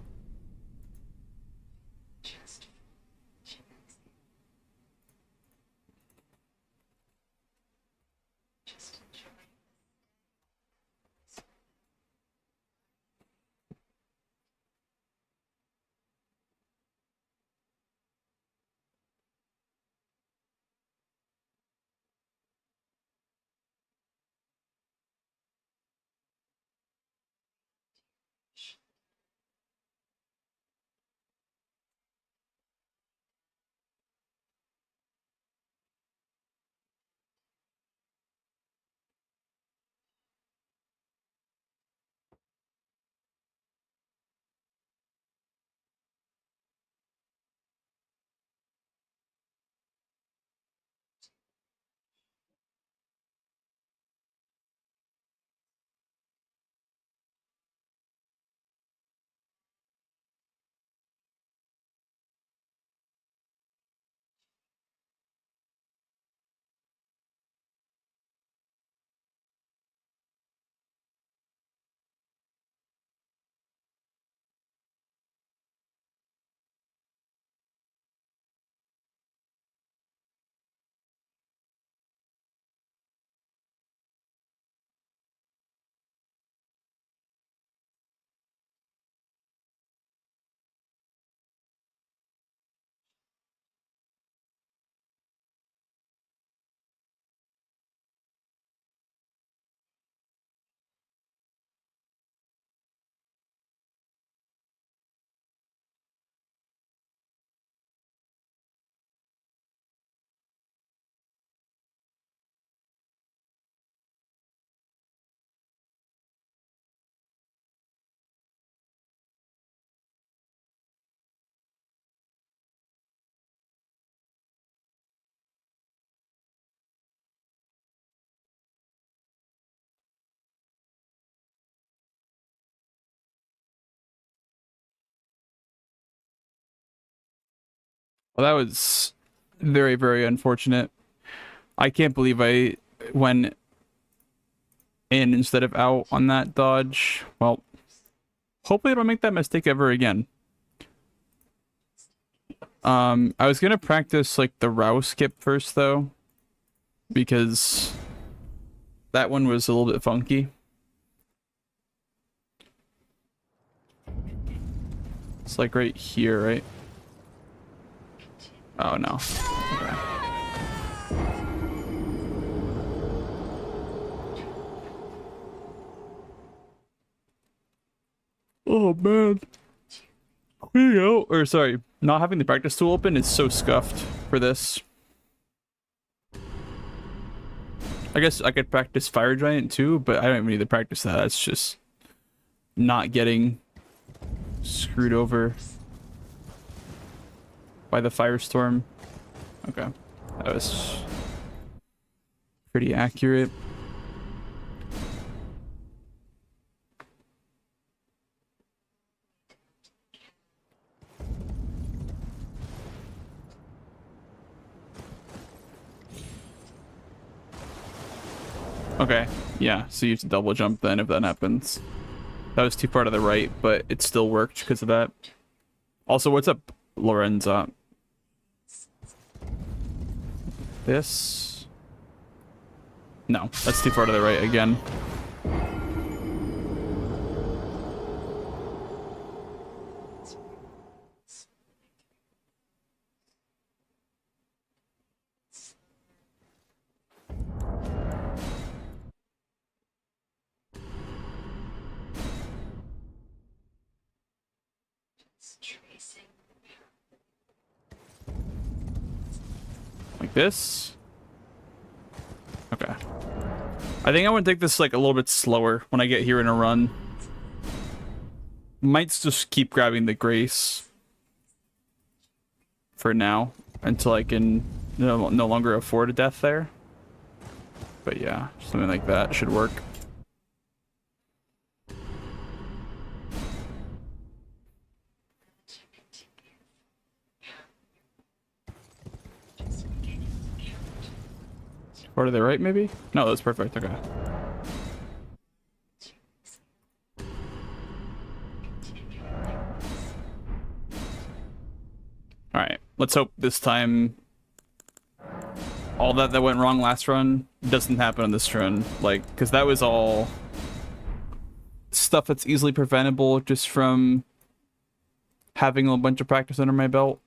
[SPEAKER 1] Well, that was very, very unfortunate. I can't believe I went in instead of out on that dodge. Well, hopefully I don't make that mistake ever again. I was gonna practice like the Row skip first though, because that one was a little bit funky. It's like right here, right? Oh no. Okay. Oh man. Or sorry, not having the practice tool open is so scuffed for this. I guess I could practice Fire Giant too, but I don't even need to practice that. It's just not getting screwed over by the Firestorm. Okay. That was pretty accurate. Okay, yeah, so you have to double jump then if that happens. That was too far to the right, but it still worked because of that. Also, what's up, Lorenza? This? No, that's too far to the right again. Like this? Okay. I think I want to take this like a little bit slower when I get here in a run. Might just keep grabbing the Grace for now until I can no longer afford a death there. But yeah, something like that should work. Or to the right, maybe? No, that's perfect. Okay. Alright, let's hope this time all that went wrong last run doesn't happen on this run. Like, because that was all stuff that's easily preventable just from having a bunch of practice under my belt.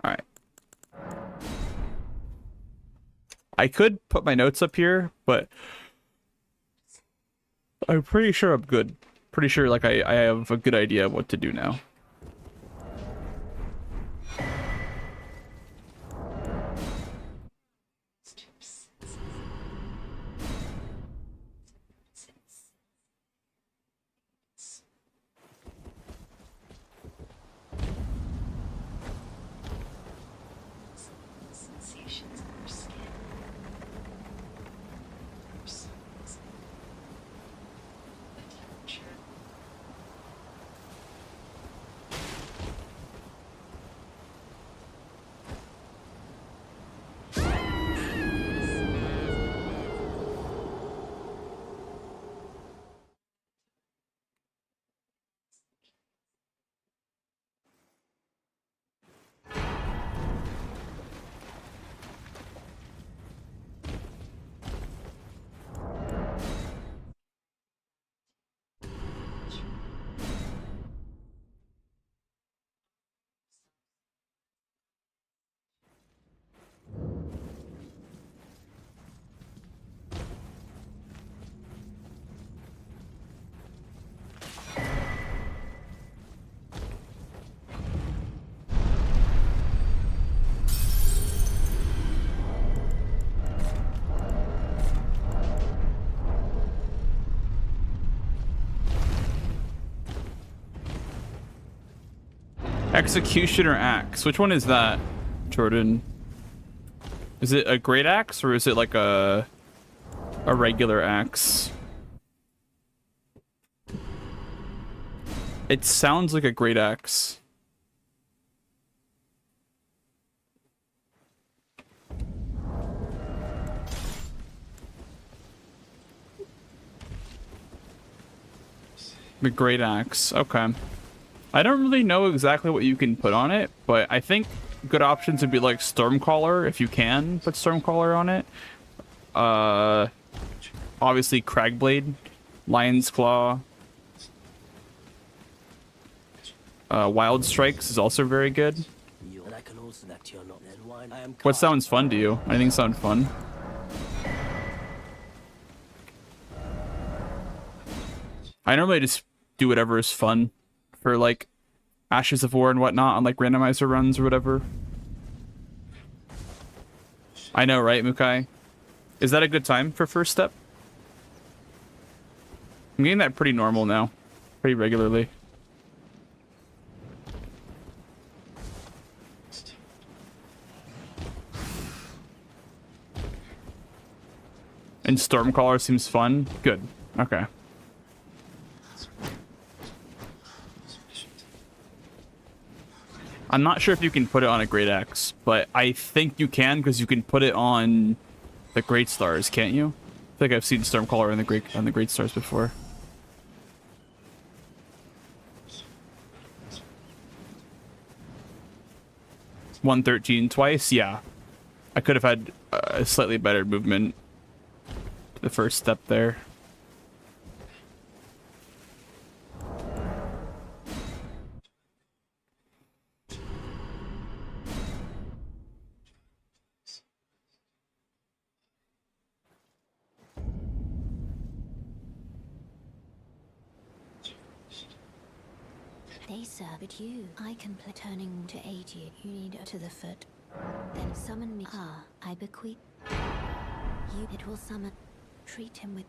[SPEAKER 1] Alright. I could put my notes up here, but I'm pretty sure I'm good. Pretty sure like I have a good idea of what to do now. Execution or axe? Which one is that, Jordan? Is it a great axe or is it like a regular axe? It sounds like a great axe. The great axe. Okay. I don't really know exactly what you can put on it, but I think good options would be like Stormcaller, if you can put Stormcaller on it. Obviously Cragblade, Lion's Claw. Wild Strikes is also very good.
[SPEAKER 2] And I can also that you're not then wine. I am
[SPEAKER 1] What sounds fun to you? Anything sound fun? I normally just do whatever is fun for like Ashes of War and whatnot on like randomizer runs or whatever. I know, right, Mukai? Is that a good time for first step? I'm getting that pretty normal now. Pretty regularly. And Stormcaller seems fun. Good. Okay. I'm not sure if you can put it on a Great Axe, but I think you can because you can put it on the Great Stars, can't you? I think I've seen Stormcaller on the Great Stars before. $113 twice, yeah. I could have had a slightly better movement. The first step there.
[SPEAKER 4] They serve but you. I can play turning to aid you. You need to the foot. Then summon me. Ah, I bequeath. You it will summon. Treat him with.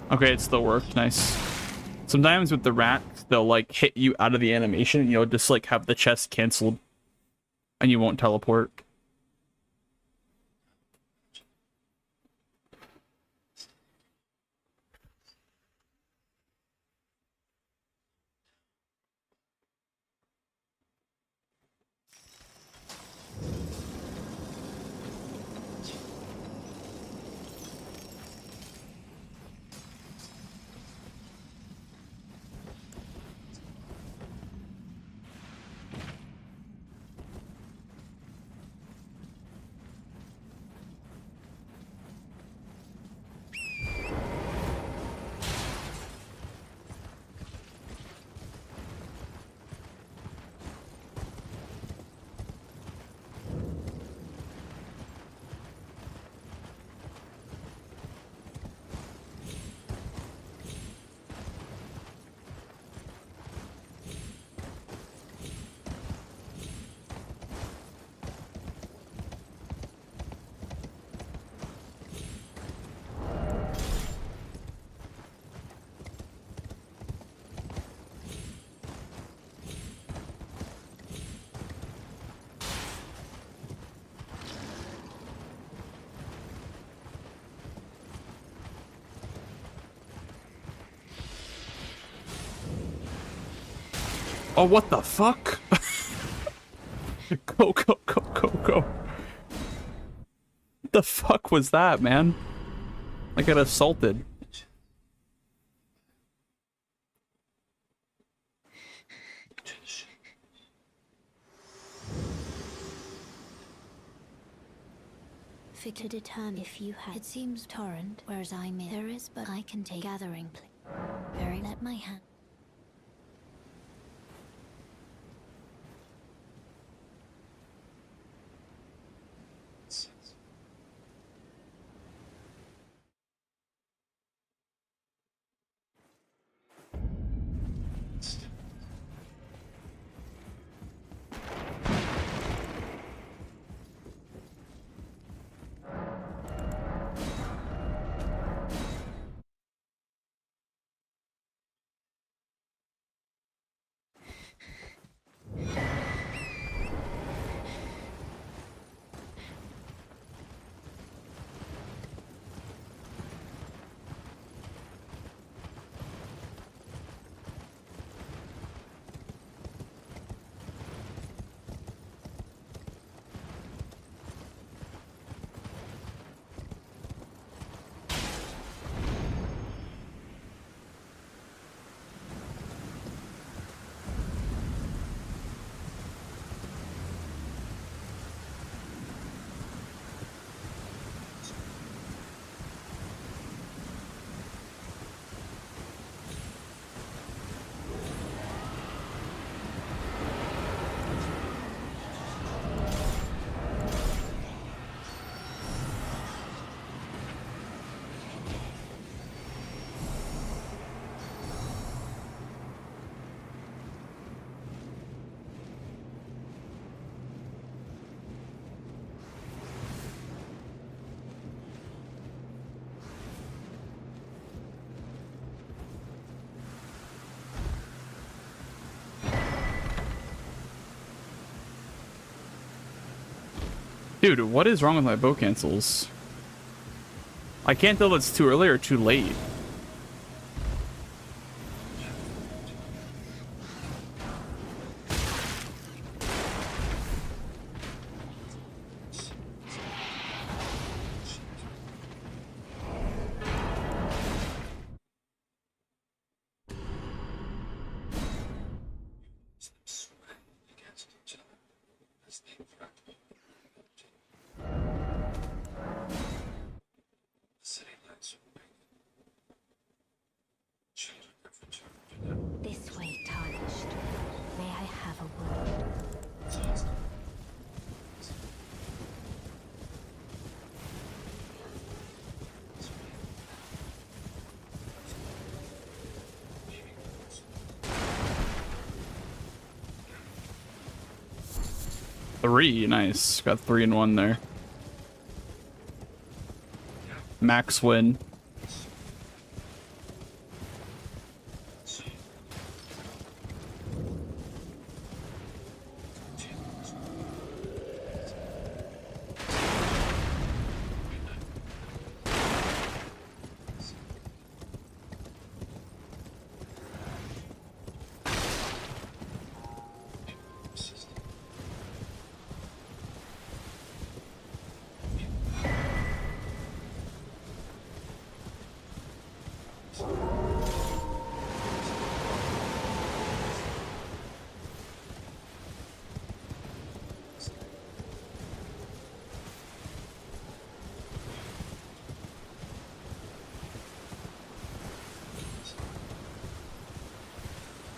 [SPEAKER 1] Okay, it still worked. Nice. Sometimes with the rats, they'll like hit you out of the animation and you'll just like have the chest canceled and you won't teleport. Oh, what the fuck? Go, go, go, go, go. What the fuck was that, man? I got assaulted.
[SPEAKER 4] Fit to determine if you had. It seems torrent, whereas I may. There is, but I can take gathering. Very let my hand.
[SPEAKER 1] Dude, what is wrong with my bow cancels? I can't tell if it's too early or too late.
[SPEAKER 4] This way, tarnished. May I have a word?
[SPEAKER 1] Three, nice. Got 3 in 1 there. Max win.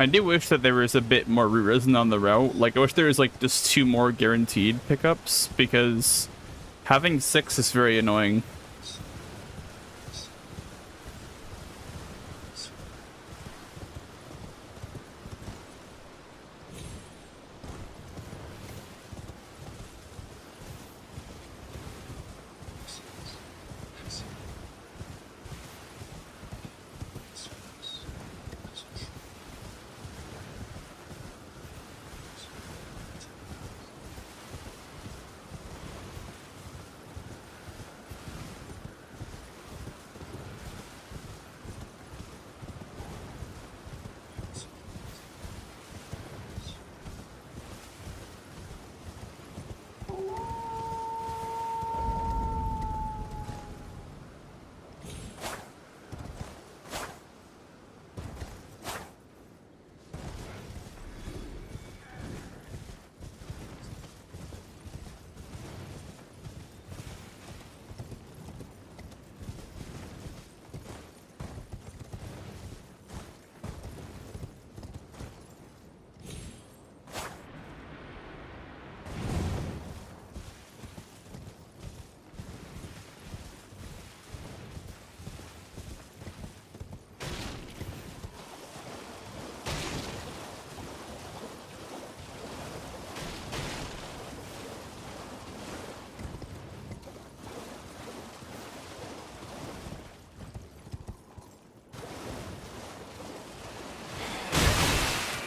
[SPEAKER 1] I do wish that there was a bit more re-resin on the route. Like, I wish there was, like, just 2 more guaranteed pickups, because having 6 is very annoying.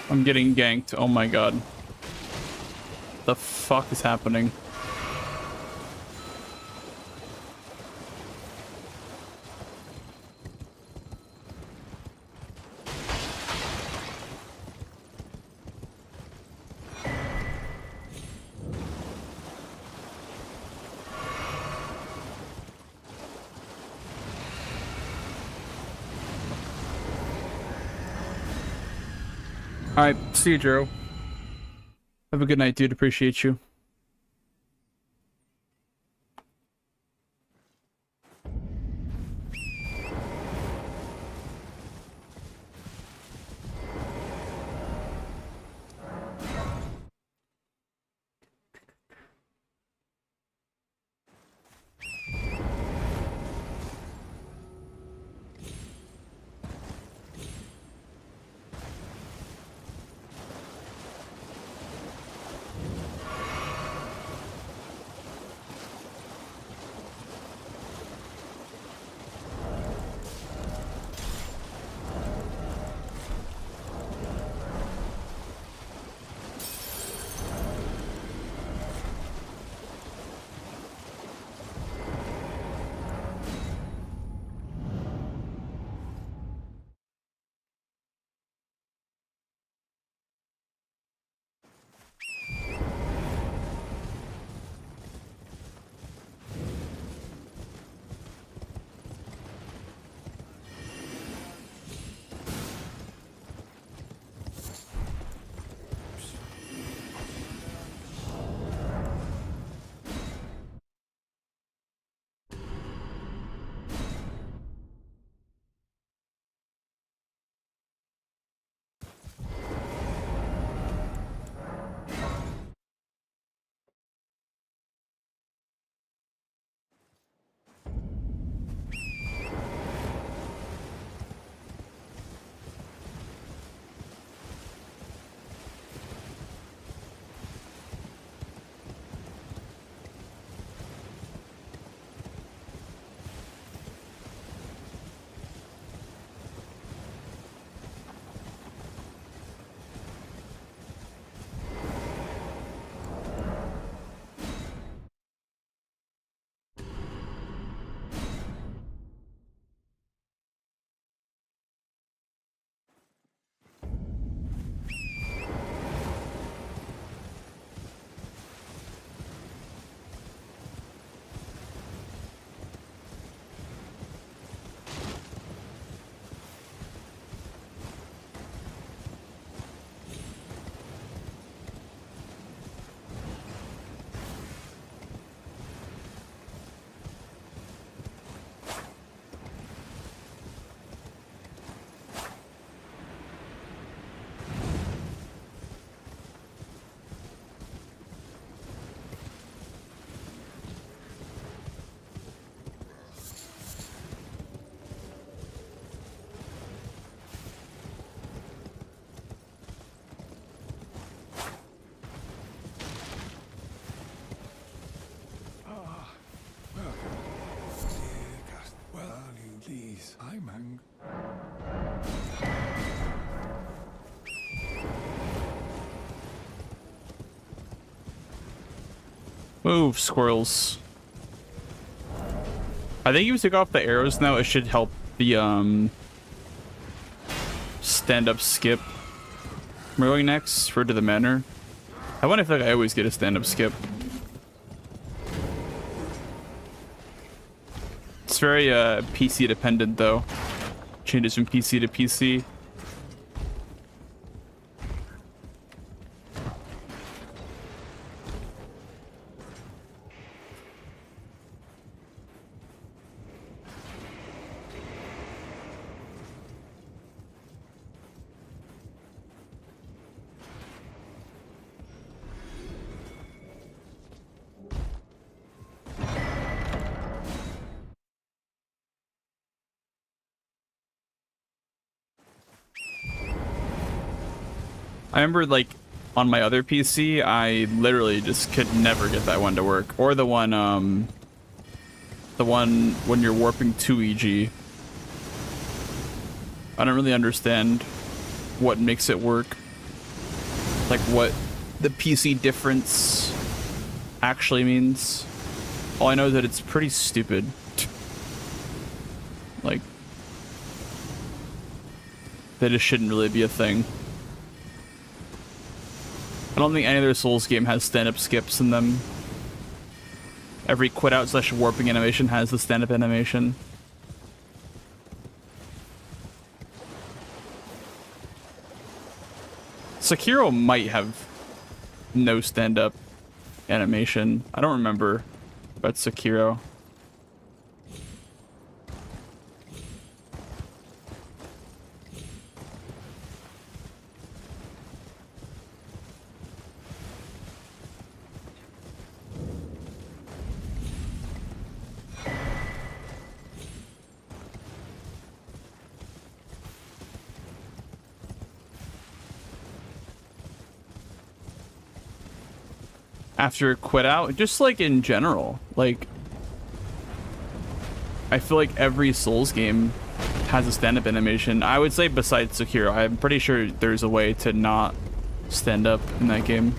[SPEAKER 1] I'm getting ganked. Oh my god. The fuck is happening? Alright, see you, Jero. Have a good night, dude. Appreciate you.
[SPEAKER 6] Please, I'm angry.
[SPEAKER 1] Move, squirrels. I think if you take off the arrows now, it should help the stand-up skip. We're going next for to the manor. I wonder if like I always get a stand-up skip. It's very PC dependent though. Changes from PC to PC. I remember, like, on my other PC, I literally just could never get that one to work. Or the one when you're warping to EG. I don't really understand what makes it work. Like, what the PC difference actually means. All I know is that it's pretty stupid. Like, that just shouldn't really be a thing. I don't think any other Souls game has stand-up skips in them. Every quit out / warping animation has the stand-up animation. Sekiro might have no stand-up animation. I don't remember about Sekiro. After quit out, just like in general, like I feel like every Souls game has a stand-up animation. I would say besides Sekiro, I'm pretty sure there's a way to not stand up in that game.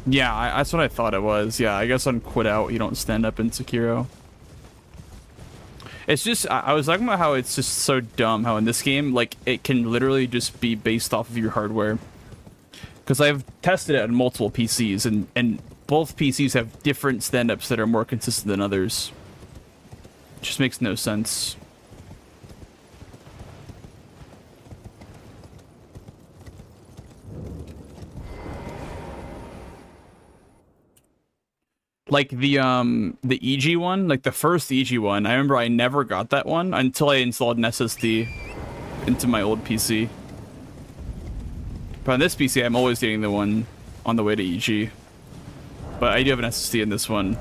[SPEAKER 1] Yeah, that's what I thought it was. Yeah, I guess on quit out you don't stand up in Sekiro. It's just, I was talking about how it's just so dumb how in this game, like, it can literally just be based off of your hardware. Because I've tested it on multiple PCs, and both PCs have different stand-ups that are more consistent than others. It just makes no sense. Like the EG one, like the first EG one, I remember I never got that one until I installed an SSD into my old PC. But on this PC, I'm always getting the one on the way to EG. But I do have an SSD in this one.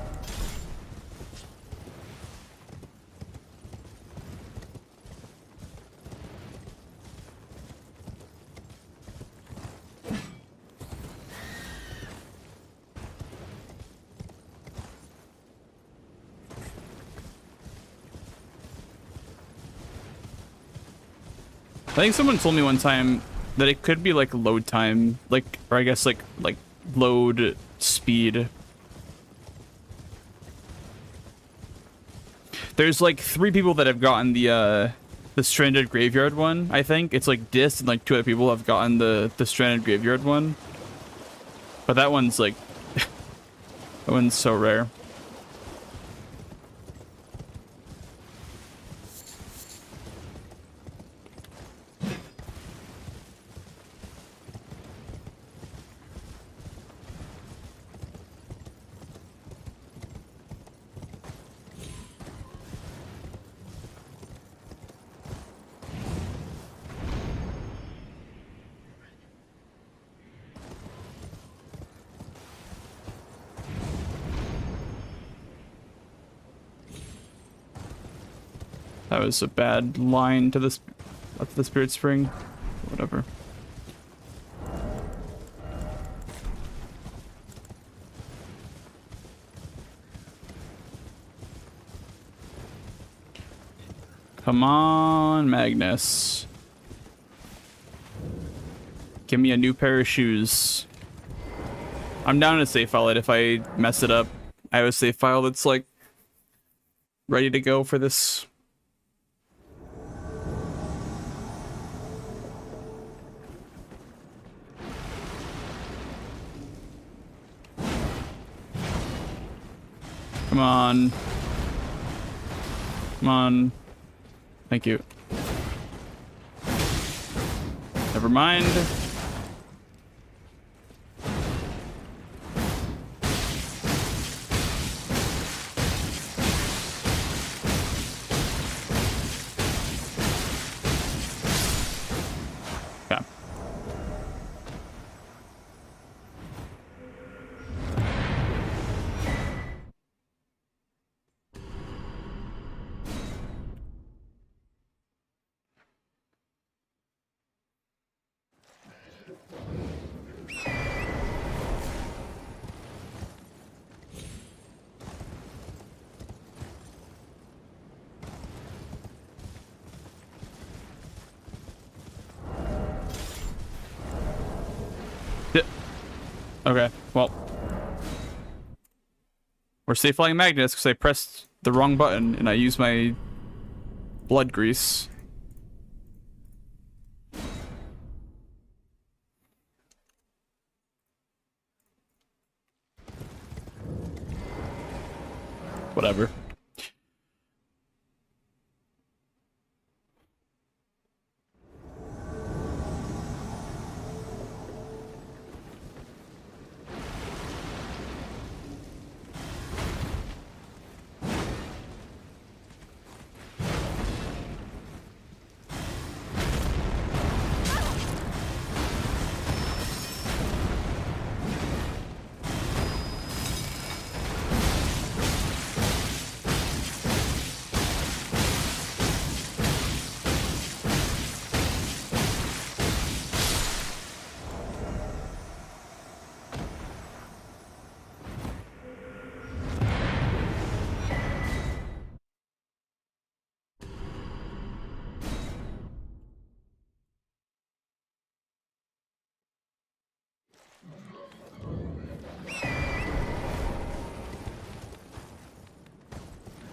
[SPEAKER 1] I think someone told me one time that it could be like load time, like, or I guess like load speed. There's like 3 people that have gotten the Stranded Graveyard one, I think. It's like Dis and like 2 other people have gotten the Stranded Graveyard one. But that one's like, that one's so rare. That was a bad line to this, up the Spirit Spring. Whatever. Come on, Magnus. Give me a new pair of shoes. I'm down to save file it if I mess it up. I have a save file that's like ready to go for this. Come on. Come on. Thank you. Never mind. Okay. Okay, well. We're safe flying Magnus because I pressed the wrong button and I used my blood grease. Whatever.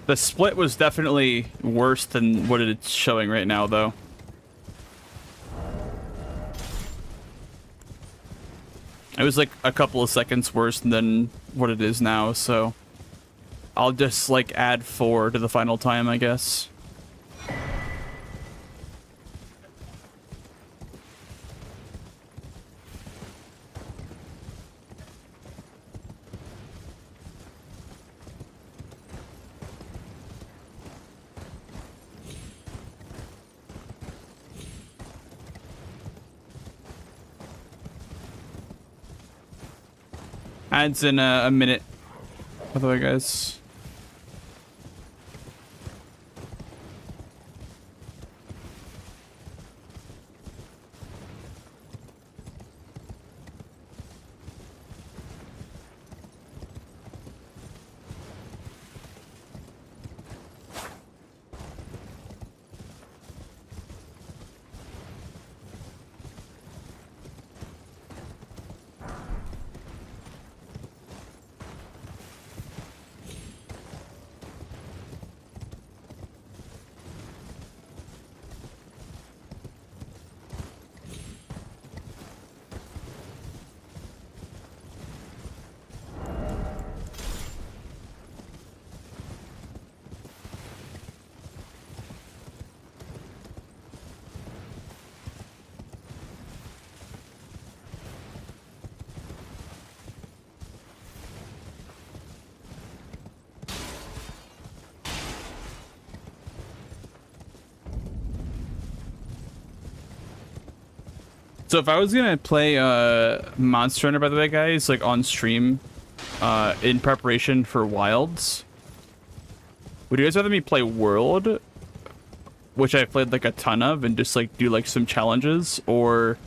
[SPEAKER 1] The split was definitely worse than what it's showing right now, though. It was like a couple of seconds worse than what it is now, so I'll just like add 4 to the final time, I guess. Adds in a minute, by the way, guys. So if I was gonna play Monster Hunter, by the way, guys, like on stream, in preparation for Wilds, would you guys rather me play World, which I've played like a ton of, and just like do like some challenges, or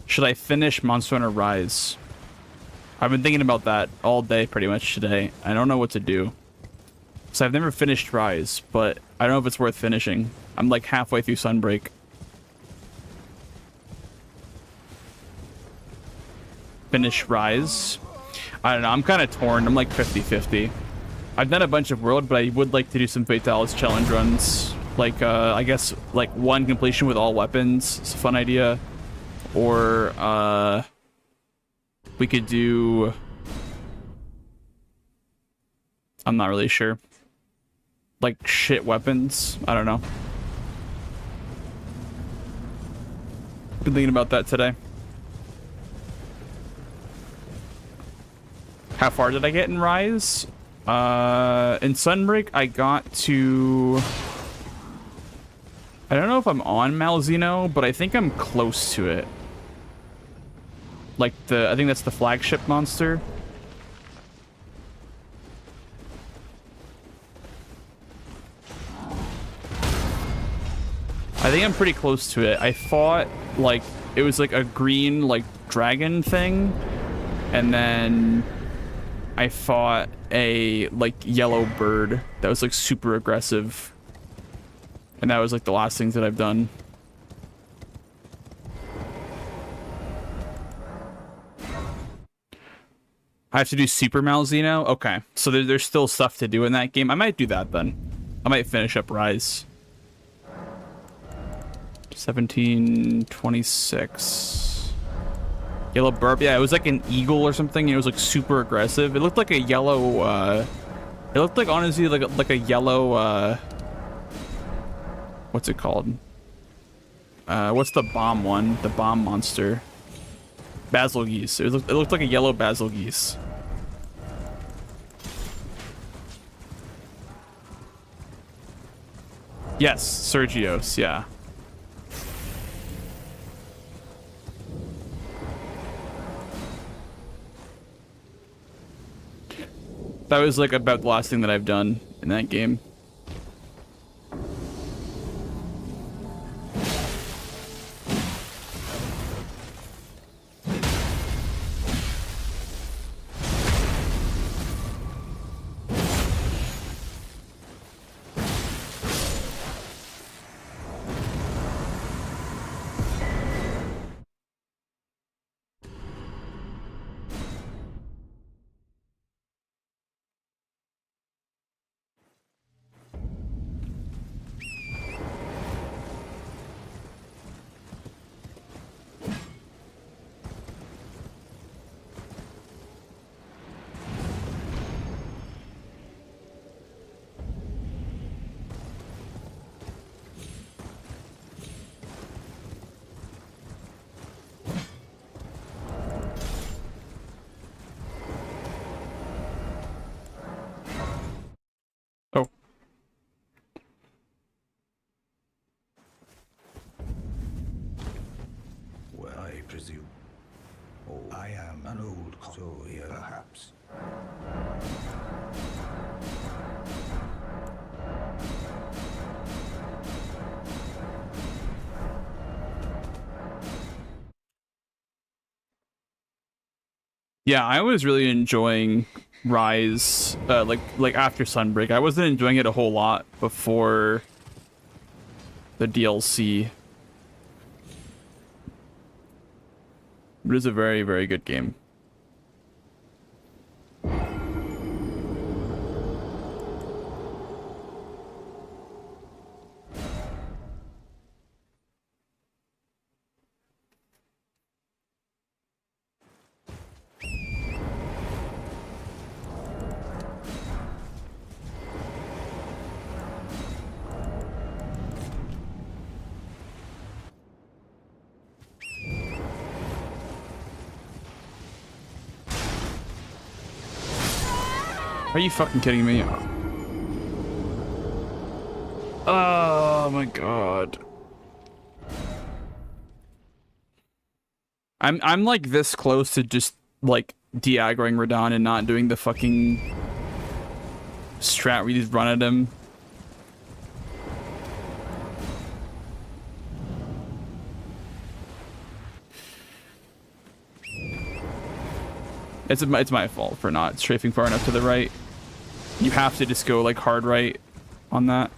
[SPEAKER 1] should I finish Monster Hunter Rise? I've been thinking about that all day pretty much today. I don't know what to do. So I've never finished Rise, but I don't know if it's worth finishing. I'm like halfway through Sunbreak. Finish Rise. I don't know. I'm kind of torn. I'm like 50-50. I've done a bunch of World, but I would like to do some Fatalis challenge runs. Like, I guess, like, one completion with all weapons. It's a fun idea. Or, we could do... I'm not really sure. Like, shit weapons. I don't know. Been thinking about that today. How far did I get in Rise? In Sunbreak, I got to... I don't know if I'm on Malzeno, but I think I'm close to it. Like I think that's the flagship monster. I think I'm pretty close to it. I fought, like, it was like a green, like, dragon thing. And then I fought a, like, yellow bird that was, like, super aggressive. And that was, like, the last things that I've done. I have to do Super Malzeno? Okay. So there's still stuff to do in that game. I might do that, then. I might finish up Rise. 1726. Yellow burp. Yeah, it was like an eagle or something. It was like super aggressive. It looked like a yellow, it looked like, honestly, like a yellow, what's it called? What's the bomb one? The bomb monster. Basil geese. It looked like a yellow basil geese. Yes, Sergios, yeah. That was like about the last thing that I've done in that game. Oh.
[SPEAKER 2] Well, I presume. Oh, I am an old so yeah, perhaps.
[SPEAKER 1] Yeah, I was really enjoying Rise, like after Sunbreak. I wasn't enjoying it a whole lot before the DLC. It is a very, very good game. Are you fucking kidding me? Oh my god. I'm like this close to just like de-aggroing Radon and not doing the fucking strat where you just run at him. It's my fault for not strafing far enough to the right. You have to just go like hard right on that.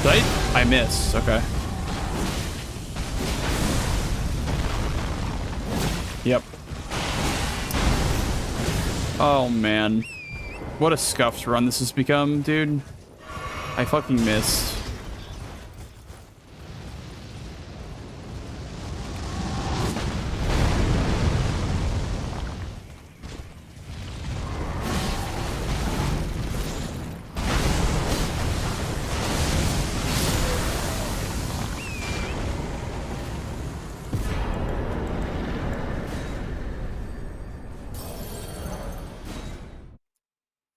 [SPEAKER 1] Did I missed. Okay. Yep. Oh, man. What a scuffed run this has become, dude. I fucking missed.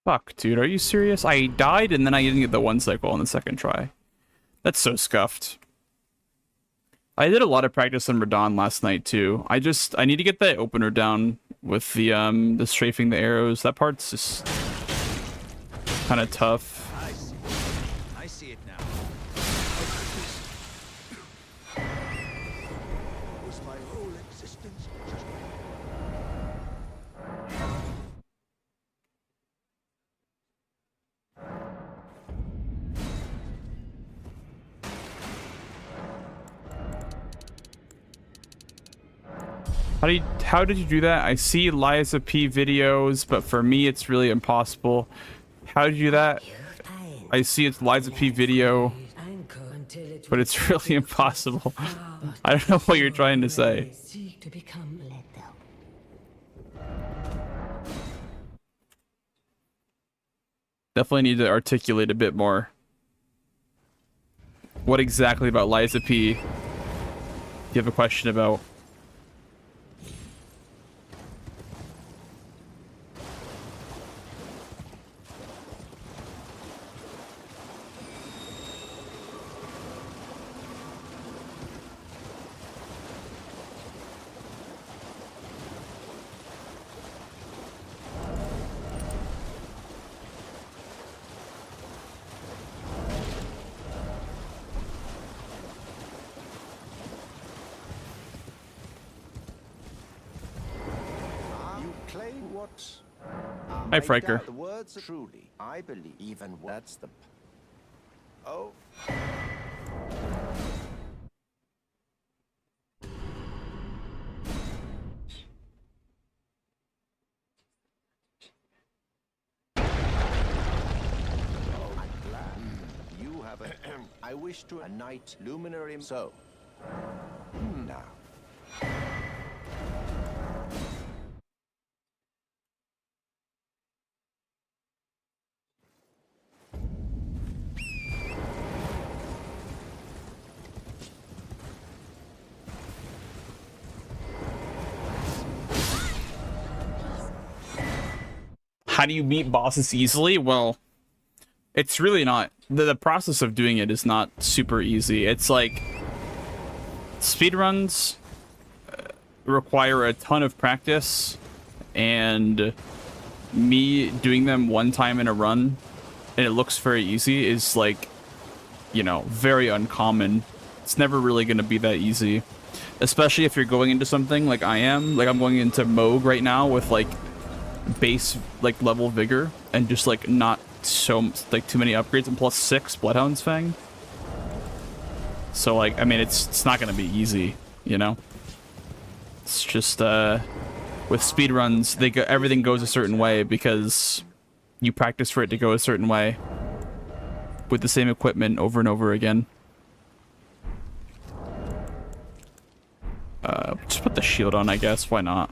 [SPEAKER 1] Fuck, dude, are you serious? I died and then I didn't get the 1 cycle on the second try. That's so scuffed. I did a lot of practice on Radon last night too. I need to get that opener down with the strafing the arrows. That part's just kind of tough.
[SPEAKER 2] I see it now. Was my whole existence just...
[SPEAKER 1] How did you do that? I see Liza P videos, but for me it's really impossible. How did you do that? I see it's Liza P video, but it's really impossible. I don't know what you're trying to say. Definitely need to articulate a bit more. What exactly about Liza P do you have a question about? Hi, Friker.
[SPEAKER 2] The words truly, I believe even that's the... Oh. I'm glad you have a... I wish to a night luminary... So, now.
[SPEAKER 1] How do you beat bosses easily? Well, it's really not. The process of doing it is not super easy. It's like speedruns require a ton of practice, and me doing them one time in a run and it looks very easy is like, you know, very uncommon. It's never really going to be that easy, especially if you're going into something like I am. Like I'm going into Moog right now with like base like level vigor and just like not so like too many upgrades, and plus 6 Bloodhound's Fang. So like, I mean, it's not gonna be easy, you know. It's just with speedruns, everything goes a certain way because you practice for it to go a certain way with the same equipment over and over again. Just put the shield on, I guess. Why not?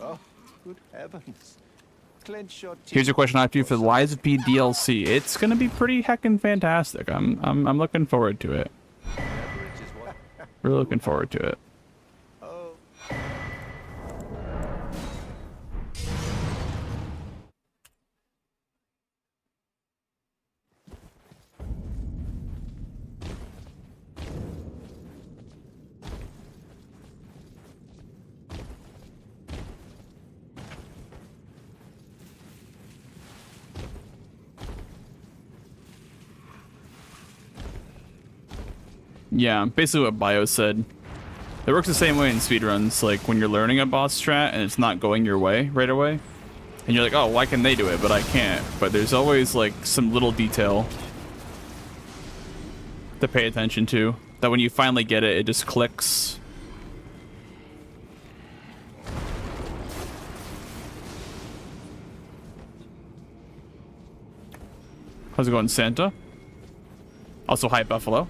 [SPEAKER 2] Oh, good heavens. Clench your teeth.
[SPEAKER 1] Here's a question I have for you for the Lies of P DLC. It's gonna be pretty heckin' fantastic. I'm looking forward to it. Really looking forward to it.
[SPEAKER 2] Oh.
[SPEAKER 1] Yeah, basically what Bio said. It works the same way in speedruns, like when you're learning a boss strat and it's not going your way right away. And you're like, oh, why can they do it, but I can't? But there's always like some little detail to pay attention to. That when you finally get it, it just clicks. How's it going, Santa? Also, hi, Buffalo.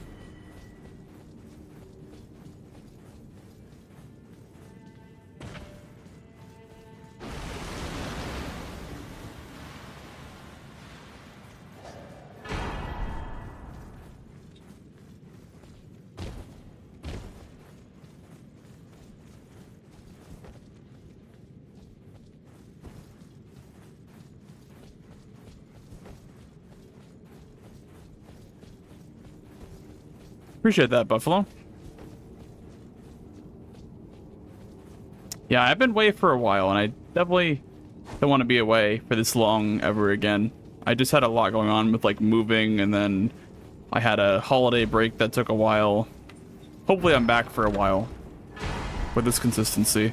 [SPEAKER 1] Appreciate that, Buffalo. Yeah, I've been away for a while, and I definitely don't want to be away for this long ever again. I just had a lot going on with, like, moving, and then I had a holiday break that took a while. Hopefully I'm back for a while with this consistency.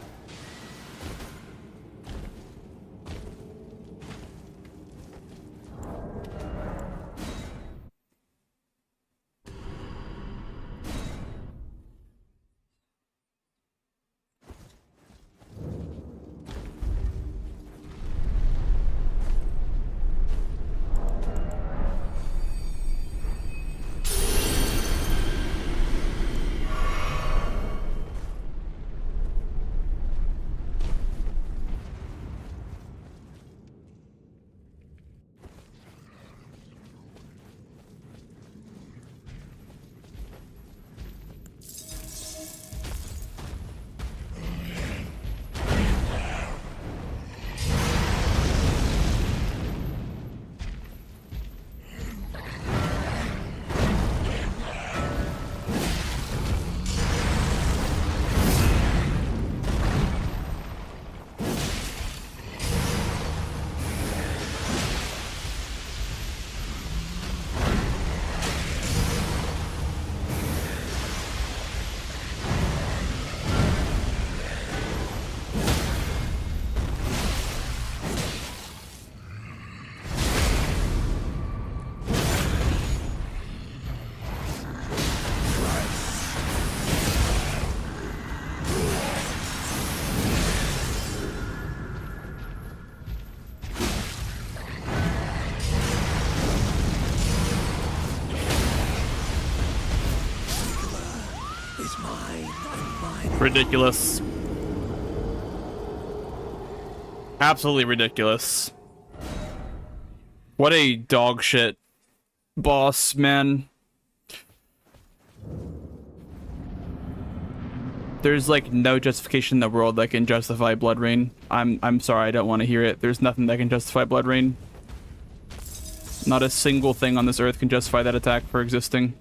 [SPEAKER 1] Ridiculous. Absolutely ridiculous. What a dog shit boss, man. There's like no justification in the world that can justify Blood Rain. I'm sorry, I don't want to hear it. There's nothing that can justify Blood Rain. Not a single thing on this earth can justify that attack for existing.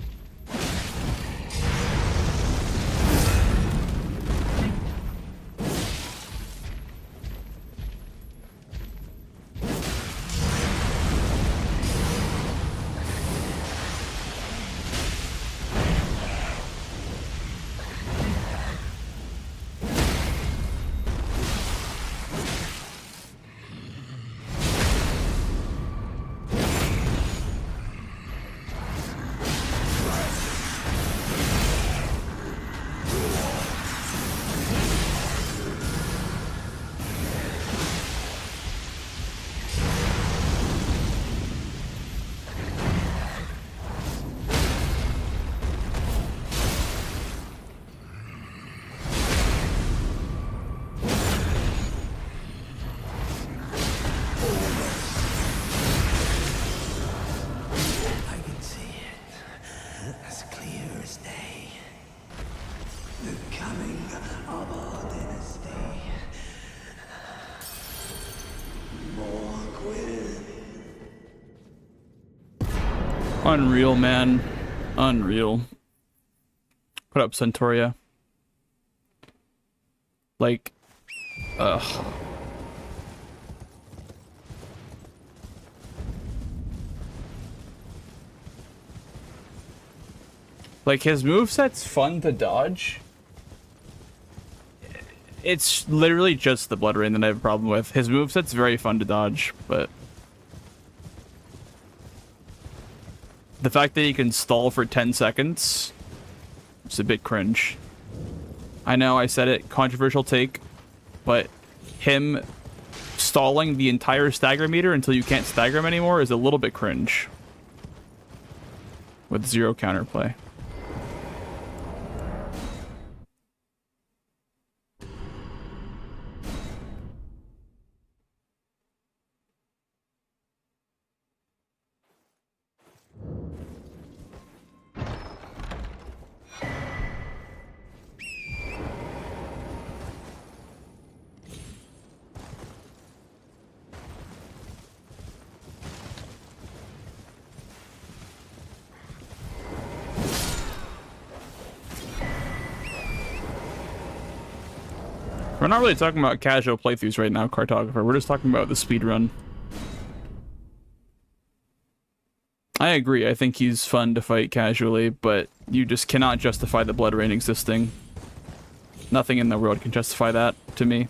[SPEAKER 1] Unreal, man. Unreal. Put up Centauria. Like, ugh. Like, his moveset's fun to dodge. It's literally just the Blood Rain that I have a problem with. His moveset's very fun to dodge, but the fact that he can stall for 10 seconds, it's a bit cringe. I know I said it, controversial take, but him stalling the entire stagger meter until you can't stagger him anymore is a little bit cringe. With 0 counterplay. We're not really talking about casual playthroughs right now, Cartographer. We're just talking about the speedrun. I agree, I think he's fun to fight casually, but you just cannot justify the blood rain existing. Nothing in the world can justify that, to me.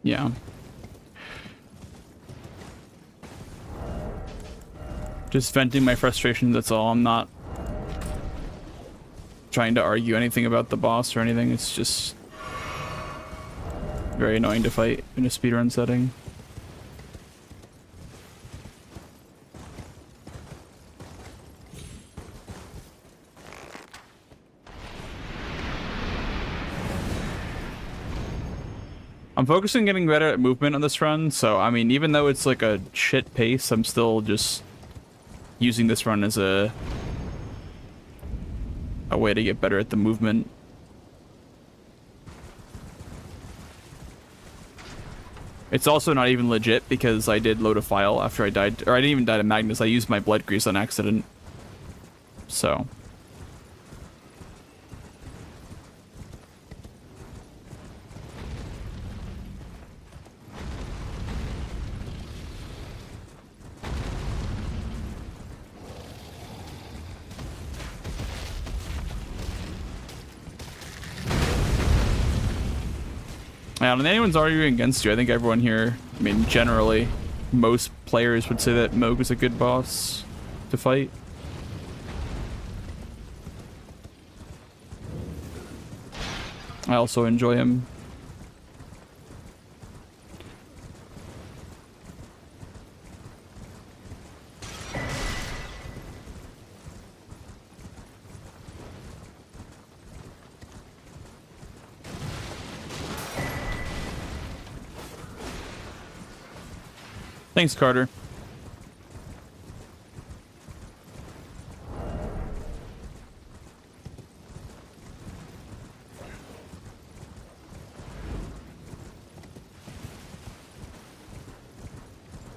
[SPEAKER 1] Yeah. Just venting my frustration, that's all. I'm not trying to argue anything about the boss or anything. It's just very annoying to fight in a speedrun setting. I'm focusing on getting better at movement on this run, so I mean, even though it's like a shit pace, I'm still just using this run as a way to get better at the movement. It's also not even legit because I did load a file after I died, or I didn't even die to Magnus. I used my blood grease on accident. So. Yeah, when anyone's arguing against you, I think everyone here, I mean, generally, most players would say that Moog is a good boss to fight. I also enjoy him. Thanks, Carter.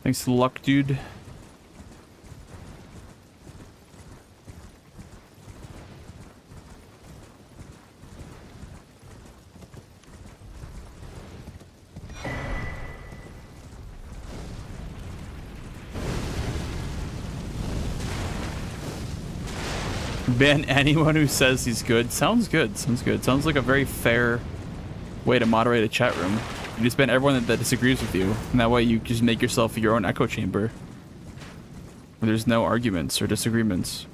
[SPEAKER 1] Thanks to Luck, dude. Ban anyone who says he's good. Sounds good. Sounds good. Sounds like a very fair way to moderate a chat room. You just ban everyone that disagrees with you, and that way you just make yourself your own echo chamber. where there's no arguments or disagreements.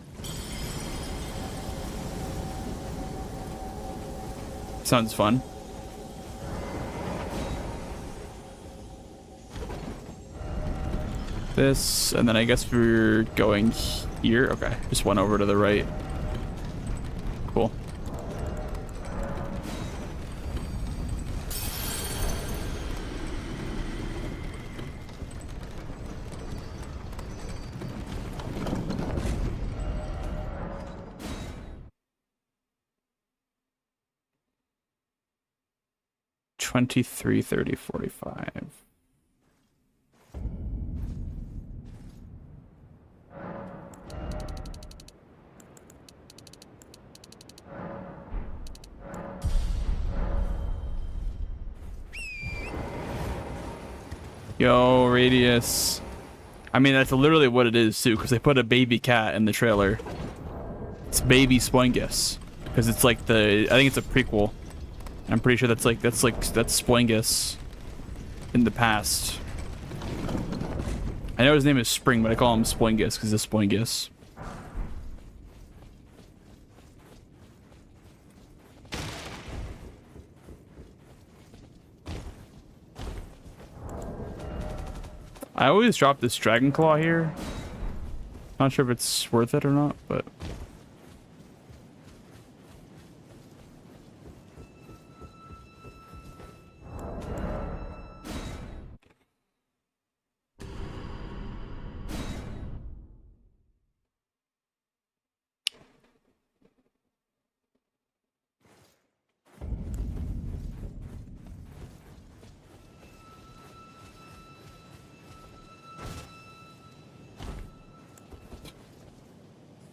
[SPEAKER 1] Sounds fun. This, and then I guess we're going here. Okay, just went over to the right. Cool. $23, $30, $45. Yo, Radius. I mean, that's literally what it is too, because they put a baby cat in the trailer. It's baby Spoingus, because it's like I think it's a prequel. I'm pretty sure that's Spoingus in the past. I know his name is Spring, but I call him Spoingus because it's Spoingus. I always drop this Dragon Claw here. Not sure if it's worth it or not, but...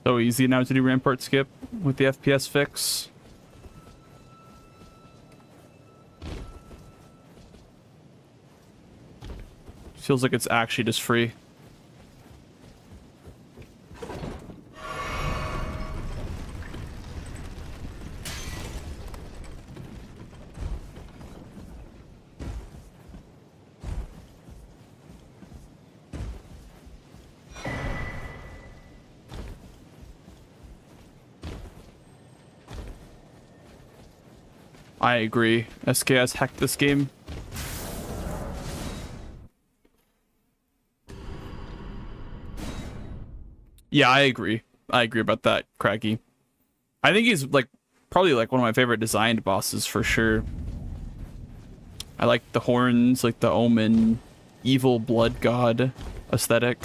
[SPEAKER 1] So easy now to do Rampart skip with the FPS fix. Feels like it's actually just free. I agree. SKS hacked this game. Yeah, I agree. I agree about that, Craggy. I think he's like probably like one of my favorite designed bosses for sure. I like the horns, like the Omen, evil blood god aesthetic.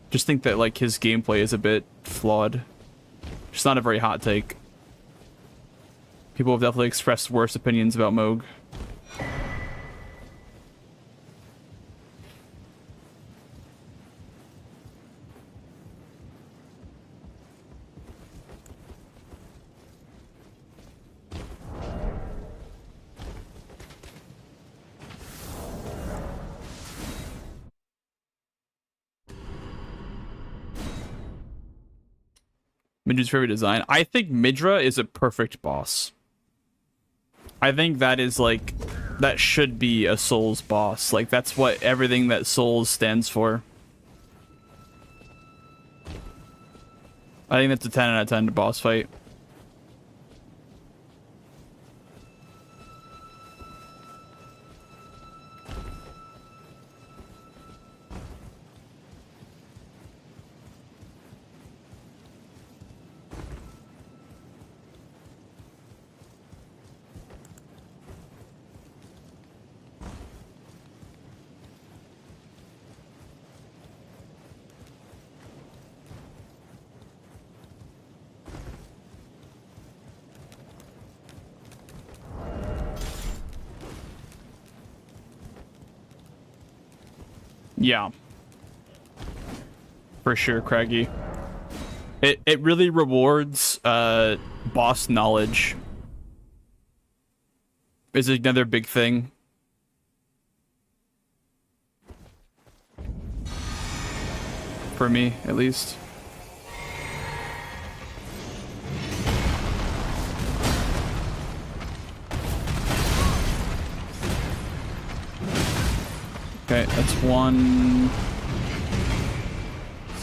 [SPEAKER 1] Just think that like his gameplay is a bit flawed. Just not a very hot take. People have definitely expressed worse opinions about Moog. Midra's favorite design. I think Midra is a perfect boss. I think that is like, that should be a Souls boss. Like that's what everything that Souls stands for. I think that's a 10 out of 10 boss fight. Yeah. For sure, Craggy. It really rewards boss knowledge. Is another big thing. For me, at least. Okay, that's one.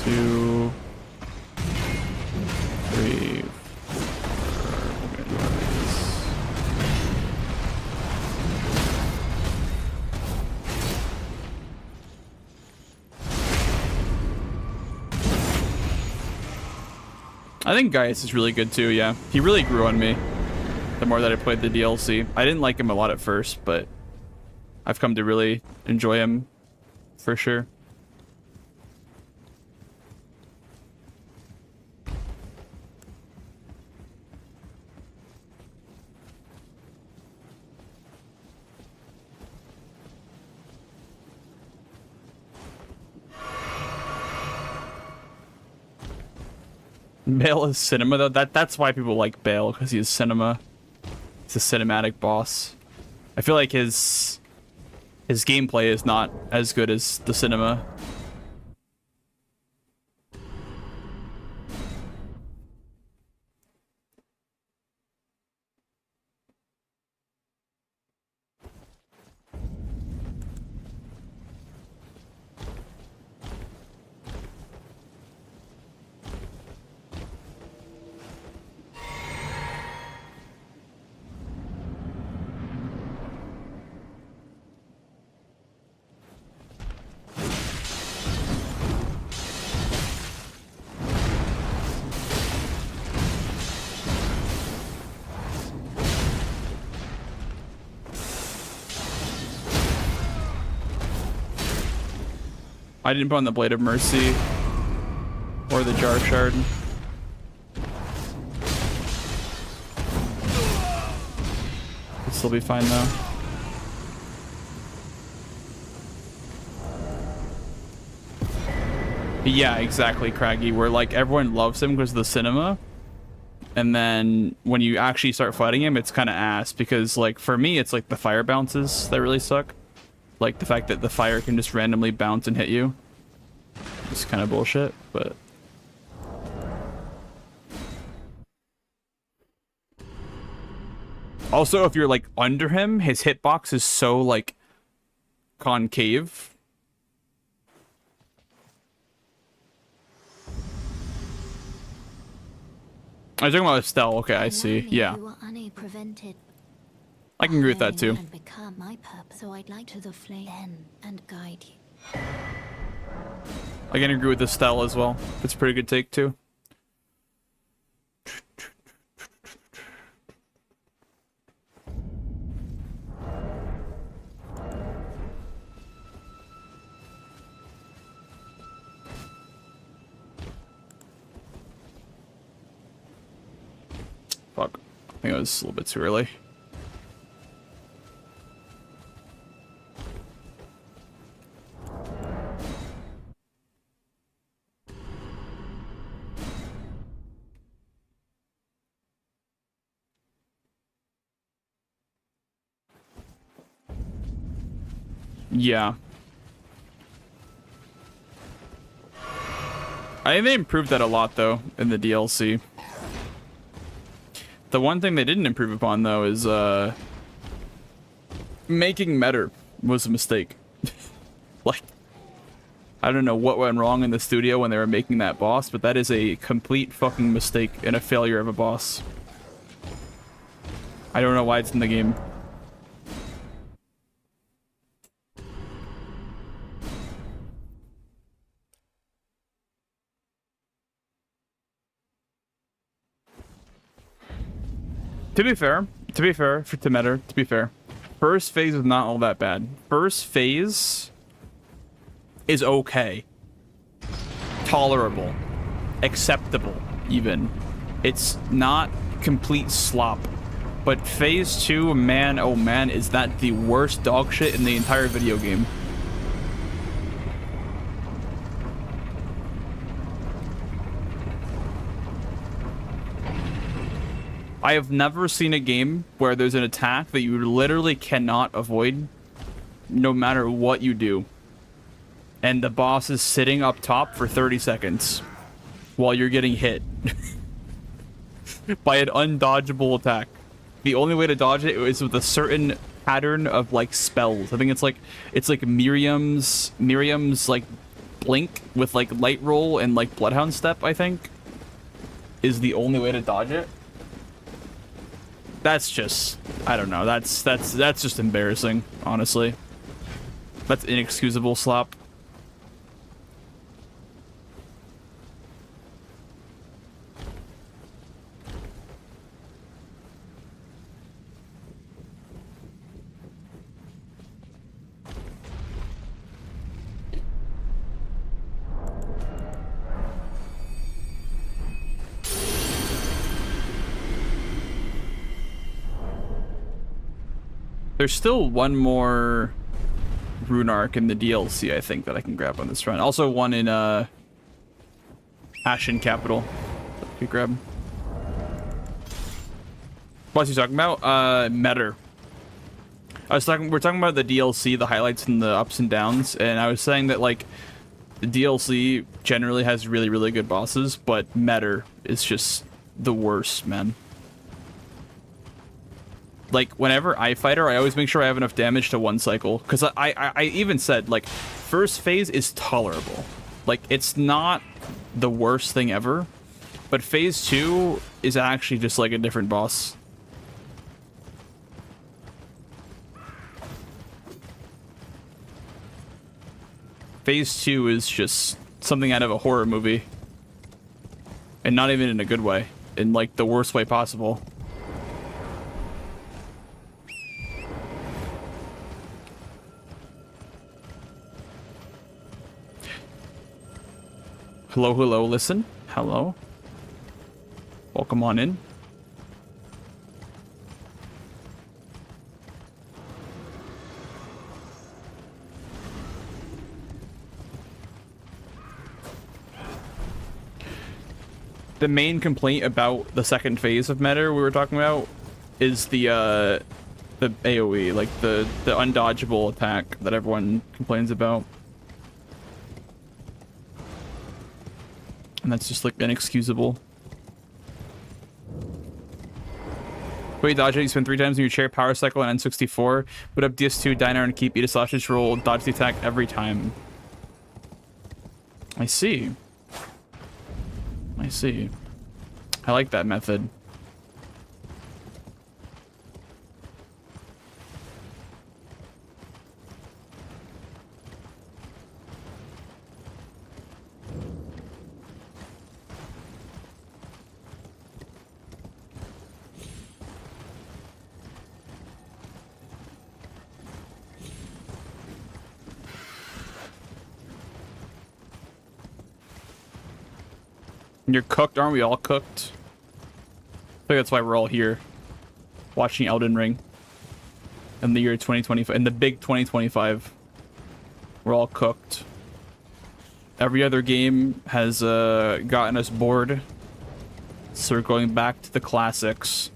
[SPEAKER 1] 2, 3, 4. I think Gaius is really good too, yeah. He really grew on me the more that I played the DLC. I didn't like him a lot at first, but I've come to really enjoy him for sure. Bale is cinema though. That's why people like Bale, because he's cinema. He's a cinematic boss. I feel like his gameplay is not as good as the cinema. I didn't put on the Blade of Mercy or the Jar Shard. It'll still be fine though. Yeah, exactly, Craggy. Where like everyone loves him because of the cinema, and then when you actually start fighting him, it's kind of ass because like for me, it's like the fire bounces that really suck. Like the fact that the fire can just randomly bounce and hit you. It's kind of bullshit, but... Also, if you're like under him, his hitbox is so like concave. I was talking about Estelle. Okay, I see. Yeah. I can agree with that too. So I'd like to the flame and guide you. I can agree with Estelle as well. It's a pretty good take too. Fuck. I think it was a little bit too early. Yeah. I think they improved that a lot, though, in the DLC. The one thing they didn't improve upon, though, is, making Metter was a mistake. Like, I don't know what went wrong in the studio when they were making that boss, but that is a complete fucking mistake and a failure of a boss. I don't know why it's in the game. To be fair, first phase is not all that bad. First phase is okay. Tolerable. Acceptable, even. It's not complete slop. But phase 2, man, oh man, is that the worst dog shit in the entire video game. I have never seen a game where there's an attack that you literally cannot avoid no matter what you do. And the boss is sitting up top for 30 seconds while you're getting hit by an undodgeable attack. The only way to dodge it is with a certain pattern of like spells. I think it's like Miriam's like blink with like light roll and like bloodhound step, I think, is the only way to dodge it. That's just, I don't know. That's just embarrassing, honestly. That's inexcusable slop. There's still one more rune arc in the DLC, I think, that I can grab on this run. Also one in Ashen Capital that I could grab. What's he talking about? Metter. We're talking about the DLC, the highlights and the ups and downs, and I was saying that like the DLC generally has really, really good bosses, but Metter is just the worst, man. Like, whenever I fight her, I always make sure I have enough damage to one cycle. Because I even said, like, first phase is tolerable. Like, it's not the worst thing ever. But phase 2 is actually just, like, a different boss. Phase 2 is just something out of a horror movie. And not even in a good way. In, like, the worst way possible. Hello, hello, listen. Hello. Welcome on in. The main complaint about the second phase of Meta we were talking about is the AoE, like the undodgeable attack that everyone complains about. And that's just like inexcusable. Wait, dodge it. You spend 3 times in your chair, power cycle, and N64. Put up DS2, diner, and keep. Eat a sausage roll. Dodge the attack every time. I see. I see. I like that method. You're cooked, aren't we all cooked? I think that's why we're all here. Watching Elden Ring. In the year 2025. In the big 2025. We're all cooked. Every other game has gotten us bored. So we're going back to the classics.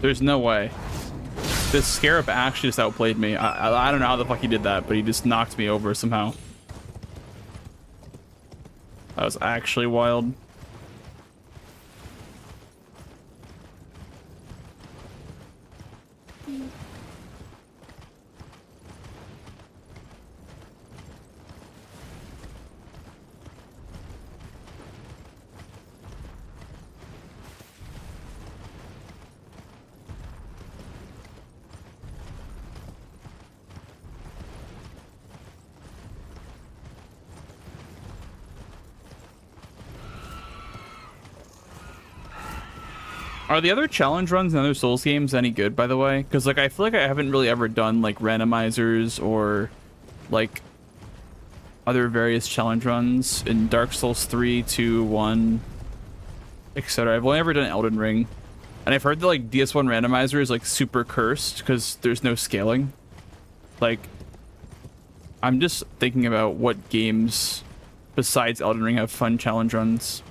[SPEAKER 1] There's no way. This Scarab actually just outplayed me. I don't know how the fuck he did that, but he just knocked me over somehow. That was actually wild. Are the other challenge runs in other Souls games any good, by the way? Because, like, I feel like I haven't really ever done, like, randomizers or, like, other various challenge runs in Dark Souls 3, 2, 1, etc. I've only ever done Elden Ring. And I've heard that, like, DS1 randomizer is, like, super cursed because there's no scaling. Like, I'm just thinking about what games besides Elden Ring have fun challenge runs.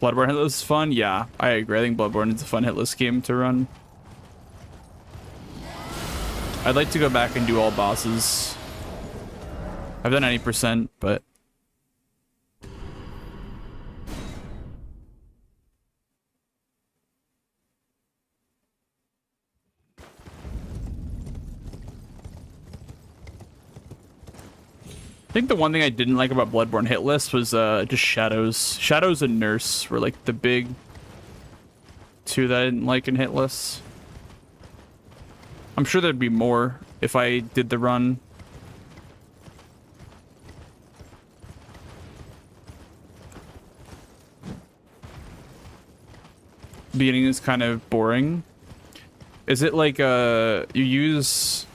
[SPEAKER 1] Bloodborne Hitless is fun? Yeah, I agree. I think Bloodborne is a fun hitless game to run. I'd like to go back and do all bosses. I've done 90%, but... I think the one thing I didn't like about Bloodborne Hitless was just Shadows. Shadows and Nurse were like the big two that I didn't like in Hitless. I'm sure there'd be more if I did the run. Beginning is kind of boring. Is it like you use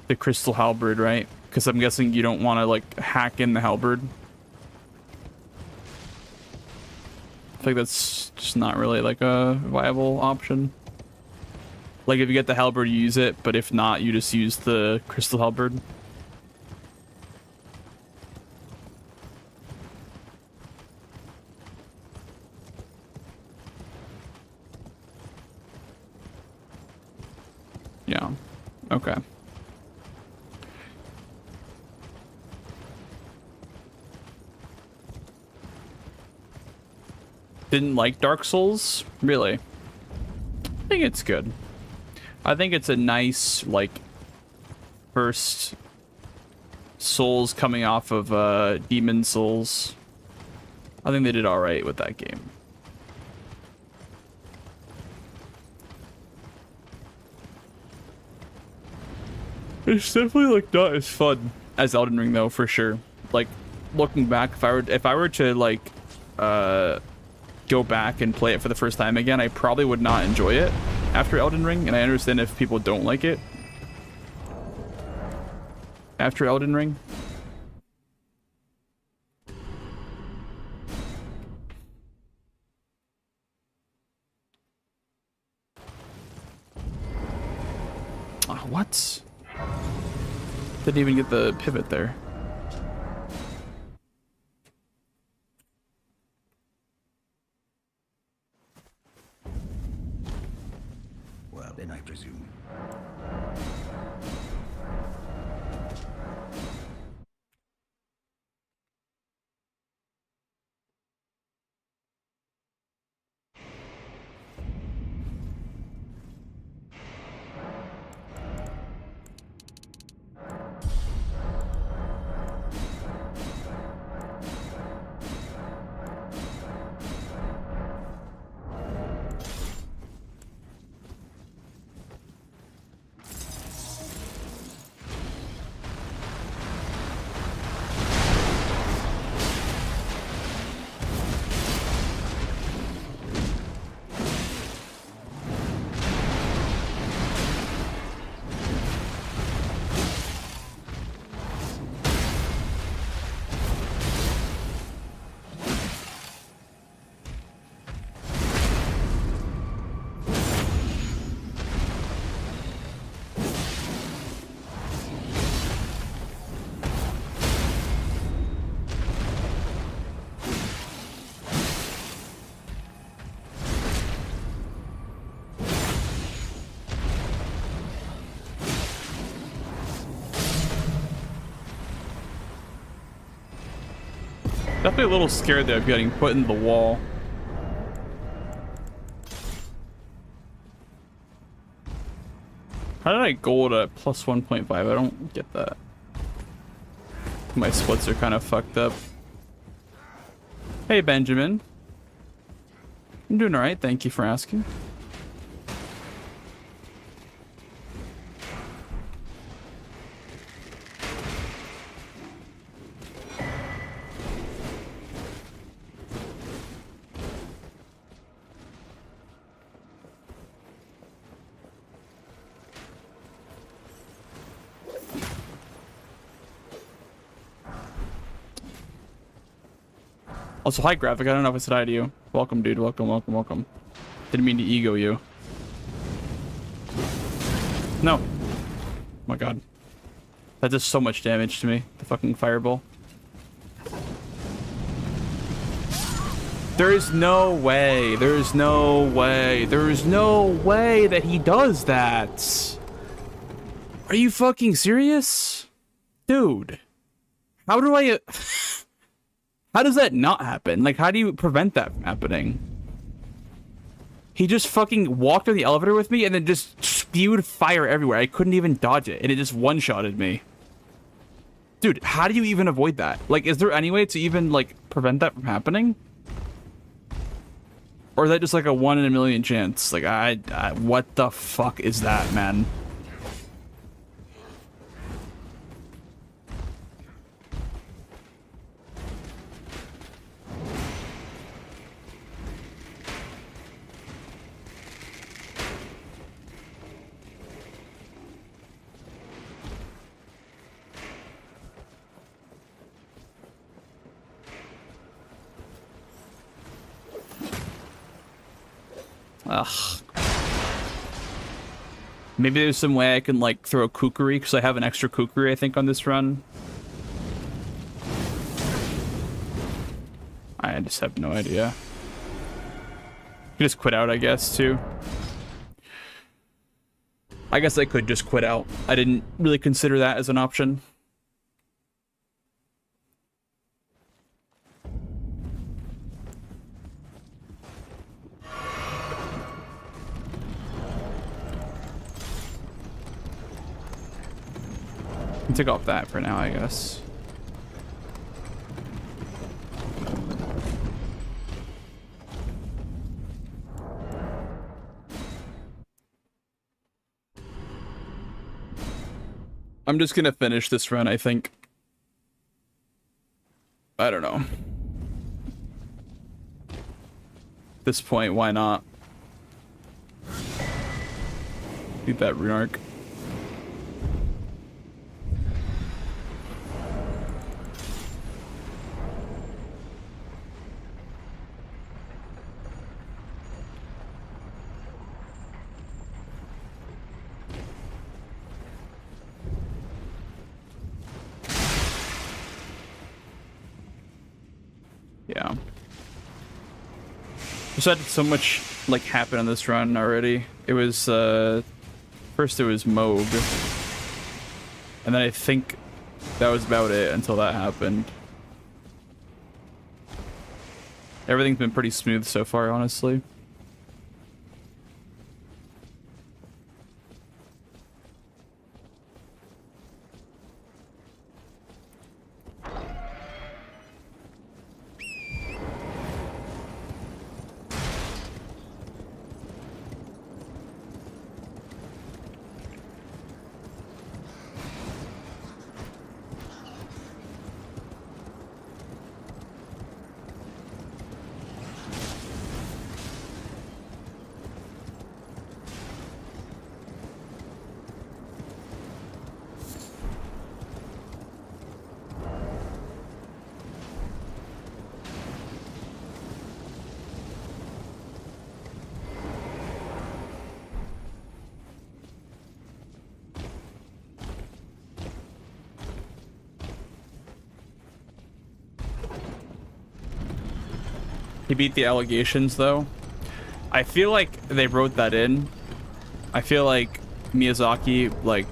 [SPEAKER 1] the Crystal Halberd, right? Because I'm guessing you don't want to like hack in the halberd. I think that's just not really like a viable option. Like if you get the halberd, you use it, but if not, you just use the Crystal Halberd. Yeah. Okay. Didn't like Dark Souls? Really? I think it's good. I think it's a nice, like, first Souls coming off of Demon Souls. I think they did alright with that game. It's definitely like not as fun as Elden Ring though, for sure. Like looking back, if I were to like go back and play it for the first time again, I probably would not enjoy it after Elden Ring, and I understand if people don't like it after Elden Ring. Oh, what? Didn't even get the pivot there.
[SPEAKER 2] Well, then I presume.
[SPEAKER 1] Definitely a little scared there of getting put in the wall. How did I gold at plus 1.5? I don't get that. My splits are kind of fucked up. Hey, Benjamin. I'm doing alright, thank you for asking. Also, hi, Graphic. I don't know if I said hi to you. Welcome, dude. Welcome, welcome, welcome. Didn't mean to ego you. No. Oh my god. That does so much damage to me. The fucking fireball. There is no way. There is no way. There is no way that he does that. Are you fucking serious? Dude. How do I... How does that not happen? Like, how do you prevent that from happening? He just fucking walked on the elevator with me and then just spewed fire everywhere. I couldn't even dodge it, and it just one-shotted me. Dude, how do you even avoid that? Like, is there any way to even, like, prevent that from happening? Or is that just like a 1 in a million chance? Like, what the fuck is that, man? Ugh. Maybe there's some way I can, like, throw a kukri, because I have an extra kukri, I think, on this run. I just have no idea. You just quit out, I guess, too. I guess I could just quit out. I didn't really consider that as an option. Take off that for now, I guess. I'm just gonna finish this run, I think. I don't know. At this point, why not? Beat that rune arc. Yeah. Just had so much, like, happen on this run already. It was, first it was Moog. And then I think that was about it until that happened. Everything's been pretty smooth so far, honestly. He beat the allegations, though. I feel like they wrote that in. I feel like Miyazaki, like,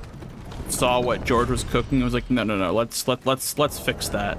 [SPEAKER 1] saw what George was cooking and was like, no, let's fix that.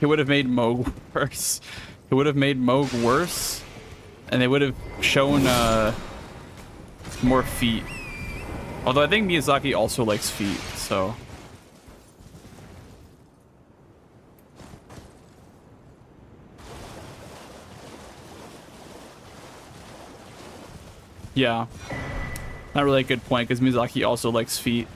[SPEAKER 1] It would have made Moog worse. It would have made Moog worse, and they would have shown more feet. Although I think Miyazaki also likes feet, so. Yeah. Not really a good point, because Miyazaki also likes feet.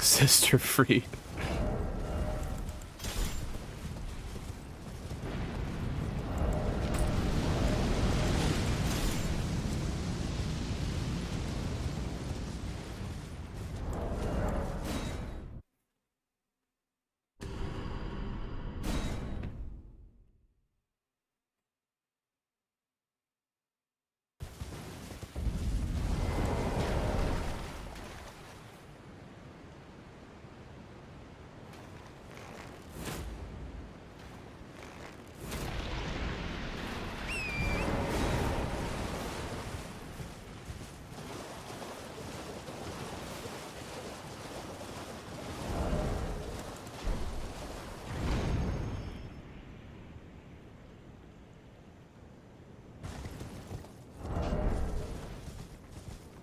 [SPEAKER 1] Sister Freed.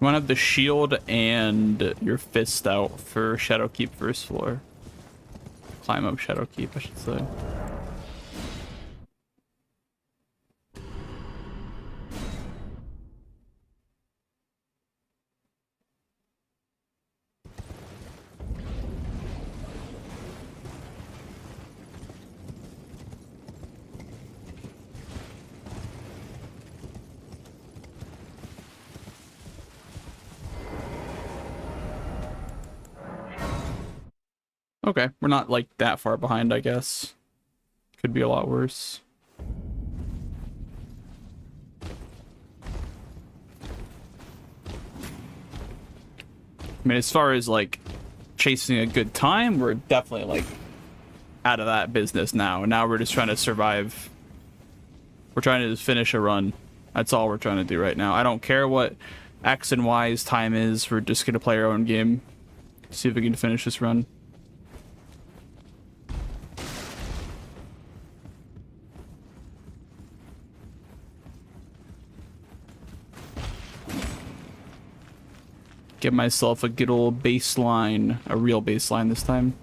[SPEAKER 1] You want to have the shield and your fist out for Shadowkeep first floor. Climb up Shadowkeep, I should say. Okay, we're not like that far behind, I guess. Could be a lot worse. I mean, as far as like chasing a good time, we're definitely like out of that business now. Now we're just trying to survive. We're trying to just finish a run. That's all we're trying to do right now. I don't care what X and Y's time is. We're just gonna play our own game. See if we can finish this run. Get myself a good old baseline, a real baseline this time.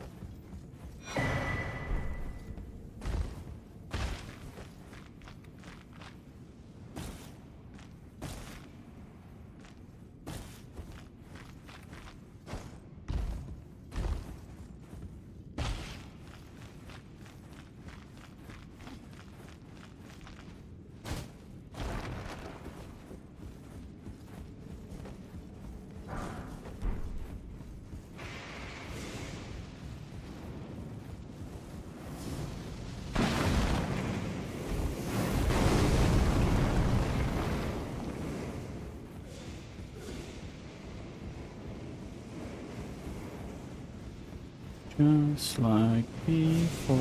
[SPEAKER 1] Just like before.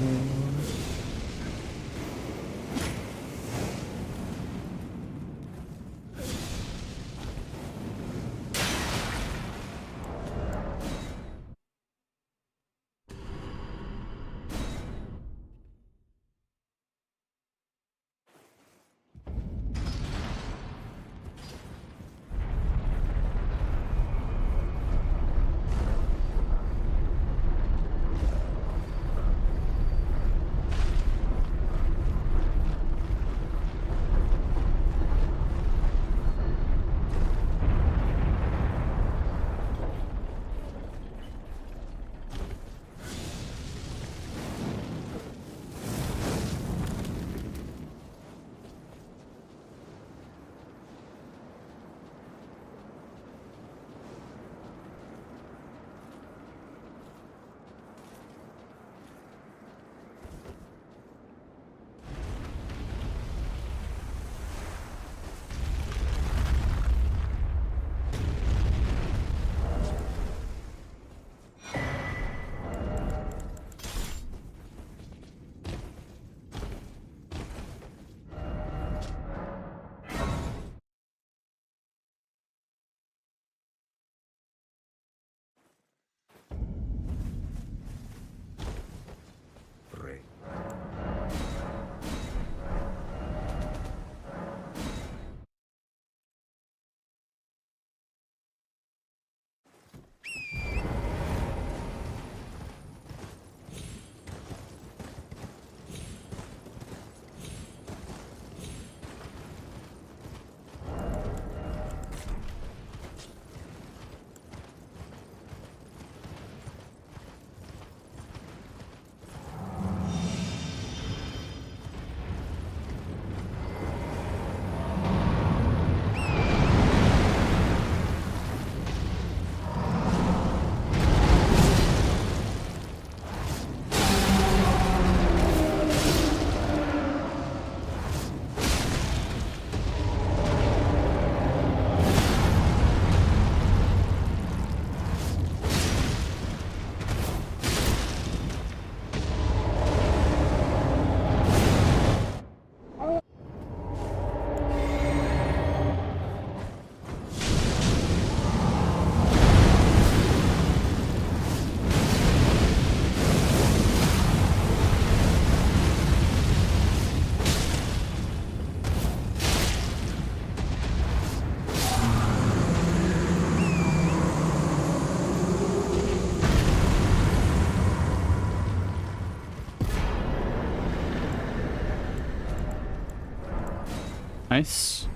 [SPEAKER 1] Nice.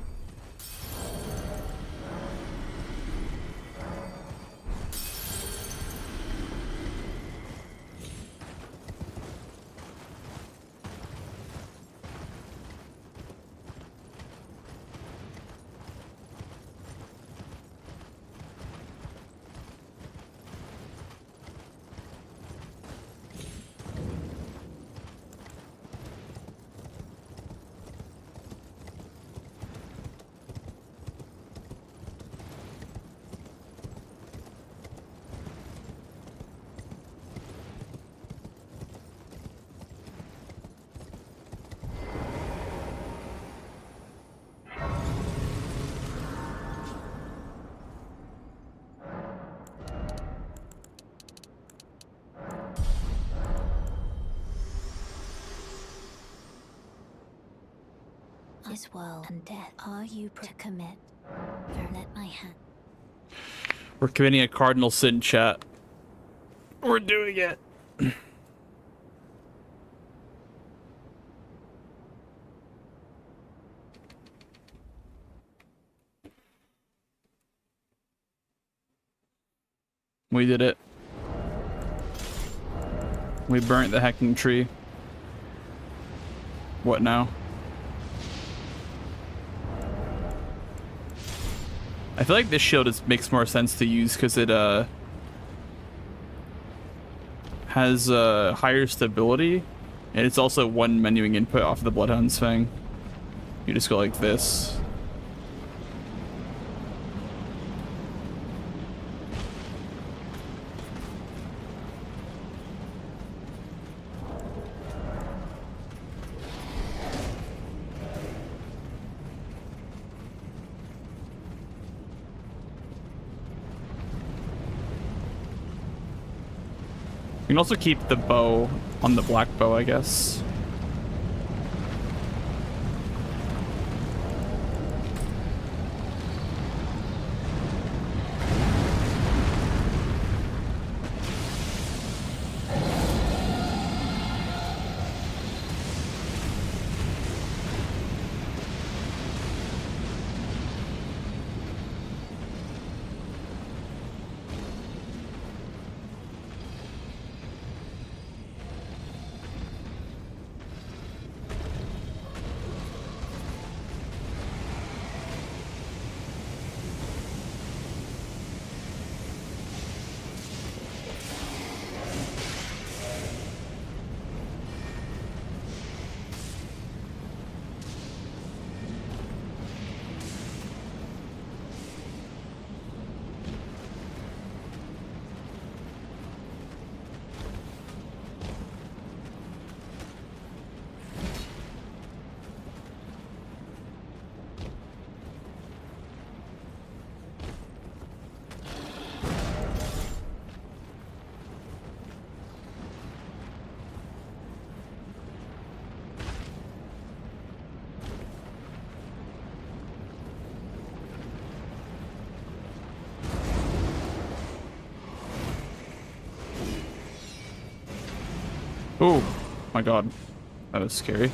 [SPEAKER 4] This world and death. Are you to commit? Let my hand.
[SPEAKER 1] We're committing a cardinal sin, chat. We're doing it. We did it. We burnt the hecking tree. What now? I feel like this shield makes more sense to use because it has higher stability, and it's also one menuing input off the Bloodhound's Fang. You just go like this. You can also keep the bow on the black bow, I guess. Oh my god, that was scary.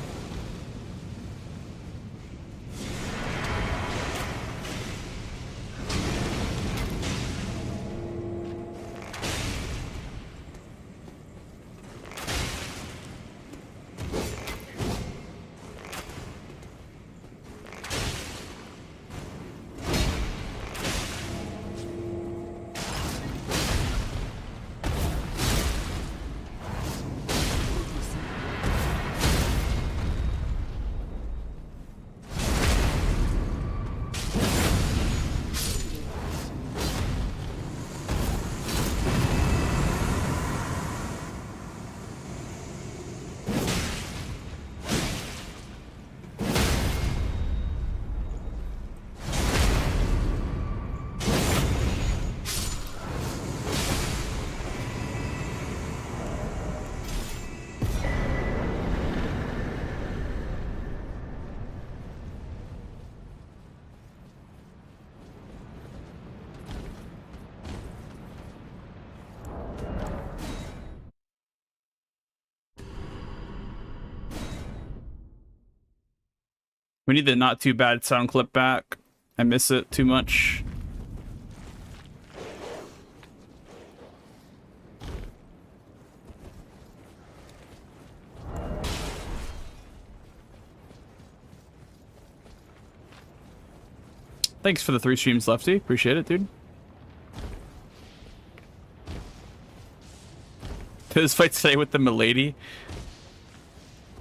[SPEAKER 1] We need the not too bad sound clip back. I miss it too much. Thanks for the 3 streams, Lefty. Appreciate it, dude. This fight today with the milady.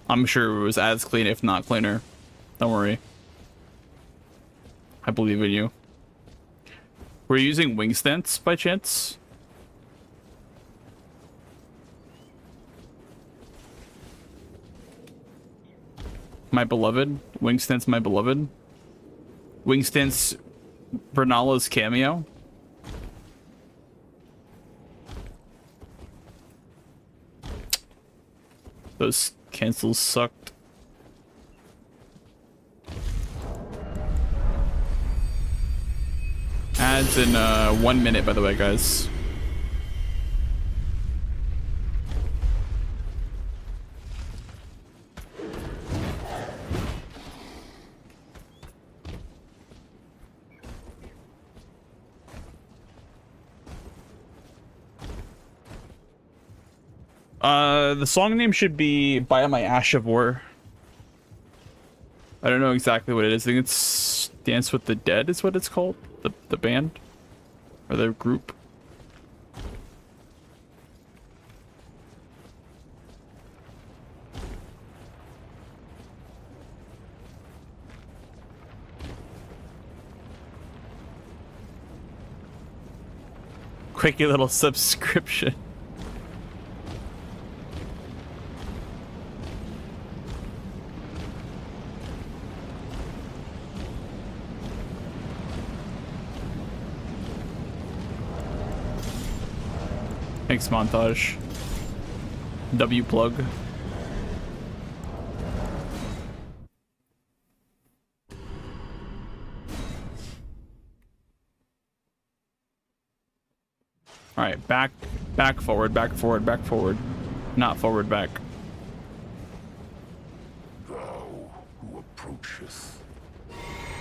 [SPEAKER 1] I'm sure it was as clean, if not cleaner. Don't worry. I believe in you. Were you using wing stance by chance? My beloved? Wing stance, my beloved? Wing stance Bernala's cameo? Those cancels sucked. Ads in 1 minute, by the way, guys. The song name should be By My Ash of War. I don't know exactly what it is. I think it's Dance with the Dead is what it's called. The band. Or the group. Quickie little subscription. Thanks, montage. W plug. All right, back, forward, back, forward, back, forward. Not forward, back.
[SPEAKER 6] Thou who approacheth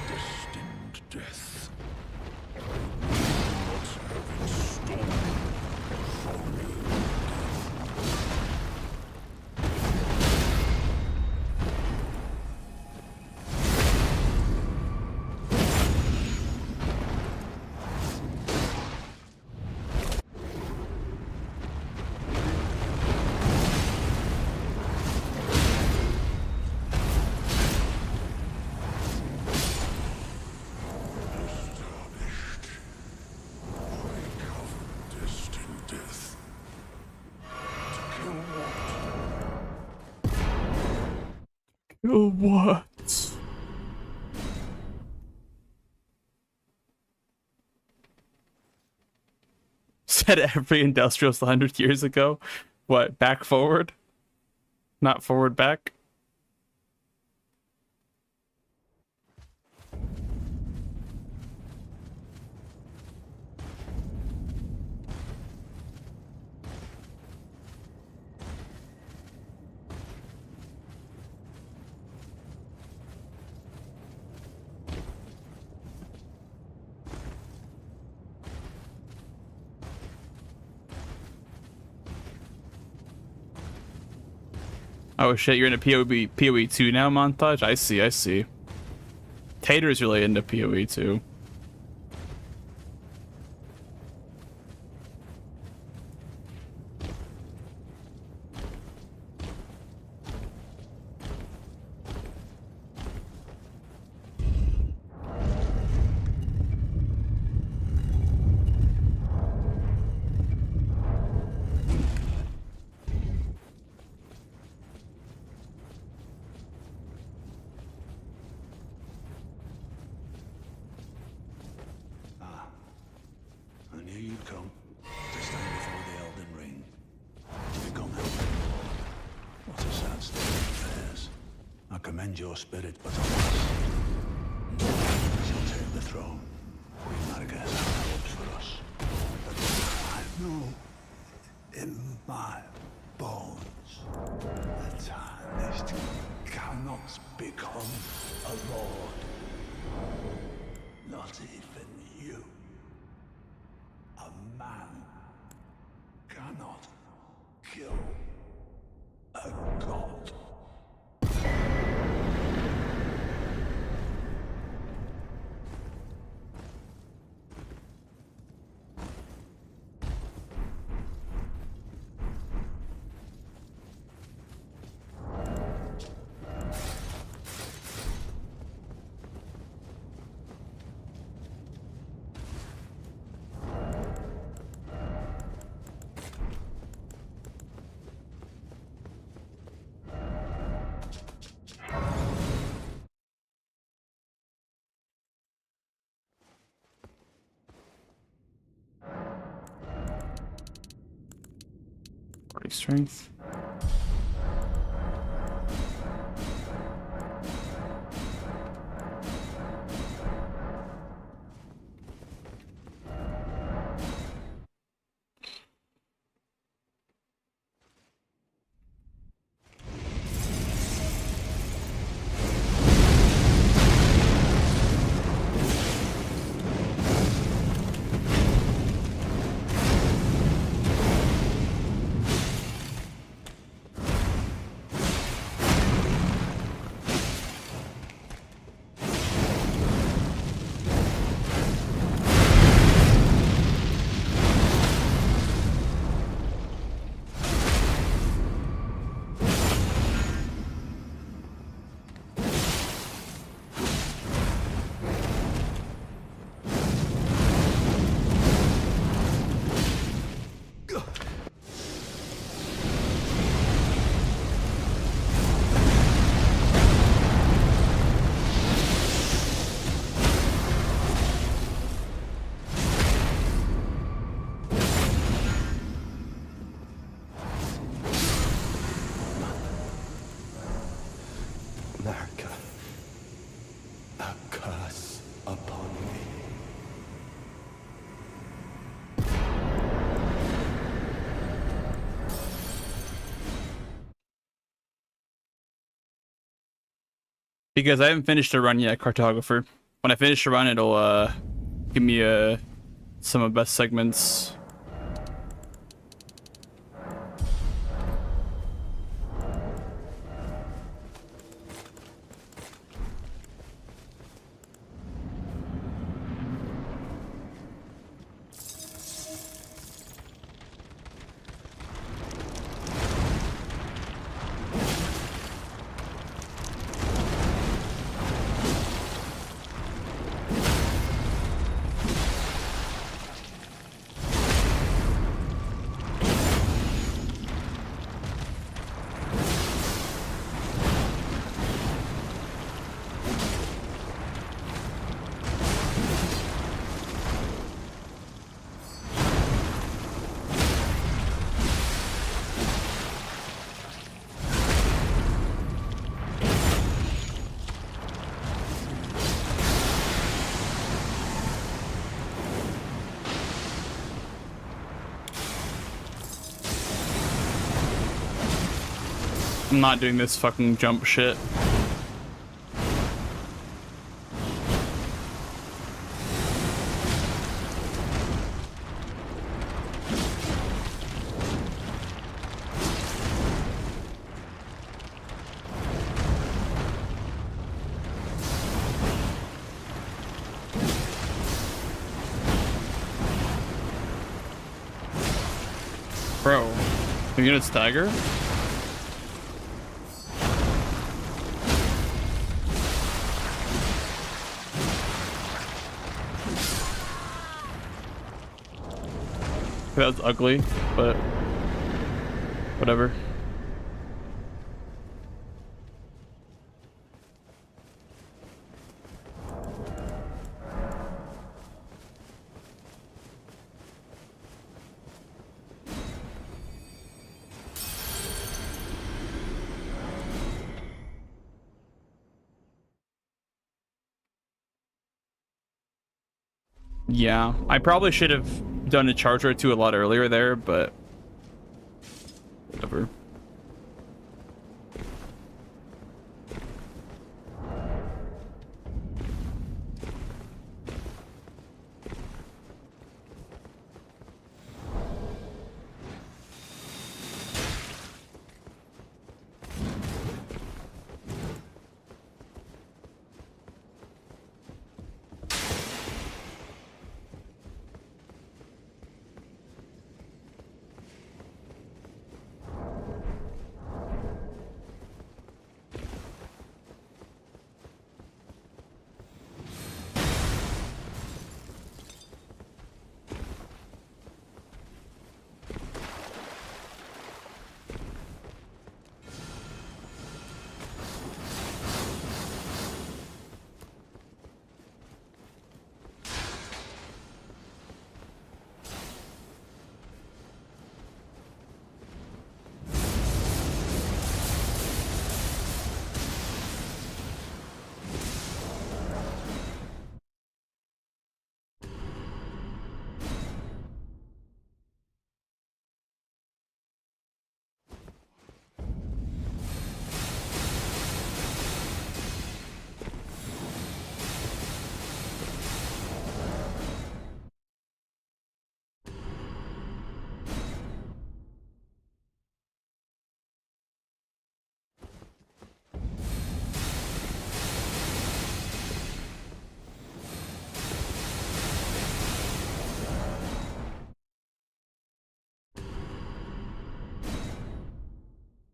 [SPEAKER 6] destined death, not having stolen from me.
[SPEAKER 1] What? Said every industrialist 100 years ago. What? Back forward? Not forward back? Oh shit, you're in a PoE 2 now, montage? I see, I see. Tater's really into PoE 2.
[SPEAKER 2] I knew you'd come to stand before the Elden Ring. You've gone out. What a sad state of affairs. I commend your spirit, but alas, she'll take the throne. Queen Marika has high hopes for us. But I know in my bones the time is to come.
[SPEAKER 6] cannot become a lord. Not even you. A man cannot kill a god.
[SPEAKER 1] Party strength.
[SPEAKER 2] America, a curse upon me.
[SPEAKER 1] Because I haven't finished the run yet, cartographer. When I finish the run, it'll give me some of the best segments. I'm not doing this fucking jump shit. Bro, are you gonna stagger? That was ugly, but whatever. Yeah, I probably should have done a charge or two a lot earlier there, but whatever.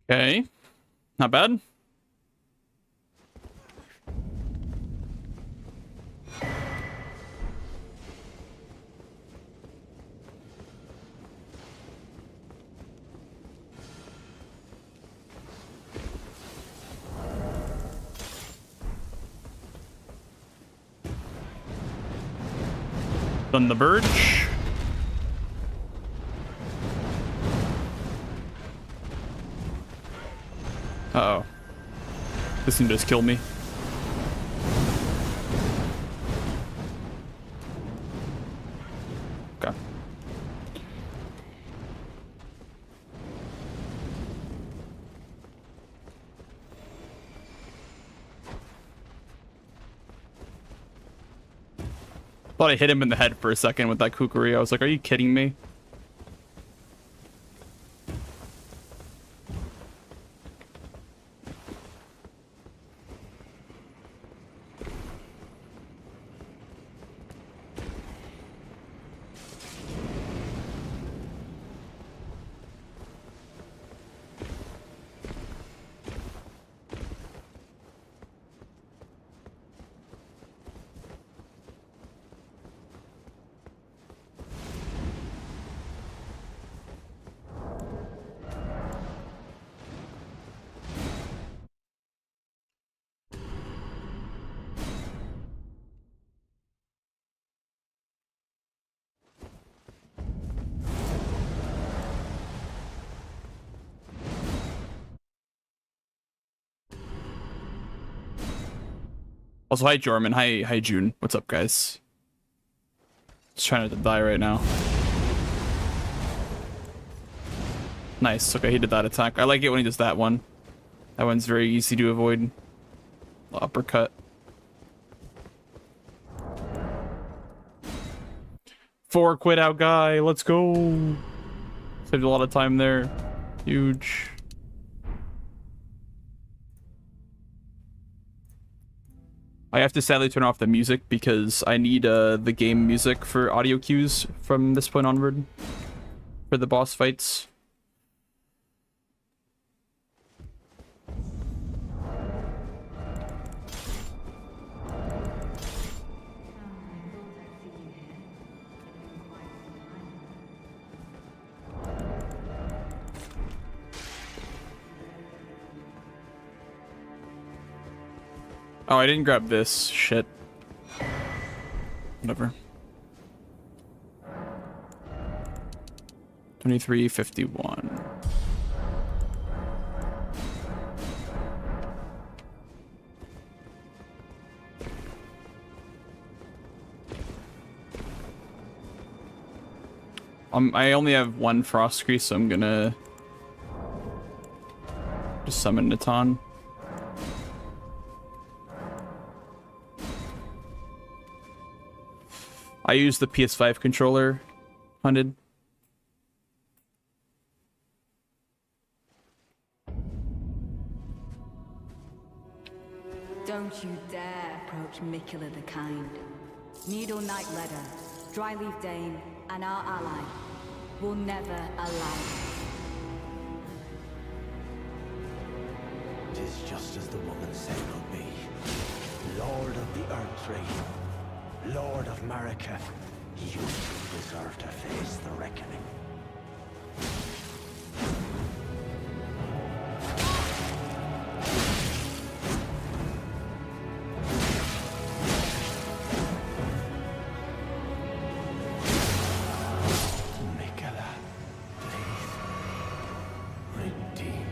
[SPEAKER 1] Okay. Not bad. Done the birch. Uh-oh. This thing just killed me. Okay. Thought I hit him in the head for a second with that kukuri. I was like, are you kidding me? Also, hi Jorman. Hi June. What's up, guys? Just trying not to die right now. Nice. Okay, he did that attack. I like it when he does that one. That one's very easy to avoid. Uppercut. Four quit out guy. Let's go. Saved a lot of time there. Huge. I have to sadly turn off the music because I need the game music for audio cues from this point onward for the boss fights. Oh, I didn't grab this. Shit. Whatever. 2351. I only have one frost crease, so I'm gonna just summon Natan. I use the PS5 controller, hunted.
[SPEAKER 3] Don't you dare approach Mikula the Kind. Needle Knight Ledder, Dryleaf Dane, and our ally will never allow it.
[SPEAKER 2] 'Tis just as the woman said it would be. Lord of the Earth Ring, Lord of Marika, you deserve to face the reckoning. Mikula, please, redeem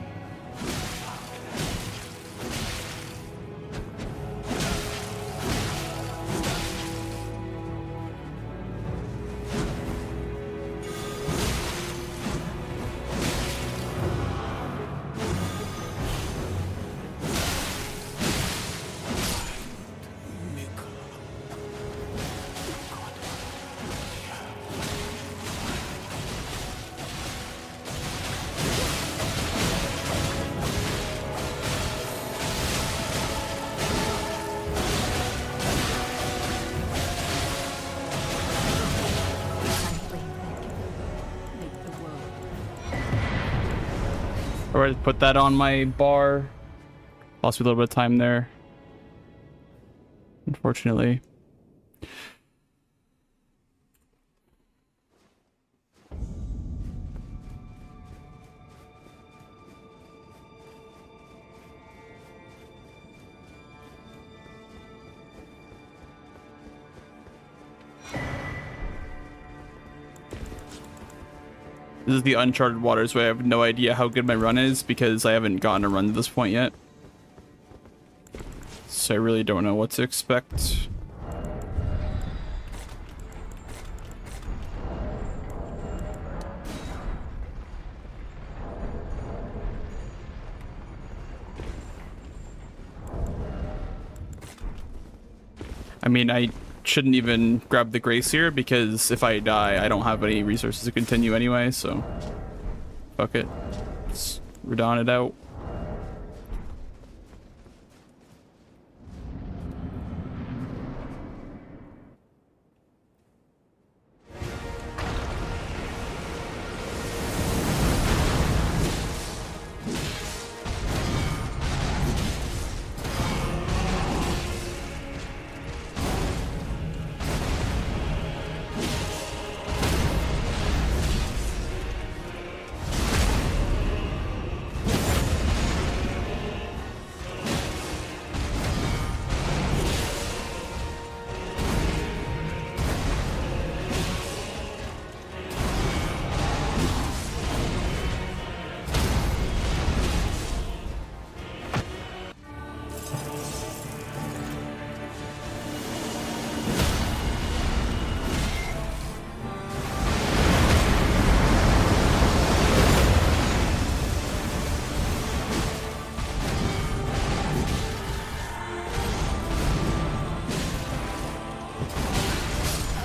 [SPEAKER 1] Alright, put that on my bar. Lost me a little bit of time there. Unfortunately. This is the uncharted waters where I have no idea how good my run is because I haven't gotten a run to this point yet. So I really don't know what to expect. I mean, I shouldn't even grab the grace here because if I die, I don't have any resources to continue anyway, so fuck it. Let's redon it out.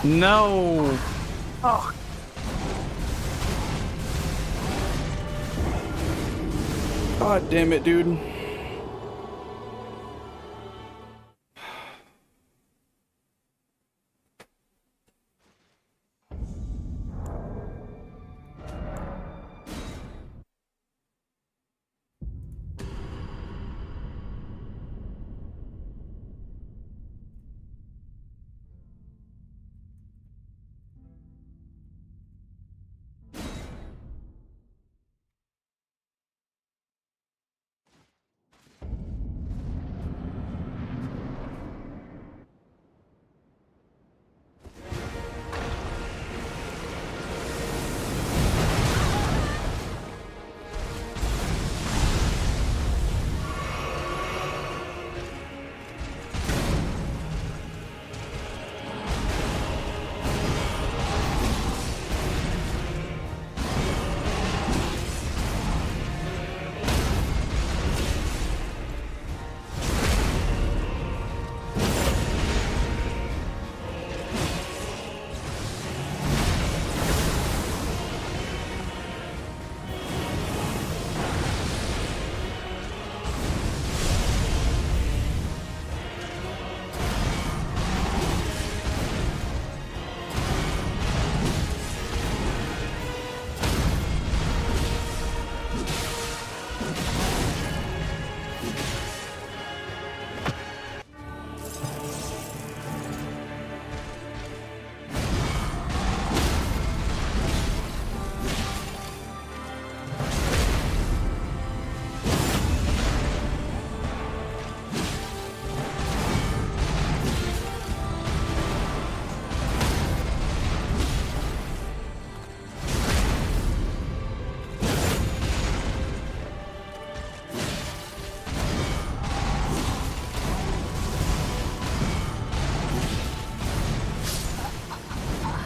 [SPEAKER 1] No. Oh. God damn it, dude.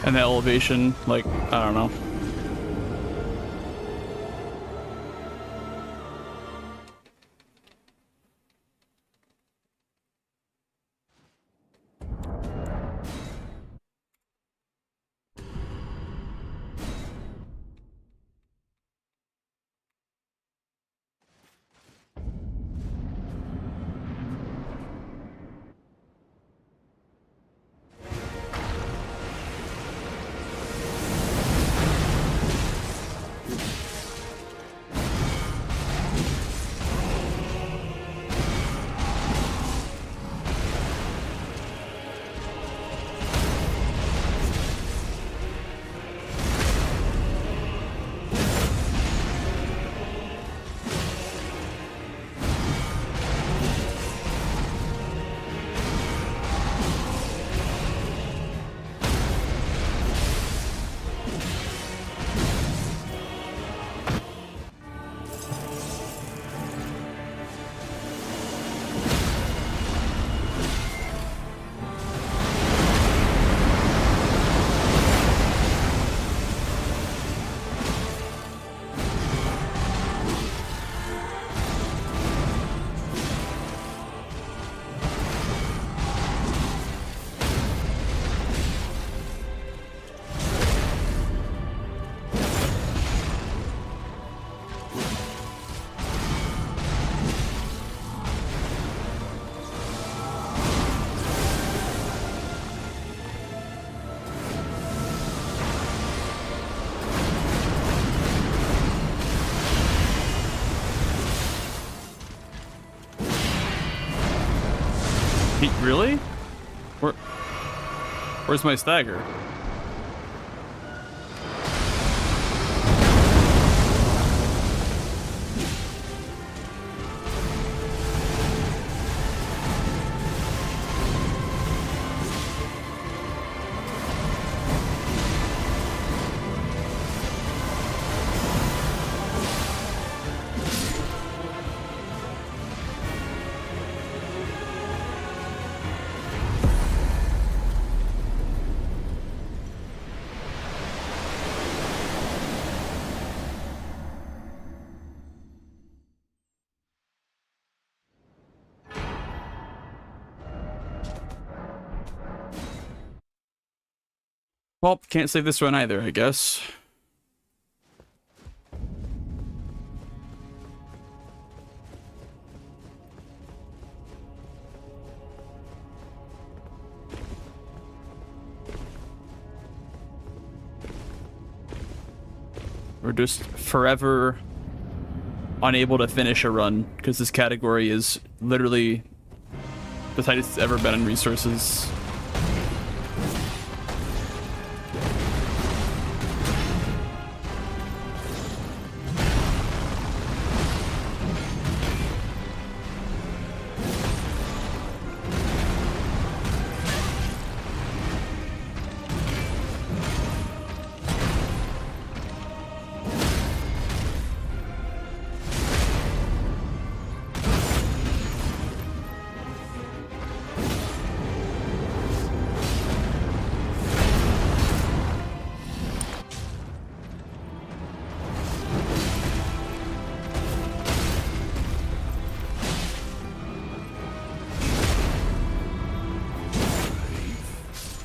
[SPEAKER 1] And the elevation, like, I don't know. Really? Where's my stagger? Well, can't save this one either, I guess. We're just forever unable to finish a run because this category is literally the tightest it's ever been in resources.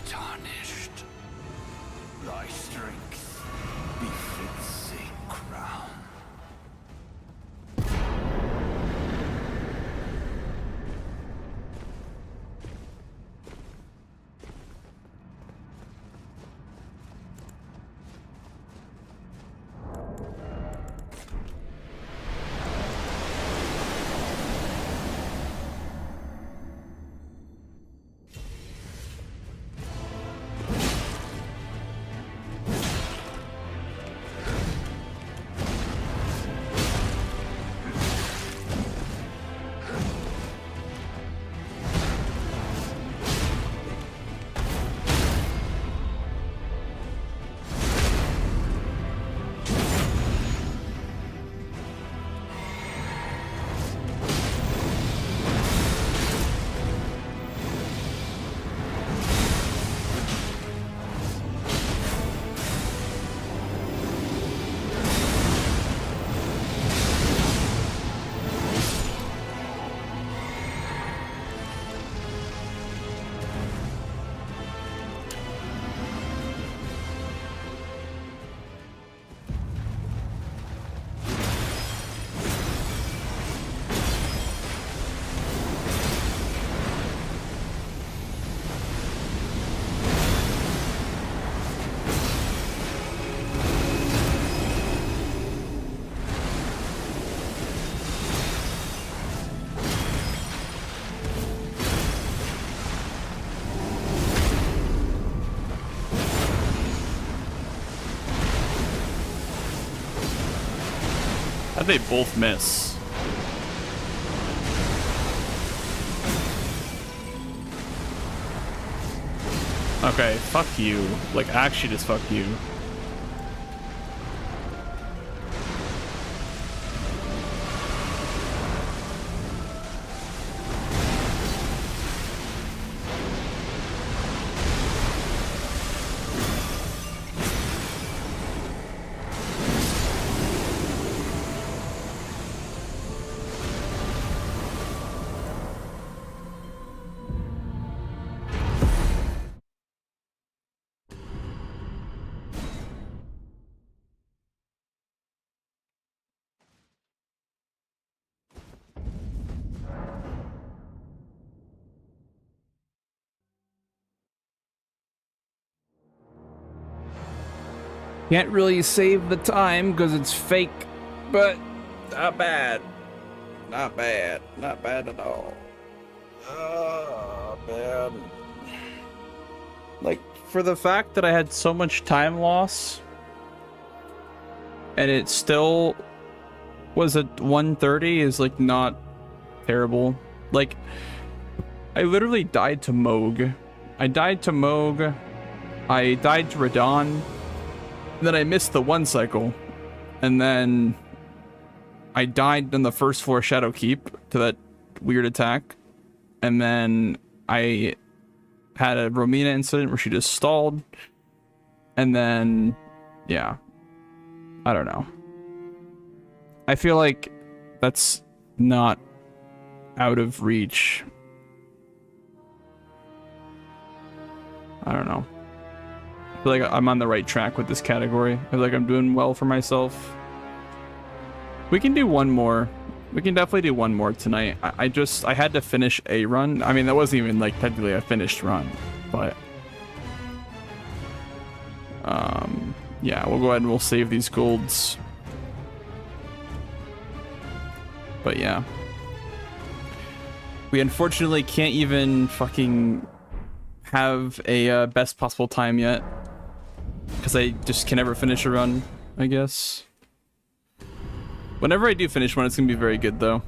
[SPEAKER 2] Tarnished. Thy strength befits a crown.
[SPEAKER 1] How'd they both miss? Okay, fuck you. Like, actually just fuck you. Can't really save the time because it's fake, but not bad. Not bad. Not bad at all. Like, for the fact that I had so much time loss, and it still was at 1:30 is, like, not terrible. Like, I literally died to Moog. I died to Moog. I died to Radon. Then I missed the one cycle. And then I died on the first floor Shadow Keep to that weird attack. And then I had a Romina incident where she just stalled. And then, yeah. I don't know. I feel like that's not out of reach. I don't know. I feel like I'm on the right track with this category. I feel like I'm doing well for myself. We can do one more. We can definitely do one more tonight. I had to finish a run. I mean, that wasn't even like technically a finished run, but yeah, we'll go ahead and we'll save these golds. But yeah. We unfortunately can't even fucking have a best possible time yet. Because I just can never finish a run, I guess. Whenever I do finish one, it's going to be very good, though.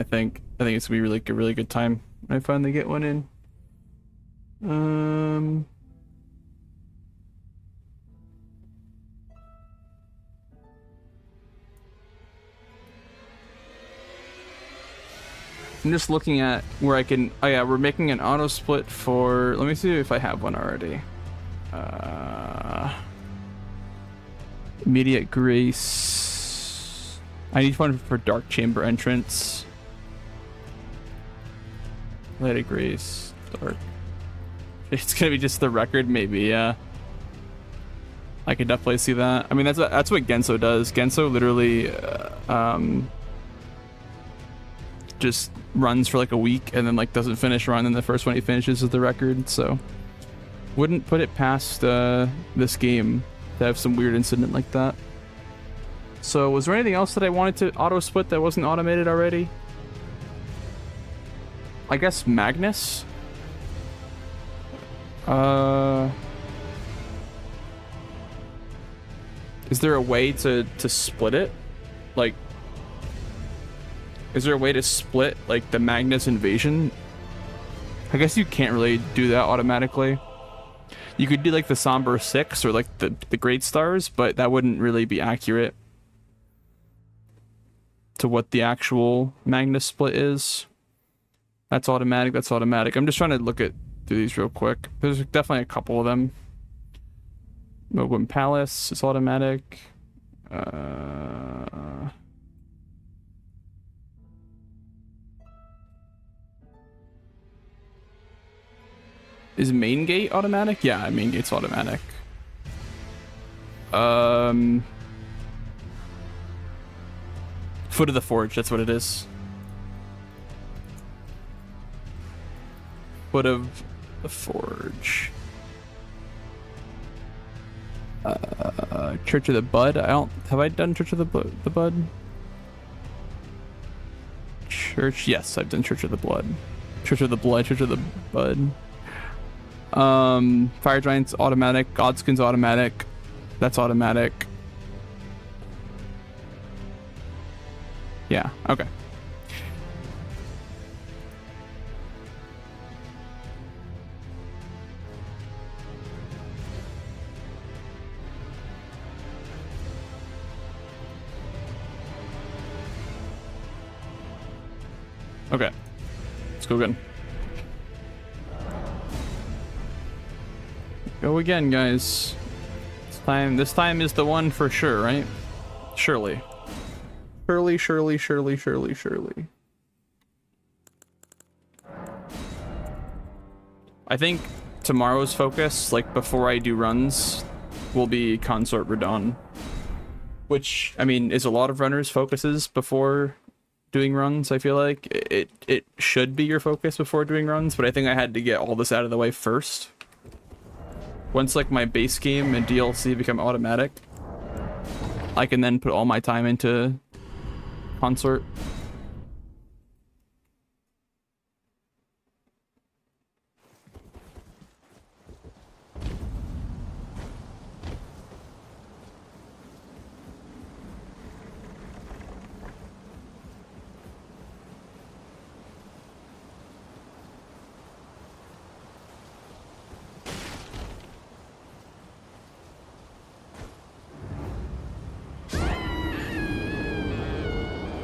[SPEAKER 1] I think it's going to be a really good time when I finally get one in. I'm just looking at where I can... Oh yeah, we're making an auto split for... Let me see if I have one already. Immediate Grace. I need one for Dark Chamber entrance. Light of Grace. Dark. It's gonna be just the record, maybe, yeah. I could definitely see that. I mean, that's what Genso does. Genso literally just runs for like a week and then like doesn't finish run, and the first one he finishes is the record. So wouldn't put it past this game to have some weird incident like that. So was there anything else that I wanted to auto split that wasn't automated already? I guess Magnus. Is there a way to split it? Like, is there a way to split like the Magnus invasion? I guess you can't really do that automatically. You could do like the Somber 6 or like the Great Stars, but that wouldn't really be accurate to what the actual Magnus split is. That's automatic, that's automatic. I'm just trying to look through these real quick. There's definitely a couple of them. Mogwin Palace is automatic. Is Main Gate automatic? Yeah, Main Gate's automatic. Foot of the Forge, that's what it is. Foot of the Forge. Church of the Bud. Have I done Church of the Bud? Church. Yes, I've done Church of the Blood. Church of the Blood. Church of the Bud. Fire Giant's automatic. Godskin's automatic. That's automatic. Yeah. Okay. Okay, let's go again. Go again, guys. This time is the one for sure, right? Surely. Surely. I think tomorrow's focus, like before I do runs, will be Consort Radon. Which, I mean, is a lot of runners' focuses before doing runs. I feel like it should be your focus before doing runs, but I think I had to get all this out of the way first. Once like my base game and DLC become automatic, I can then put all my time into Consort.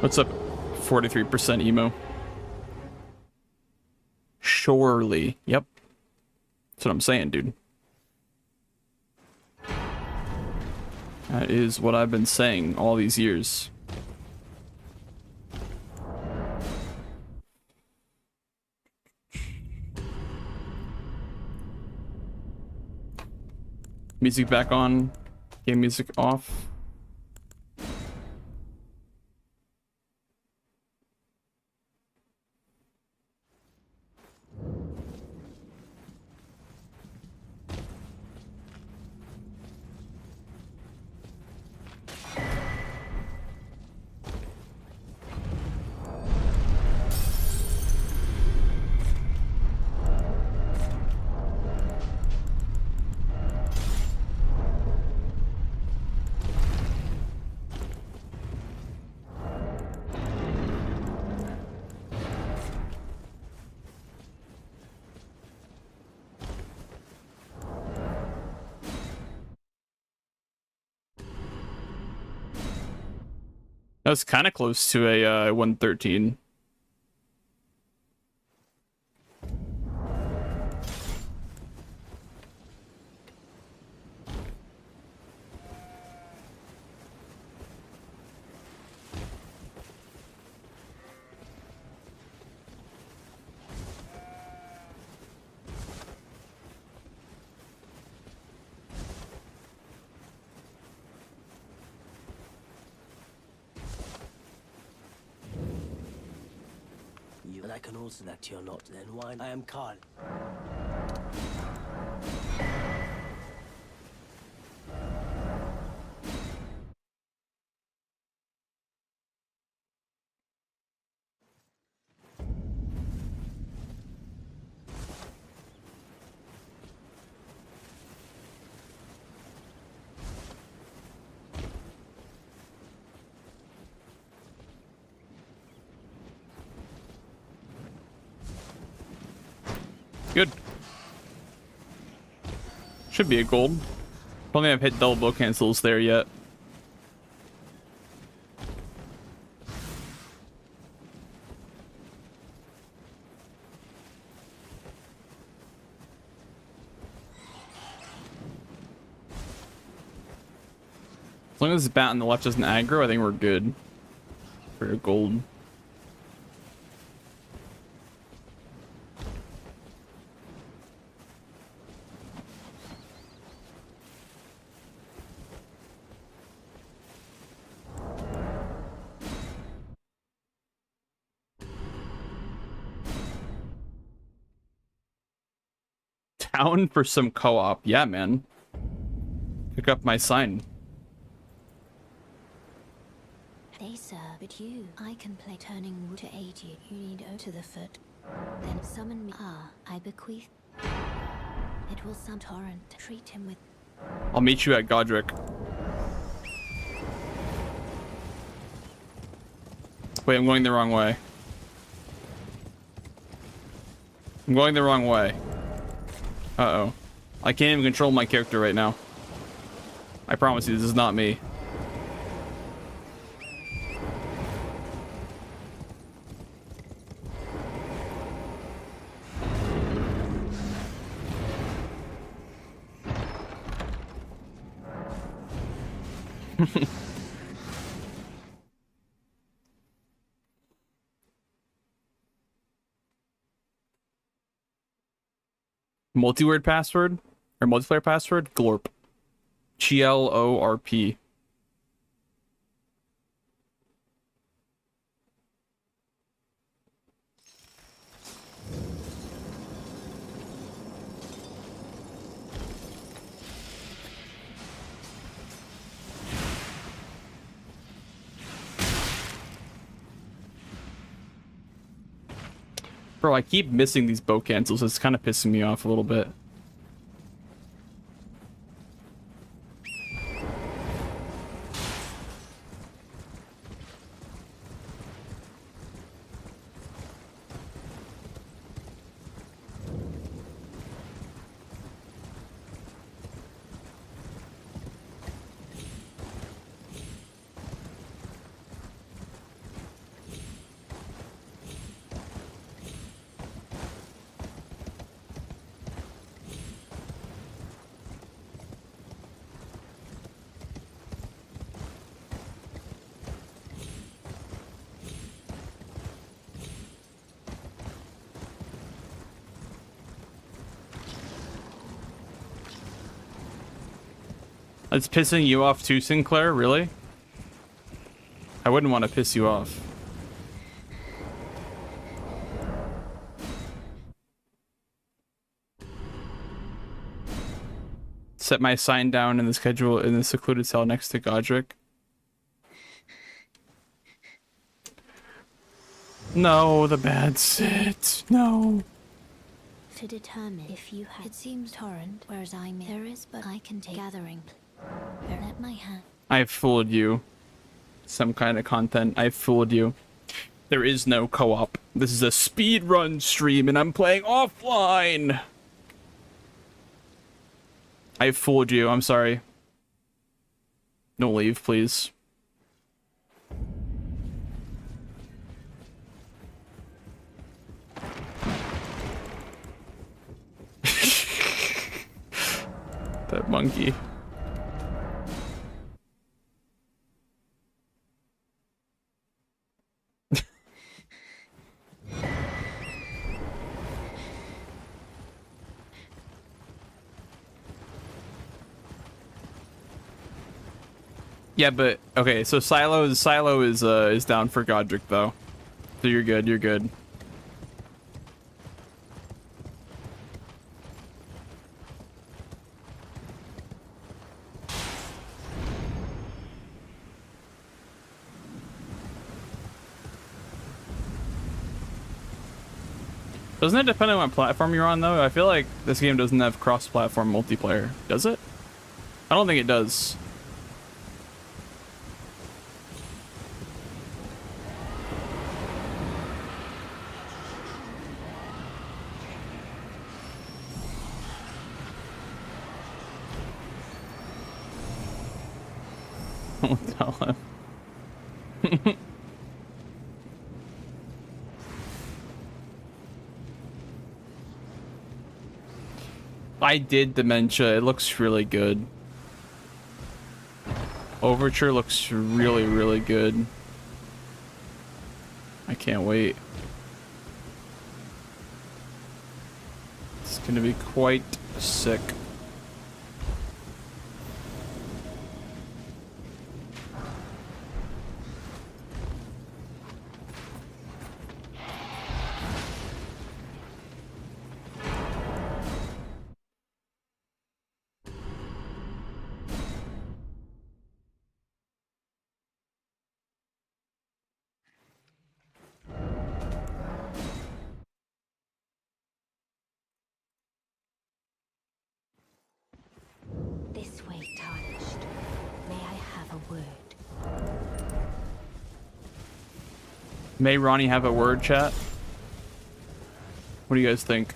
[SPEAKER 1] What's up? 43% emo. Surely. Yep. That's what I'm saying, dude. That is what I've been saying all these years. Music back on. Game music off. That was kind of close to a 113.
[SPEAKER 2] And I can also that you're not, then why? I am Carl.
[SPEAKER 1] Good. Should be a gold. Don't think I've hit double bow cancels there yet. As long as this bat on the left doesn't aggro, I think we're good for a gold. Town for some co-op. Yeah, man. Pick up my sign.
[SPEAKER 4] They serve but you. I can play turning wood to aid you. You need to the foot. Then summon me. Ah, I bequeath. It will some torrent. Treat him with.
[SPEAKER 1] I'll meet you at Godric. Wait, I'm going the wrong way. I'm going the wrong way. Uh-oh. I can't even control my character right now. I promise you, this is not me. Multi-word password? Or multiplayer password? Glorp. GLORP. Bro, I keep missing these bow cancels. It's kind of pissing me off a little bit. It's pissing you off too, Sinclair? Really? I wouldn't want to piss you off. Set my sign down in the schedule in the secluded cell next to Godric. No, the bad sit. No.
[SPEAKER 4] To determine if you have. It seems torrent, whereas I may. There is, but I can take gathering. Let my hand.
[SPEAKER 1] I've fooled you. Some kind of content. I've fooled you. There is no co-op. This is a speedrun stream and I'm playing offline. I've fooled you. I'm sorry. Don't leave, please. That monkey. Yeah, but okay, so Silo is down for Godric though. So you're good, you're good. Doesn't it depend on what platform you're on though? I feel like this game doesn't have cross-platform multiplayer. Does it? I don't think it does. Don't tell him. I did Dementia. It looks really good. Overture looks really, really good. I can't wait. It's gonna be quite sick.
[SPEAKER 4] This way, tarnished. May I have a word?
[SPEAKER 1] May Ronnie have a word, chat? What do you guys think?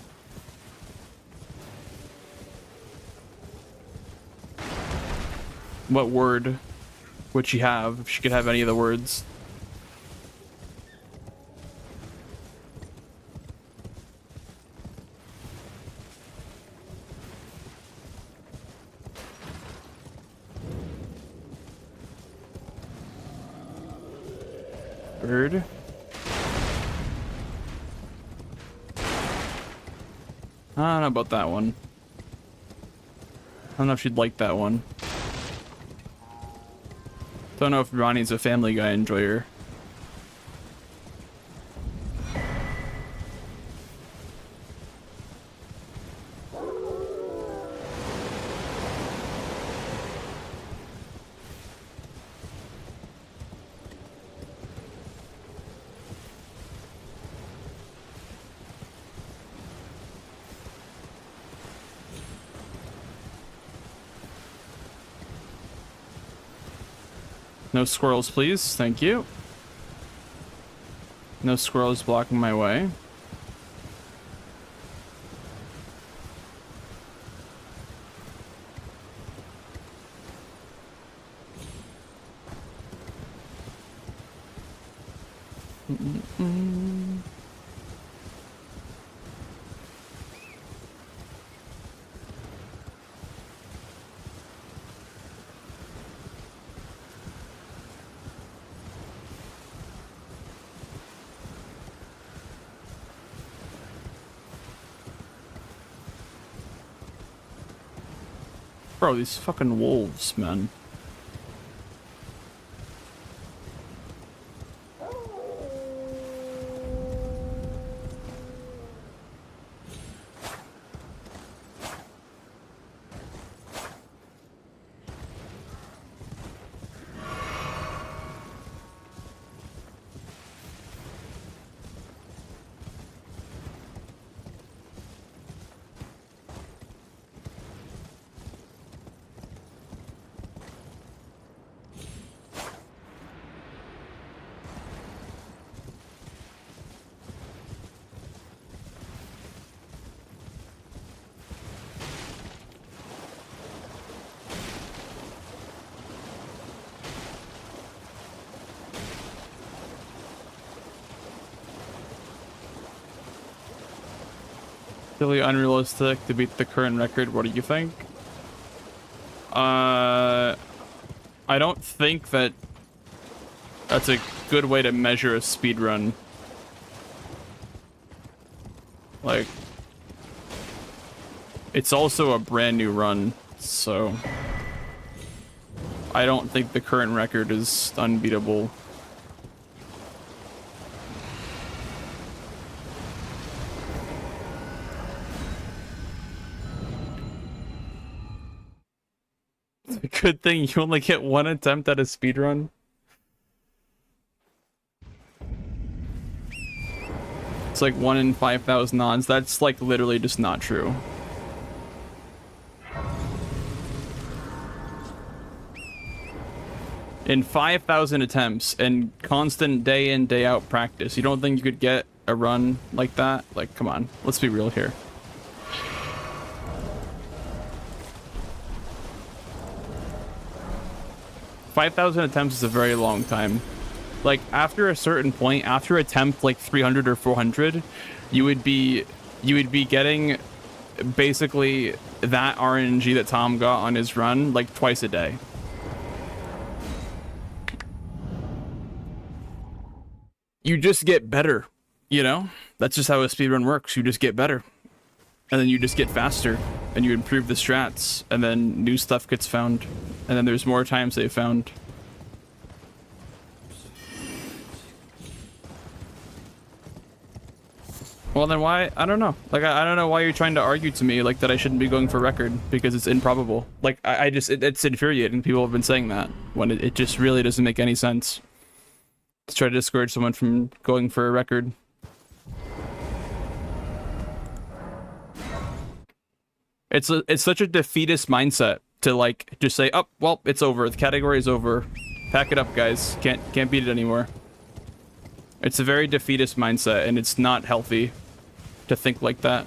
[SPEAKER 1] What word would she have if she could have any of the words? Bird. I don't know about that one. I don't know if she'd like that one. Don't know if Ronnie's a Family Guy enjoyer. No squirrels, please. Thank you. No squirrels blocking my way. Bro, these fucking wolves, man. Really unrealistic to beat the current record. What do you think? I don't think that that's a good way to measure a speedrun. Like, it's also a brand new run, so I don't think the current record is unbeatable. Good thing you only get one attempt at a speedrun. It's like 1 in 5,000 odds. That's like literally just not true. In 5,000 attempts and constant day in, day out practice, you don't think you could get a run like that? Like, come on, let's be real here. $5,000 attempts is a very long time. Like, after a certain point, after attempt like 300 or 400, you would be getting basically that RNG that Tom got on his run like twice a day. You just get better, you know? That's just how a speedrun works. You just get better. And then you just get faster. And you improve the strats. And then new stuff gets found. And then there's more times they found. Well, then why? I don't know. Like, I don't know why you're trying to argue to me, like, that I shouldn't be going for record. Because it's improbable. Like, I just... It's infuriating. People have been saying that. When it just really doesn't make any sense. To try to discourage someone from going for a record. It's such a defeatist mindset to like just say, oh well, it's over. The category is over. Pack it up, guys. Can't beat it anymore. It's a very defeatist mindset, and it's not healthy to think like that.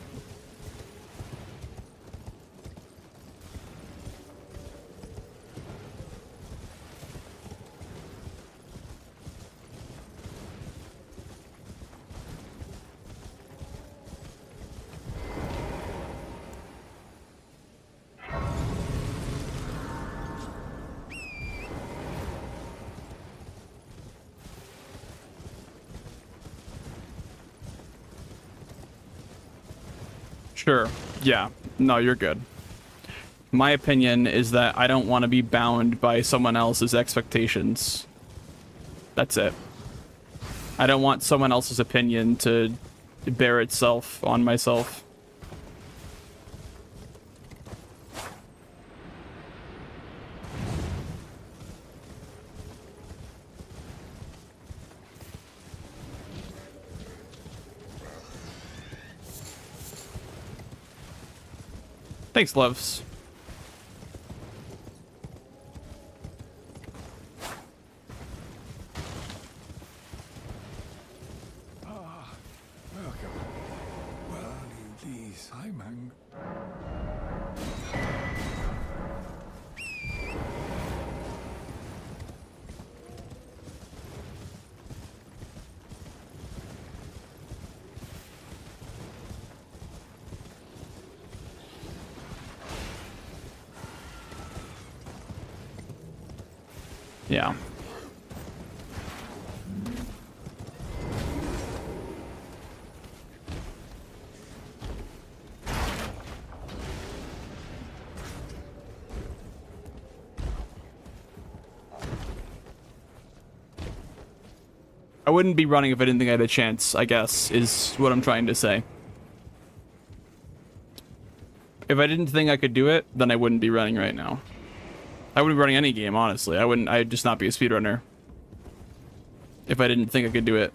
[SPEAKER 1] Sure. Yeah. No, you're good. My opinion is that I don't want to be bound by someone else's expectations. That's it. I don't want someone else's opinion to bear itself on myself. Thanks, loves.
[SPEAKER 6] Welcome. Well, these. Hi, man.
[SPEAKER 1] Yeah. I wouldn't be running if I didn't think I had a chance, I guess, is what I'm trying to say. If I didn't think I could do it, then I wouldn't be running right now. I wouldn't be running any game, honestly. I'd just not be a speedrunner. If I didn't think I could do it.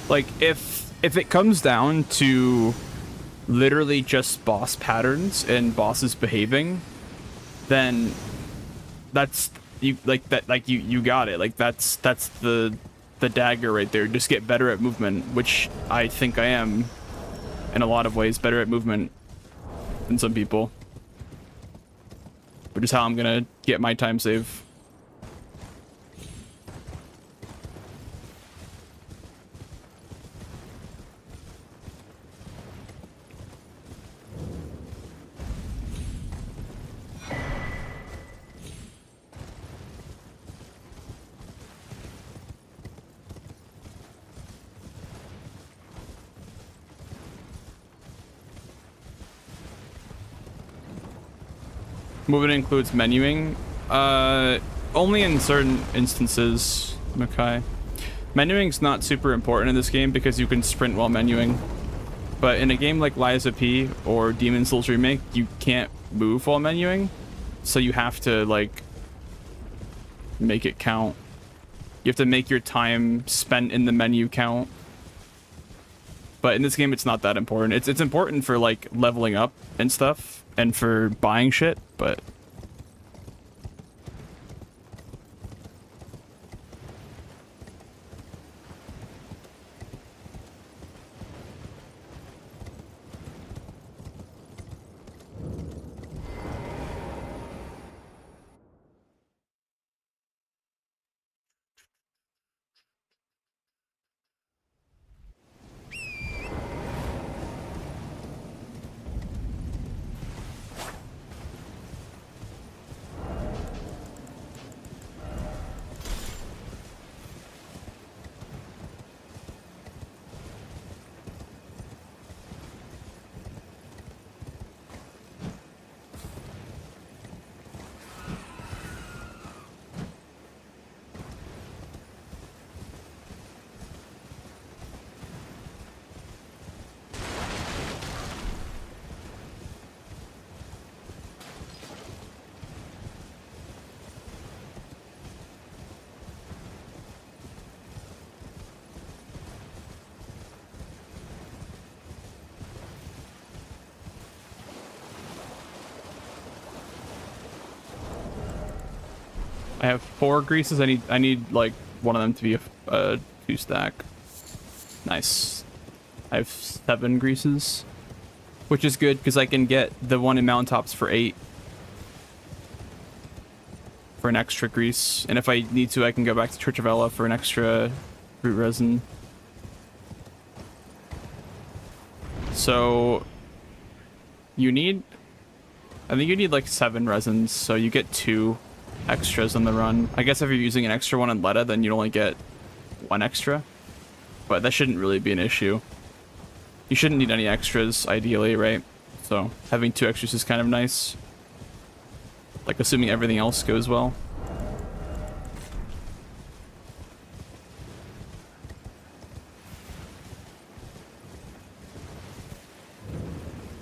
[SPEAKER 1] Like, if it comes down to literally just boss patterns and bosses behaving, then that's you you got it. Like that's the dagger right there. Just get better at movement, which I think I am in a lot of ways, better at movement than some people. Which is how I'm gonna get my time save. Movement includes menuing. Only in certain instances, Makai. Menuing's not super important in this game because you can sprint while menuing. But in a game like Liza P or Demon's Souls Remake, you can't move while menuing. So you have to, like, make it count. You have to make your time spent in the menu count. But in this game, it's not that important. It's important for, like, leveling up and stuff, and for buying shit, but... I have 4 greases. I need like one of them to be a 2 stack. Nice. I have 7 greases, which is good because I can get the one in mountaintops for 8 for an extra grease, and if I need to, I can go back to Church of Ella for an extra root resin. So you need, I think you need like 7 resins, so you get 2 extras on the run. I guess if you're using an extra one in Letta, then you'd only get 1 extra, but that shouldn't really be an issue. You shouldn't need any extras, ideally, right? So having 2 extras is kind of nice. Like, assuming everything else goes well.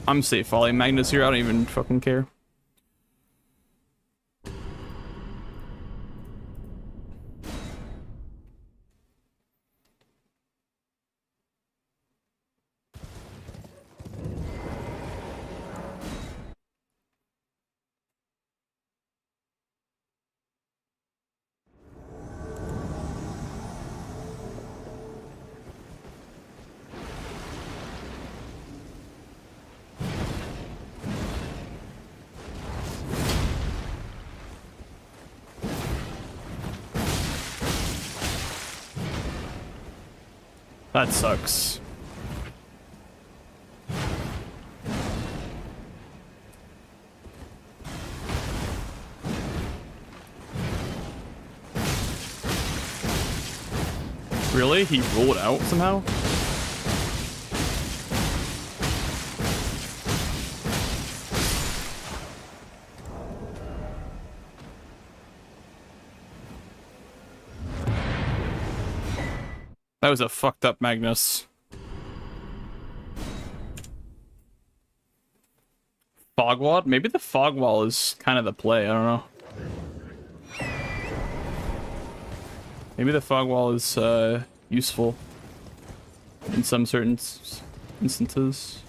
[SPEAKER 1] I'm safe falling Magnus here, I don't even fucking care. That sucks. Really? He rolled out somehow? That was a fucked up Magnus. Fog wall? Maybe the fog wall is kind of the play. I don't know. Maybe the fog wall is useful in some certain instances.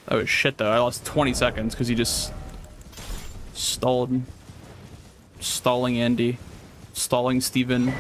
[SPEAKER 1] That was shit though. I lost 20 seconds because he just stalled. Stalling Andy. Stalling Steven.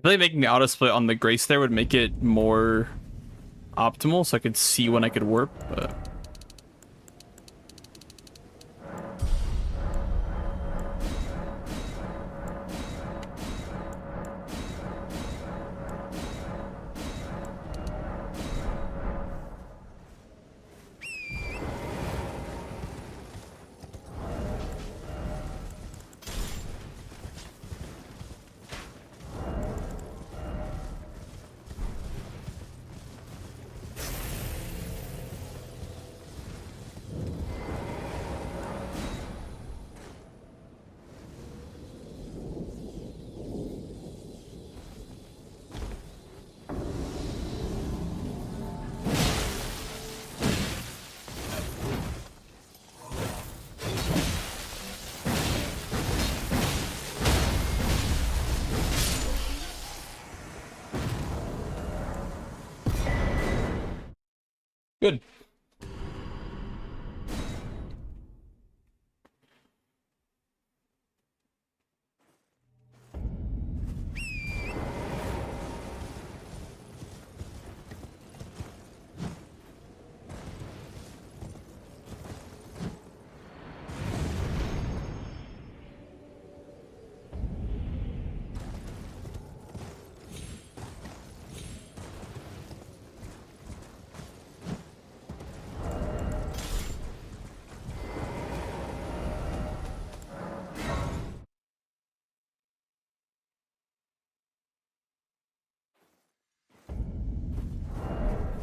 [SPEAKER 1] I feel like making the auto split on the Grace there would make it more optimal so I could see when I could warp, but... Good.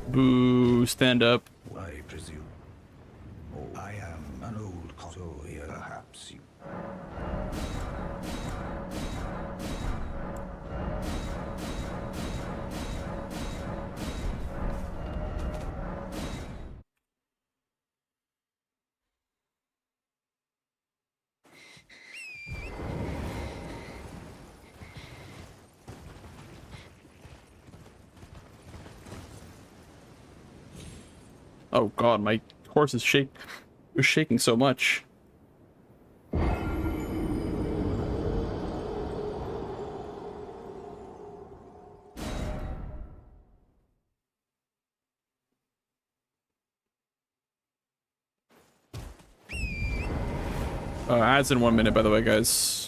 [SPEAKER 1] Boo, stand up.
[SPEAKER 6] I presume. Oh, I am an old so here perhaps you.
[SPEAKER 1] Oh god, my horse is shaking so much. Ads in 1 minute, by the way, guys.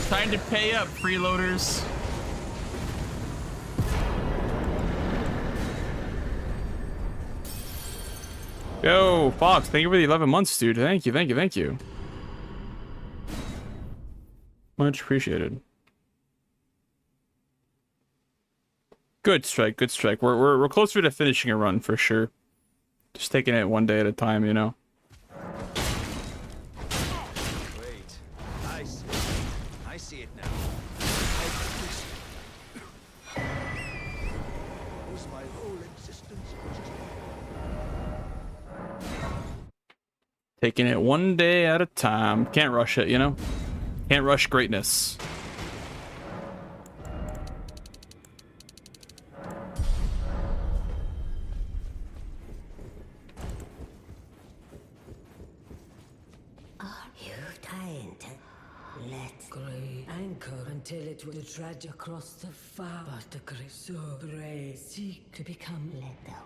[SPEAKER 1] Time to pay up, freeloaders. Yo, Fox, thank you for the 11 months, dude. Thank you, thank you, thank you. Much appreciated. Good strike, good strike. We're closer to finishing a run for sure. Just taking it one day at a time, you know.
[SPEAKER 2] Wait, I see it now. Was my whole existence just...
[SPEAKER 1] Taking it one day at a time. Can't rush it, you know? Can't rush greatness.
[SPEAKER 5] You've time to let grey anchor until it will trudge across the far. But the grey so grey seek to become leather.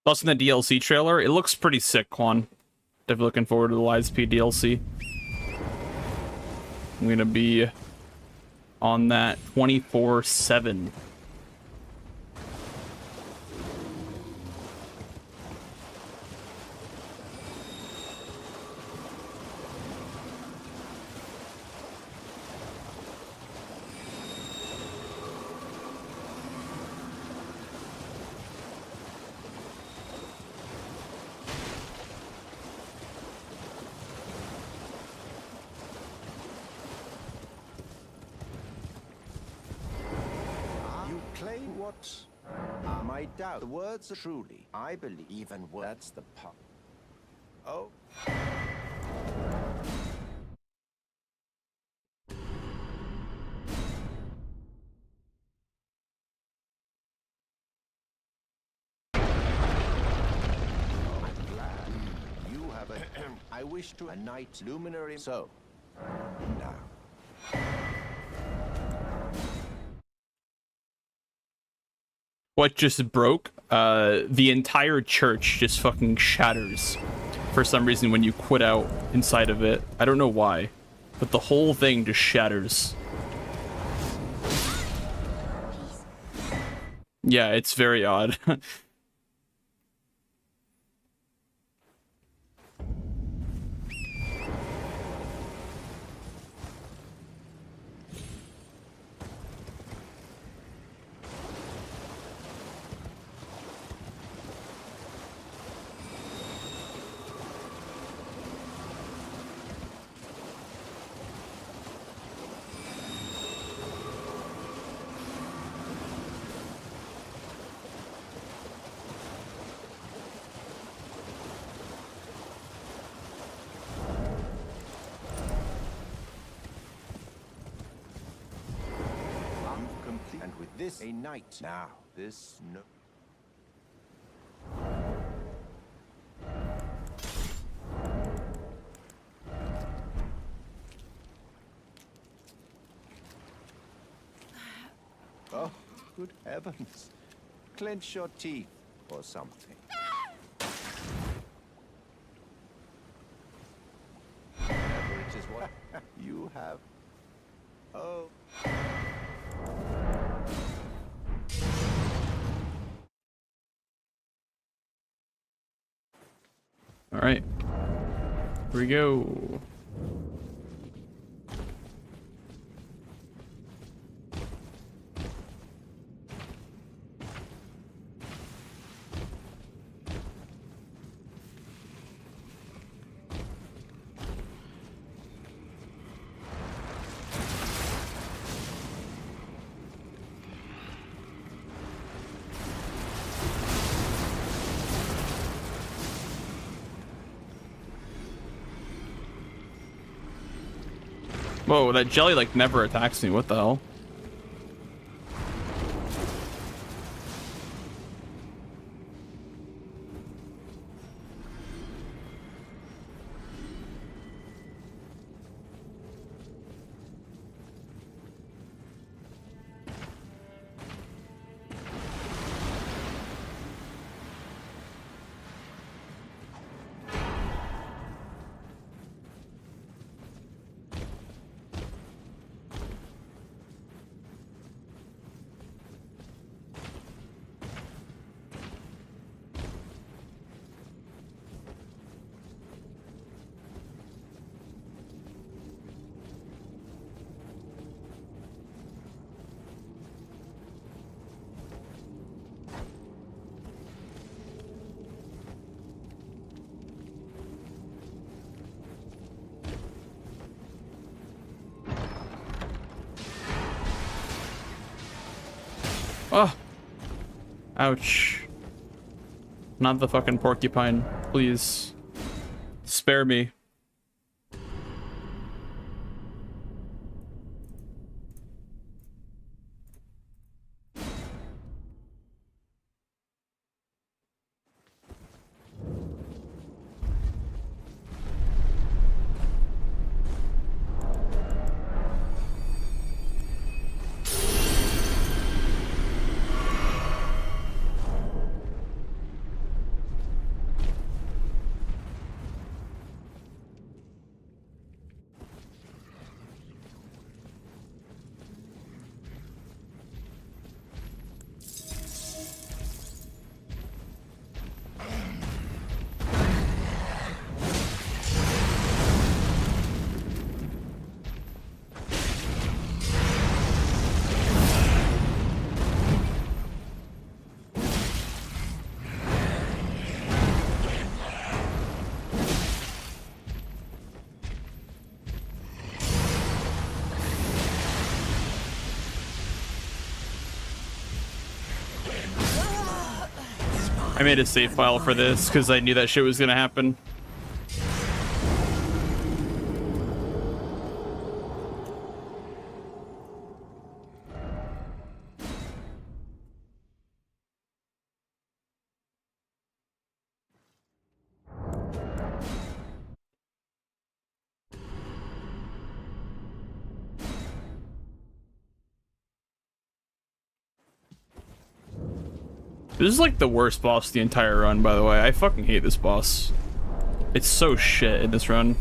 [SPEAKER 1] Plus in the DLC trailer, it looks pretty sick, Quan. Definitely looking forward to the Lightspeed DLC. I'm gonna be on that 24/7.
[SPEAKER 7] My doubt. The words are truly. I believe even that's the part. Oh. I'm glad you have a. I wish to a night luminary. So now.
[SPEAKER 1] What just broke? The entire church just fucking shatters for some reason when you quit out inside of it. I don't know why, but the whole thing just shatters. Yeah, it's very odd.
[SPEAKER 7] Complete. And with this, a knight. Now, this no. Oh, good heavens. Clench your teeth or something. Whatever it is what you have. Oh.
[SPEAKER 1] All right, here we go. Whoa, that jelly like never attacks me. What the hell? Oh, ouch. Not the fucking porcupine, please. Spare me. I made a save file for this because I knew that shit was gonna happen. This is like the worst boss of the entire run, by the way. I fucking hate this boss. It's so shit in this run.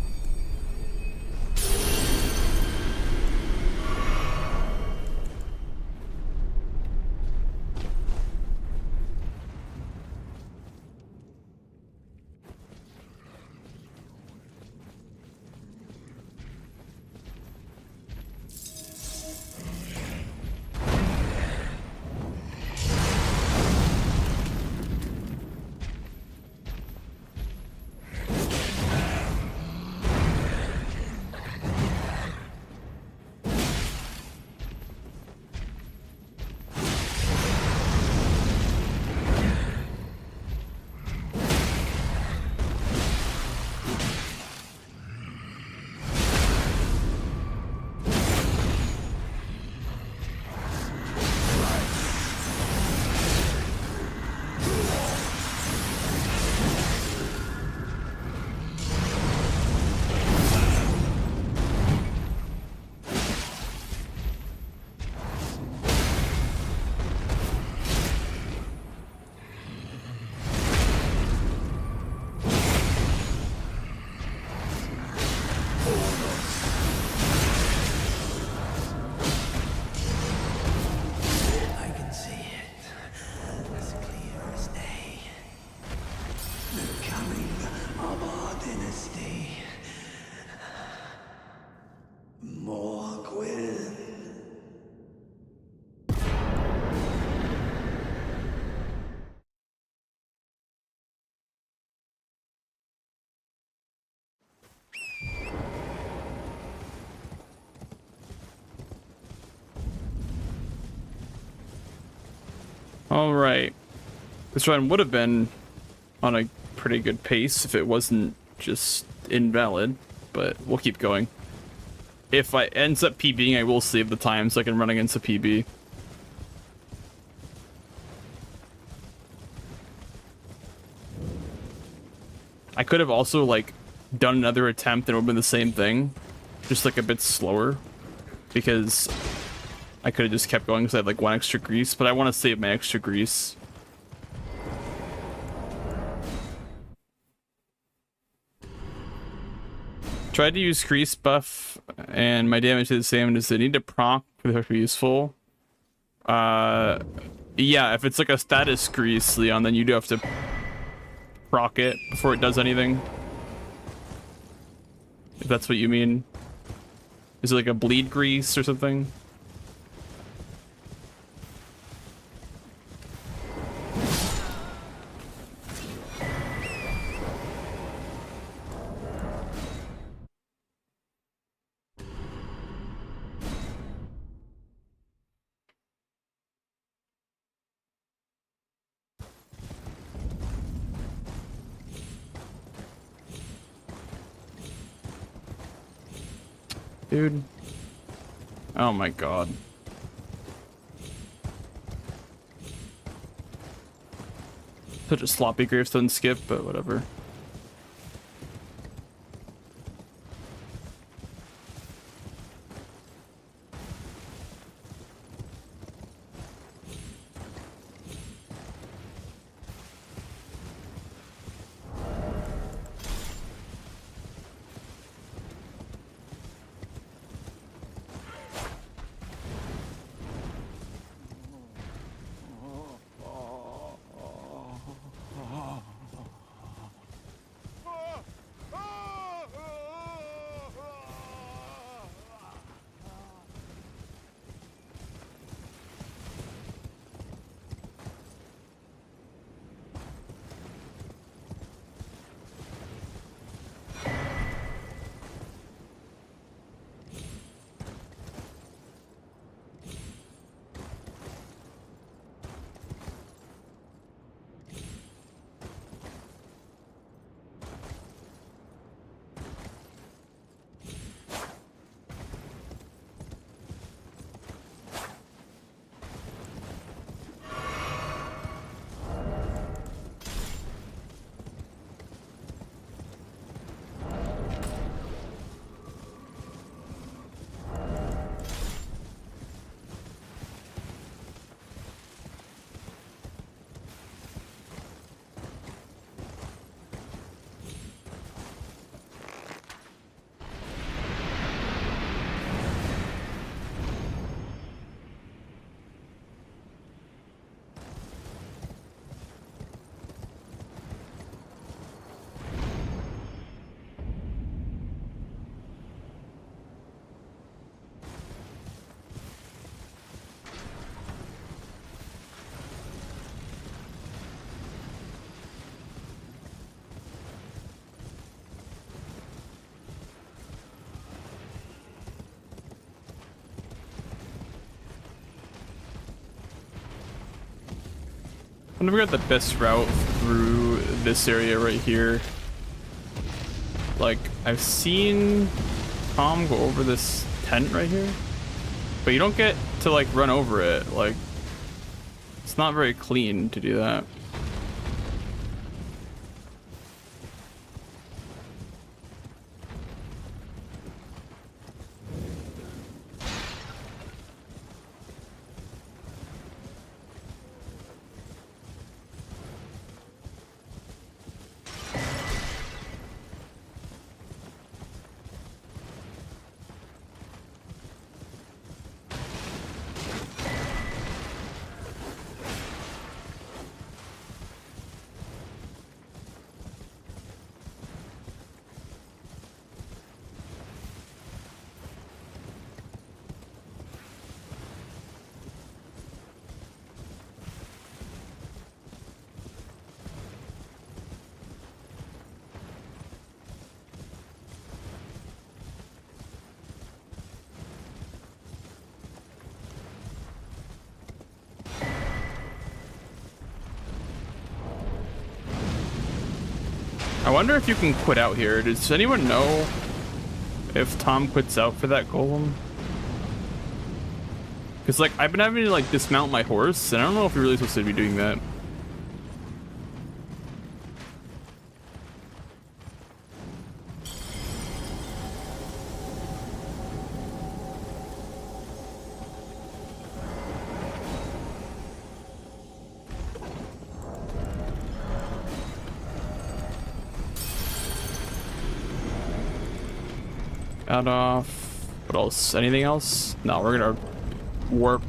[SPEAKER 2] I can see it as clear as day. The coming of our dynasty. Morgwyn.
[SPEAKER 1] Alright. This run would have been on a pretty good pace if it wasn't just invalid, but we'll keep going. If I ends up PBing, I will save the time so I can run against a PB. I could have also, like, done another attempt and it would have been the same thing. Just, like, a bit slower. Because I could have just kept going because I had, like, 1 extra grease, but I want to save my extra grease. Tried to use grease buff, and my damage is the same. Does it need to proc for it to be useful? Yeah, if it's like a status grease, Leon, then you do have to proc it before it does anything. If that's what you mean. Is it like a bleed grease or something? Dude. Oh my god. Such a sloppy gravestone skip, but whatever. I'm gonna figure out the best route through this area right here. Like, I've seen Tom go over this tent right here, but you don't get to like run over it. Like, it's not very clean to do that. I wonder if you can quit out here. Does anyone know if Tom quits out for that golem? Because, like, I've been having to, like, dismount my horse, and I don't know if you're really supposed to be doing that. Got off. What else? Anything else? No, we're gonna warp.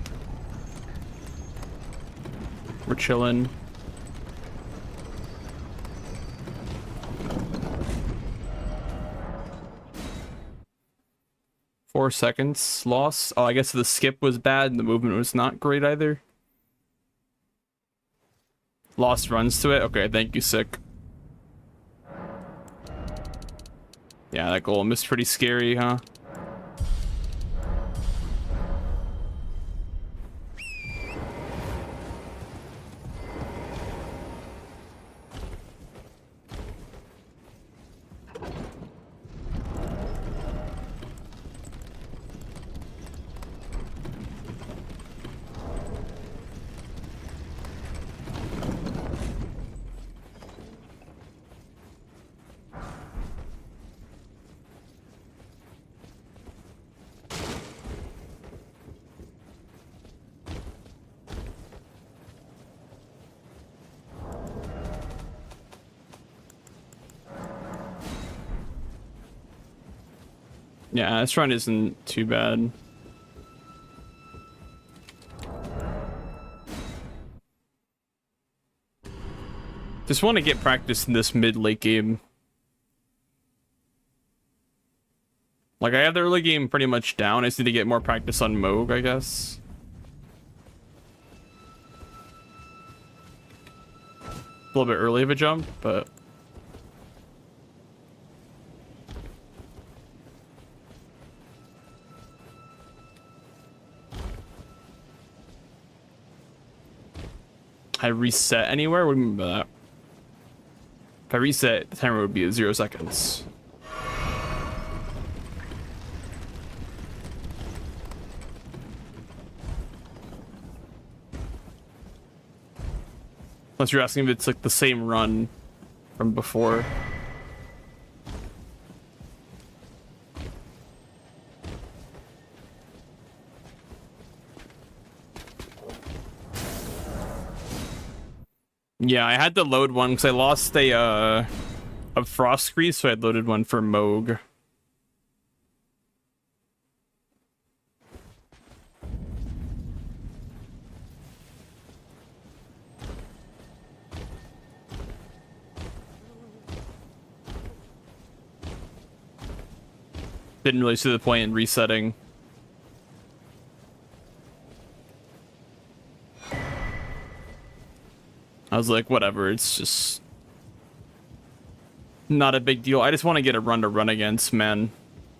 [SPEAKER 1] We're chilling. Four seconds lost. Oh, I guess the skip was bad and the movement was not great either. Lost runs to it. Okay, thank you, Sick. Yeah, that golem is pretty scary, huh? Yeah, this run isn't too bad. Just want to get practice in this mid-late game. Like, I have the early game pretty much down. I just need to get more practice on Moog, I guess. A little bit early of a jump, but... I reset anywhere? What do you mean by that? If I reset, the timer would be at 0 seconds. Unless you're asking if it's like the same run from before. Yeah, I had to load one because I lost a frost grease, so I loaded one for Moog. Didn't really see the point in resetting. I was like, whatever, it's just not a big deal. I just want to get a run to run against, man.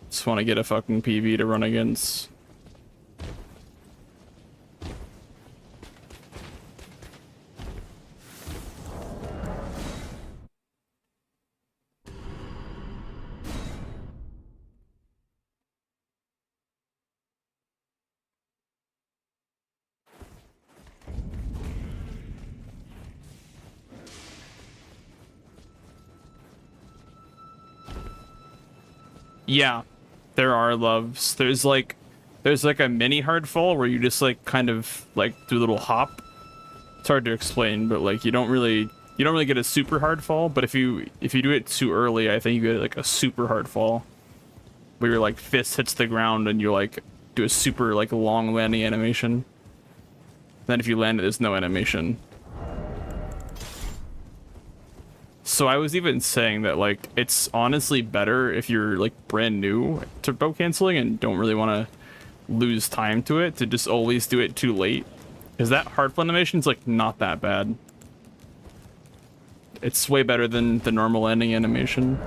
[SPEAKER 1] Just want to get a fucking PV to run against. Yeah, there are loves. There's like a mini hard fall where you just like kind of like do a little hop. It's hard to explain, but like you don't really get a super hard fall, but if you do it too early, I think you get like a super hard fall where your like fist hits the ground and you like do a super like long landing animation. Then if you land it, there's no animation. So I was even saying that like it's honestly better if you're like brand new to bow canceling and don't really want to lose time to it to just always do it too late. Because that hard fall animation is like not that bad. It's way better than the normal landing animation.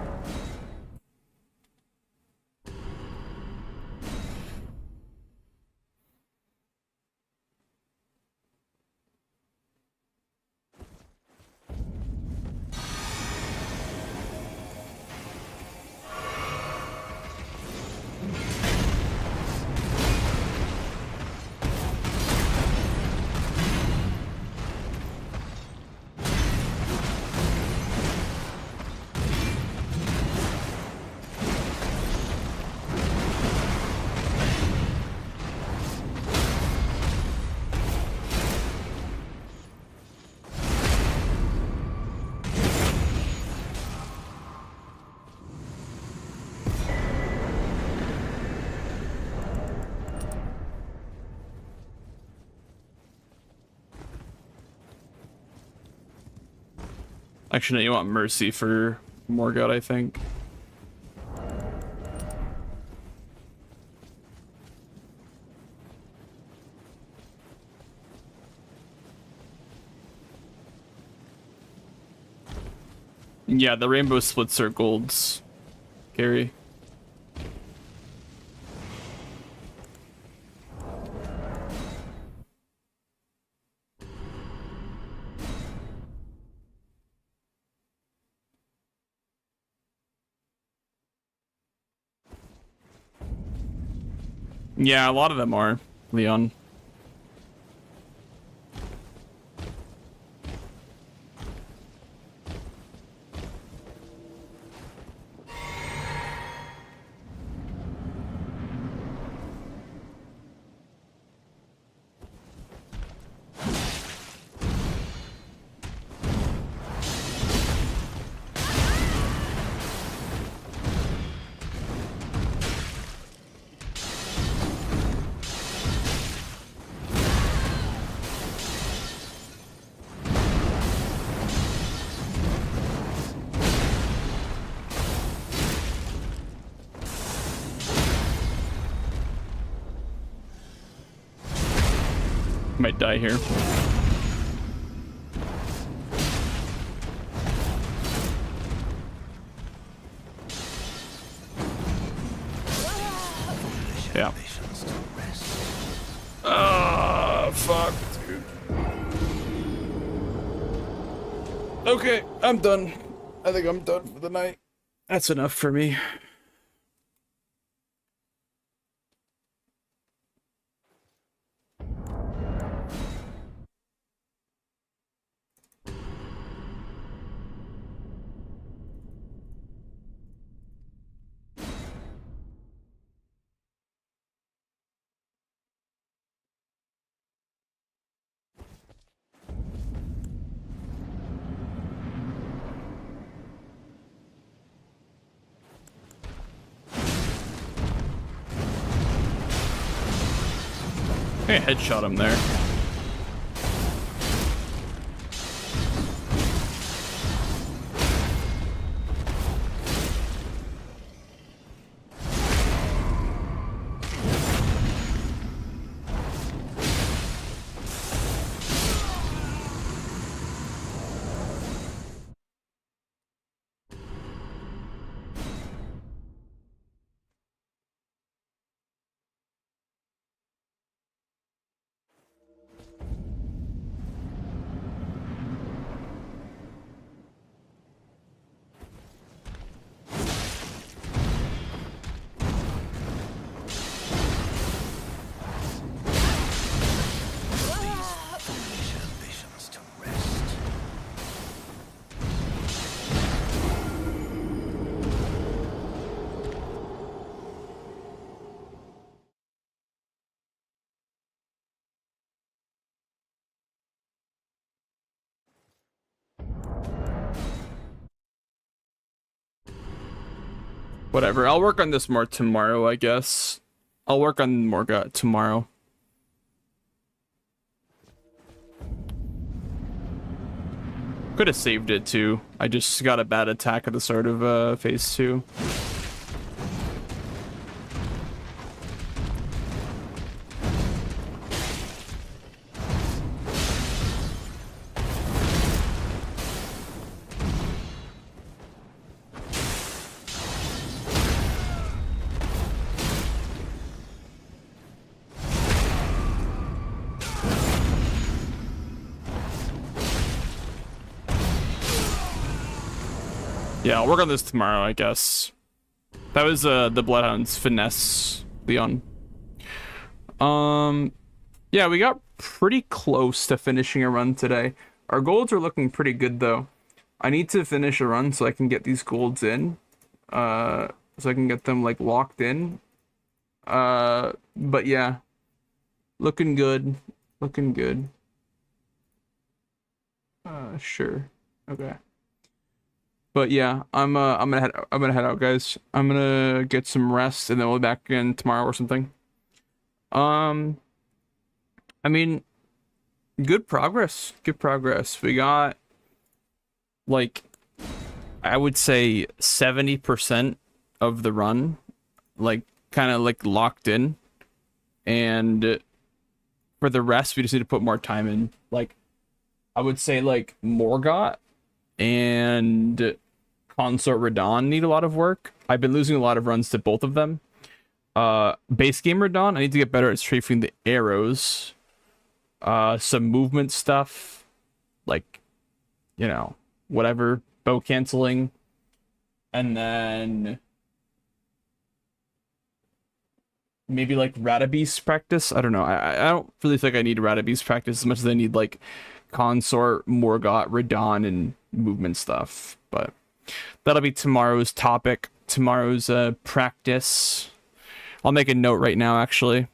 [SPEAKER 1] Actually, no, you want Mercy for Morgoth, I think. Yeah, the rainbow splits are golds, Gary. Yeah, a lot of them are, Leon. Might die here. Yeah. Fuck, dude. Okay, I'm done. I think I'm done for the night. That's enough for me. I headshot him there. Whatever. I'll work on this more tomorrow, I guess. I'll work on Morga tomorrow. Could have saved it too. I just got a bad attack at the start of phase 2. Yeah, I'll work on this tomorrow, I guess. That was the Bloodhound's finesse, Leon. Yeah, we got pretty close to finishing a run today. Our golds are looking pretty good though. I need to finish a run so I can get these golds in. So I can get them like locked in. But yeah. Looking good. Looking good. Sure. Okay. But yeah, I'm gonna head out, guys. I'm gonna get some rest and then we'll be back again tomorrow or something. I mean, good progress. Good progress. We got like I would say 70% of the run like kind of like locked in. And for the rest we just need to put more time in. Like I would say like Morgott and Consort Radon need a lot of work. I've been losing a lot of runs to both of them. Base game Radon, I need to get better at strafing the arrows. Some movement stuff, like, you know, whatever, bow canceling. And then maybe like Radabeast practice. I don't know. I don't really think I need Radabeast practice as much as I need like Consort, Morgott, Radon, and movement stuff. But that'll be tomorrow's topic, tomorrow's practice. I'll make a note right now, actually.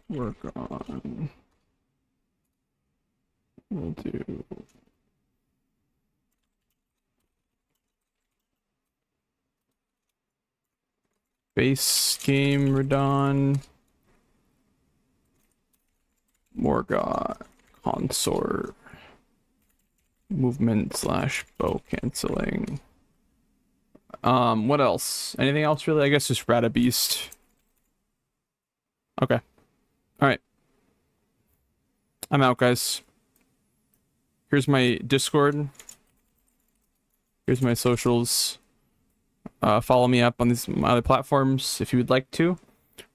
[SPEAKER 1] Work on. We'll do. Base game Radon. Morgott. Consort. Movement / bow canceling. What else? Anything else really? I guess just Radabeast. Okay. Alright. I'm out, guys. Here's my Discord. Here's my socials. Follow me up on these my other platforms if you would like to.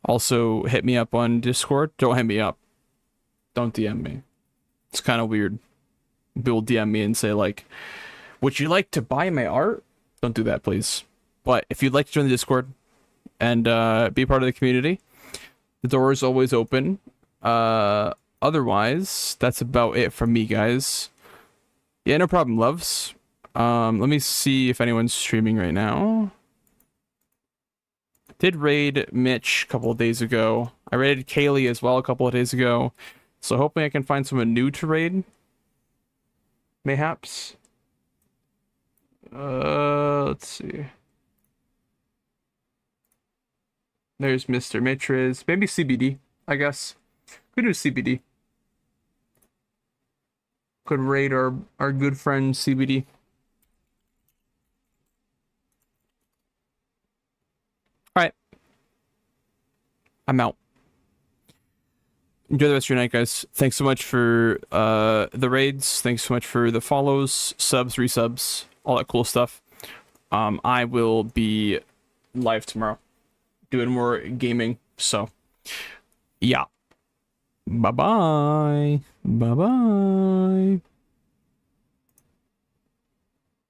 [SPEAKER 1] Also, hit me up on Discord. Don't hit me up. Don't DM me. It's kind of weird. People DM me and say, like, would you like to buy my art? Don't do that, please. But if you'd like to join the Discord and be part of the community, the door is always open. Otherwise, that's about it from me, guys. Yeah, no problem, loves. Let me see if anyone's streaming right now. Did raid Mitch a couple of days ago. I raided Kaylee as well a couple of days ago. So hopefully I can find someone new to raid. Mayhaps. Let's see. There's Mr. Mitriz. Maybe CBD, I guess. Could do CBD. Could raid our good friend CBD. Alright. I'm out. Enjoy the rest of your night, guys. Thanks so much for the raids. Thanks so much for the follows, subs, resubs, all that cool stuff. I will be live tomorrow doing more gaming. So, yeah. Bye-bye. Bye-bye.